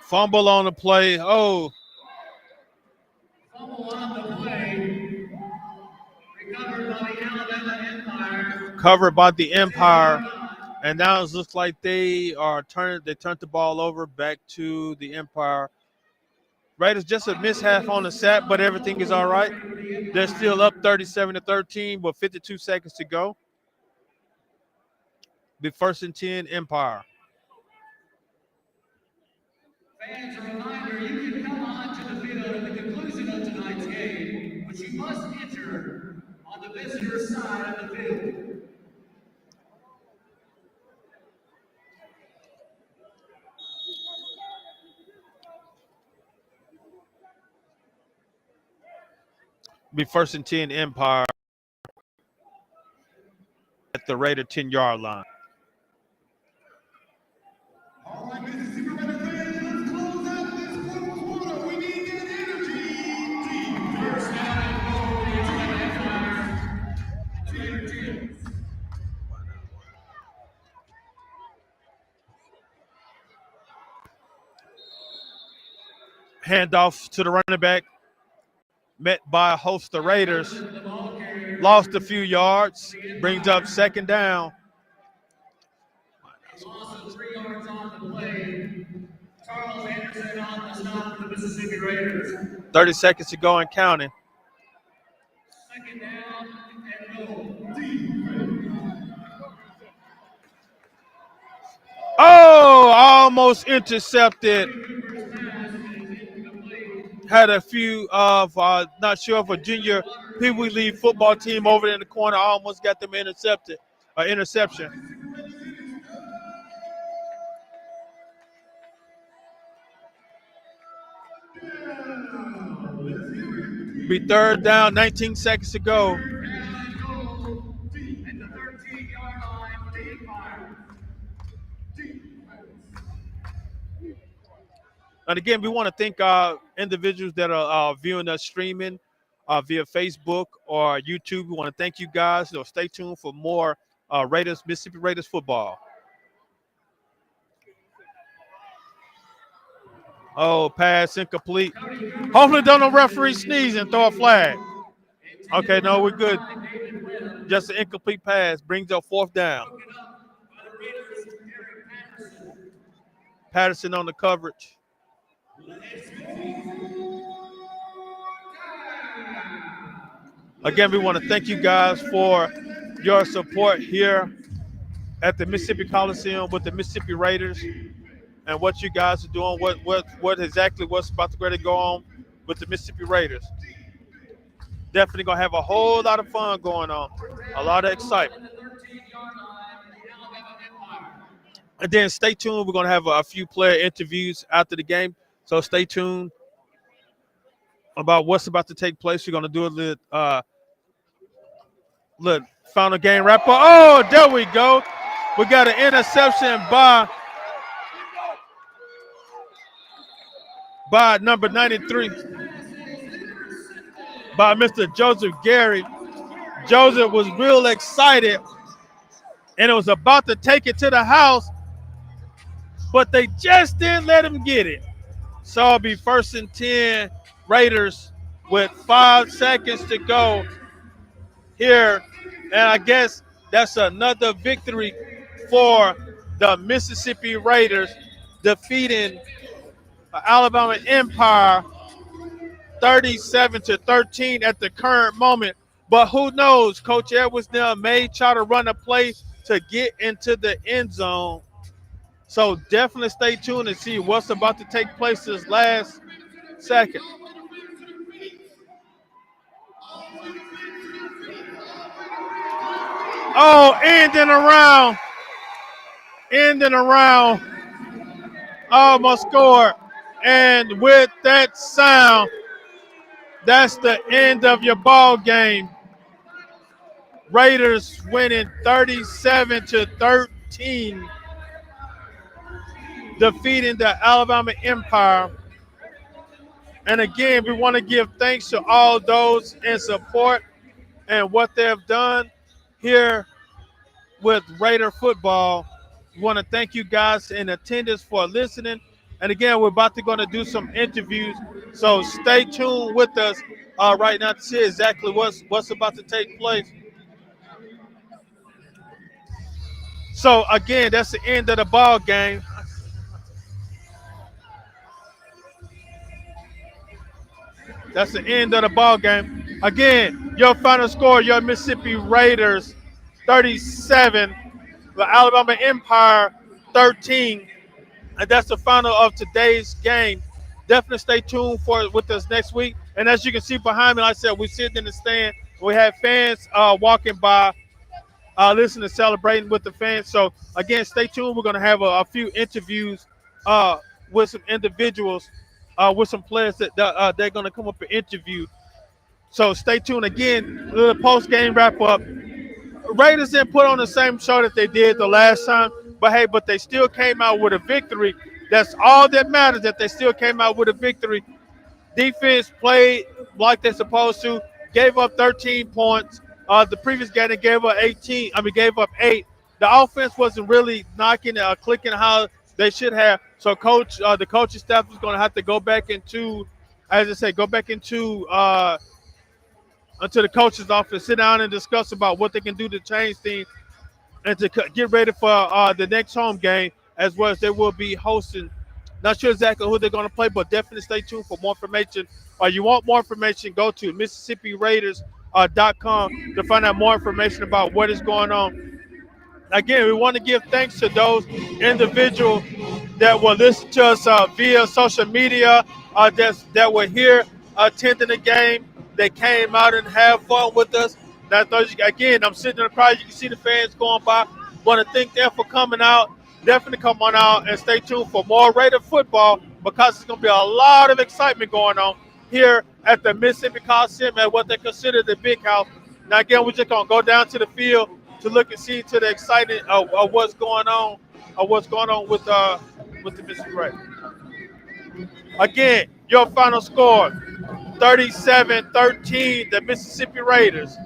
Speaker 1: Fumble on the play. Oh.
Speaker 4: Fumble on the play. Recovered by the Alabama Empire.
Speaker 1: Covered by the Empire. And now it looks like they turned the ball over back to the Empire. Raiders just a mishap on the sack, but everything is all right. They're still up 37-13 with 52 seconds to go. The first and 10 Empire.
Speaker 4: Fans, a reminder, you can come on to the field at the conclusion of tonight's game, but you must enter on the visitor side of the field.
Speaker 1: Be first and 10 Empire at the Raider 10-yard line.
Speaker 4: All right, Mississippi Raider fans, let's close out this fourth quarter. We need that energy. Team first down and goal for the Empire. Raider 10.
Speaker 1: Handoff to the running back. Met by a host of Raiders. Lost a few yards. Brings up second down.
Speaker 4: Loss of 3 yards on the play. Charles Anderson on the stop for the Mississippi Raiders.
Speaker 1: 30 seconds to go and counting.
Speaker 4: Second down and goal.
Speaker 1: Oh, almost intercepted. Had a few of, not sure if a junior Pee Wee League football team over in the corner almost got them interception. Be third down, 19 seconds to go.
Speaker 4: At the 13-yard line for the Empire.
Speaker 1: And again, we want to thank individuals that are viewing us streaming via Facebook or YouTube. We want to thank you guys. So stay tuned for more Mississippi Raiders football. Oh, pass incomplete. Hopefully, don't no referee sneeze and throw a flag. Okay, no, we're good. Just an incomplete pass brings up fourth down. Patterson on the coverage. Again, we want to thank you guys for your support here at the Mississippi Coliseum with the Mississippi Raiders and what you guys are doing, what exactly what's about to go on with the Mississippi Raiders. Definitely gonna have a whole lot of fun going on, a lot of excitement. And then stay tuned. We're gonna have a few player interviews after the game, so stay tuned about what's about to take place. We're gonna do a little final game wrap up. Oh, there we go. We got an interception by number 93 by Mr. Joseph Gary. Joseph was real excited and it was about to take it to the house, but they just didn't let him get it. So it'll be 1st and 10 Raiders with 5 seconds to go here. And I guess that's another victory for the Mississippi Raiders, defeating Alabama Empire 37-13 at the current moment. But who knows? Coach Edwards now may try to run a play to get into the end zone. So definitely stay tuned and see what's about to take place this last second. Oh, ending around, almost scored. And with that sound, that's the end of your ball game. Raiders winning 37-13, defeating the Alabama Empire. And again, we want to give thanks to all those in support and what they have done here with Raider football. We want to thank you guys in attendance for listening. And again, we're about to going to do some interviews, so stay tuned with us right now to see exactly what's about to take place. So again, that's the end of the ball game. That's the end of the ball game. Again, your final score, your Mississippi Raiders 37, the Alabama Empire 13. And that's the final of today's game. Definitely stay tuned for with us next week. And as you can see behind me, like I said, we're sitting in the stand. We have fans walking by, listening, celebrating with the fans. So again, stay tuned. We're going to have a few interviews with some individuals, with some players that they're going to come up and interview. So stay tuned. Again, the post game wrap up. Raiders didn't put on the same show that they did the last time, but hey, but they still came out with a victory. That's all that matters, that they still came out with a victory. Defense played like they're supposed to, gave up 13 points. The previous game they gave up 18. Gave up 8. The offense wasn't really knocking, clicking how they should have. So, the coaching staff is going to have to go back into, as I say, go back into the coach's office, sit down and discuss about what they can do to change things and to get ready for the next home game, as well as they will be hosting. Not sure exactly who they're going to play, but definitely stay tuned for more information. You want more information, go to MississippiRaiders.com to find out more information about what is going on. Again, we want to give thanks to those individuals that will listen to us via social media, that were here attending the game, that came out and have fun with us. Again, I'm sitting in the crowd. You can see the fans going by. Want to thank them for coming out. Definitely come on out and stay tuned for more Raider football, because it's going to be a lot of excitement going on here at the Mississippi Coliseum at what they consider the big house. Now, again, we're just going to go down to the field to look and see to the excitement of what's going on, with the Mississippi Raiders. Again, your final score, 37-13, the Mississippi Raiders.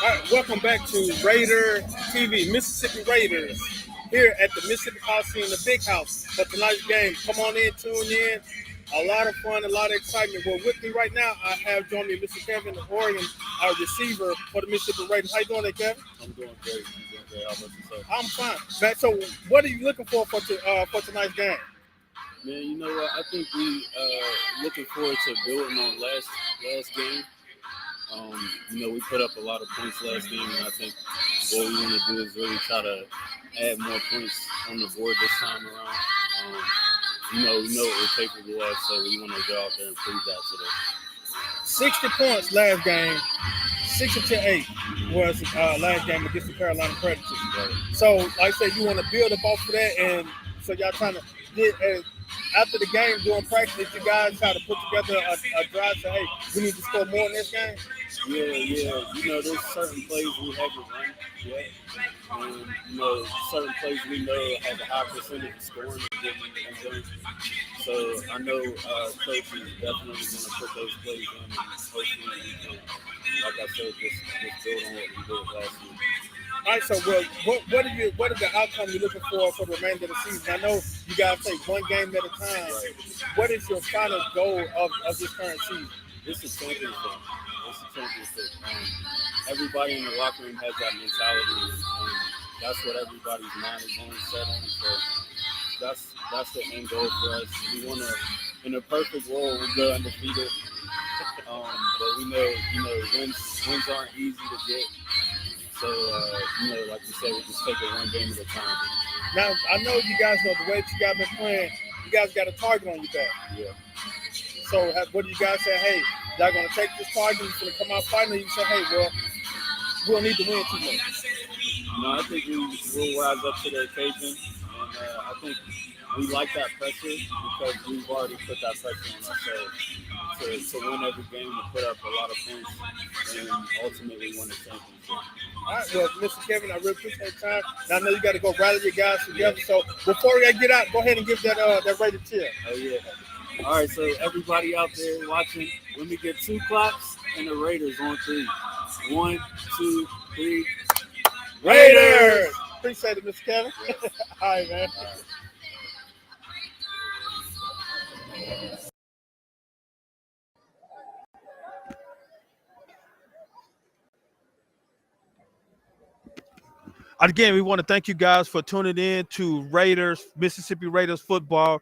Speaker 3: All right, welcome back to Raider TV, Mississippi Raiders, here at the Mississippi Coliseum, the Big House for tonight's game. Come on in, tune in. A lot of fun, a lot of excitement. Well, with me right now, I have joined me Mr. Kevin Oregon, our receiver for the Mississippi Raiders. How you doing there, Kevin?
Speaker 8: I'm doing great. How about yourself?
Speaker 3: I'm fine. Man, so what are you looking for tonight's game?
Speaker 8: Man, you know what? I think we looking forward to building on last game. We put up a lot of points last game, and I think what we want to do is really try to add more points on the board this time around. We know what we're capable of, so we want to go out there and prove that today.
Speaker 3: 60 points last game, 60-8 was last game against the Carolina Predators.
Speaker 8: Right.
Speaker 3: So, like I said, you want to build up off of that, and so y'all trying to get after the game during practice, did you guys try to put together a drive? Say, hey, we need to score more in this game.
Speaker 8: Yeah. There's certain plays we haven't run yet. Certain plays we know have a high percentage of scoring and getting done. So I know coach is definitely going to put those plays in, and hopefully we can, like I said, just build on what we did last week.
Speaker 3: All right, so what are the outcomes you're looking for the remainder of the season? I know you guys take one game at a time.
Speaker 8: Right.
Speaker 3: What is your final goal of this current season?
Speaker 8: It's a championship. Everybody in the locker room has that mentality, and that's what everybody's mind is on set on. So that's the end goal for us. We want to, in a perfect world, we go undefeated. But we know, wins aren't easy to get. So, like you said, we just take it one game at a time.
Speaker 3: Now, I know you guys know the way that you guys been playing. You guys got a target on your back.
Speaker 8: Yeah.
Speaker 3: So, what do you guys say? Hey, y'all going to take this target? You're going to come out fighting? Or you say, hey, well, we don't need to win too much.
Speaker 8: No, I think we'll rise up to the occasion. And I think we like that pressure because we've already put that pressure on ourselves to win every game, to put up a lot of points, and ultimately win the championship.
Speaker 3: All right, well, Mr. Kevin, I really appreciate your time. Now, I know you got to go rally your guys together. So before we get out, go ahead and give that Raider cheer.
Speaker 8: Oh, yeah. All right, so everybody out there watching, let me get 2 claps and the Raiders on 3. 1, 2, 3.
Speaker 3: Raiders! Appreciate it, Mr. Kevin. Yeah. All right, man. All right.
Speaker 1: Again, we want to thank you guys for tuning in to Mississippi Raiders football.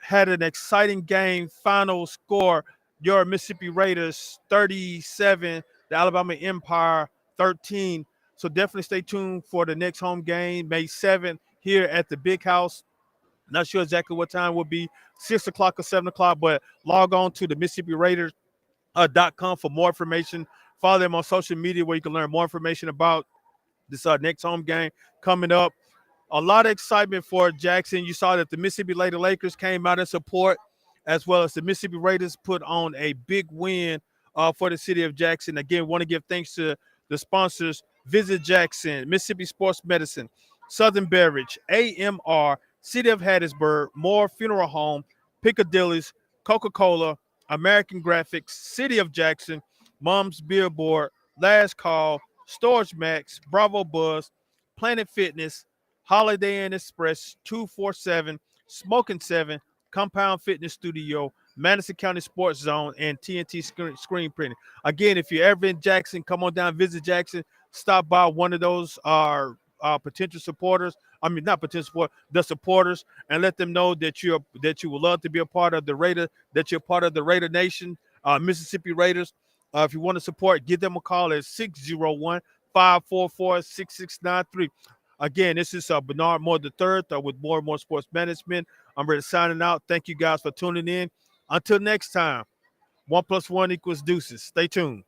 Speaker 1: Had an exciting game. Final score, your Mississippi Raiders 37, the Alabama Empire 13. So definitely stay tuned for the next home game, May 7th, here at the Big House. Not sure exactly what time will be, 6 o'clock or 7 o'clock, but log on to the Mississippi Raiders.com for more information. Follow them on social media where you can learn more information about this next home game coming up. A lot of excitement for Jackson. You saw that the Mississippi Lady Lakers came out in support, as well as the Mississippi Raiders put on a big win for the city of Jackson. Again, want to give thanks to the sponsors, Visit Jackson, Mississippi Sports Medicine, Southern Beverage, AMR, City of Hattiesburg, Moore Funeral Home, Piccadilly's, Coca-Cola, American Graphics, City of Jackson, Mom's Billboard, Last Call, Storage Max, Bravo Buzz, Planet Fitness, Holiday Inn Express, 247, Smoking 7, Compound Fitness Studio, Madison County Sports Zone, and TNT Screen Printing. Again, if you're ever in Jackson, come on down, visit Jackson, stop by one of those potential supporters. I mean, not potential support, the supporters, and let them know that you would love to be a part of the Raider, that you're part of the Raider Nation, Mississippi Raiders. If you want to support, give them a call at 601 544 6693. Again, this is Bernard Moore III with More and More Sports Management. I'm ready signing out. Thank you guys for tuning in. Until next time, 1 + 1 = deuces. Stay tuned.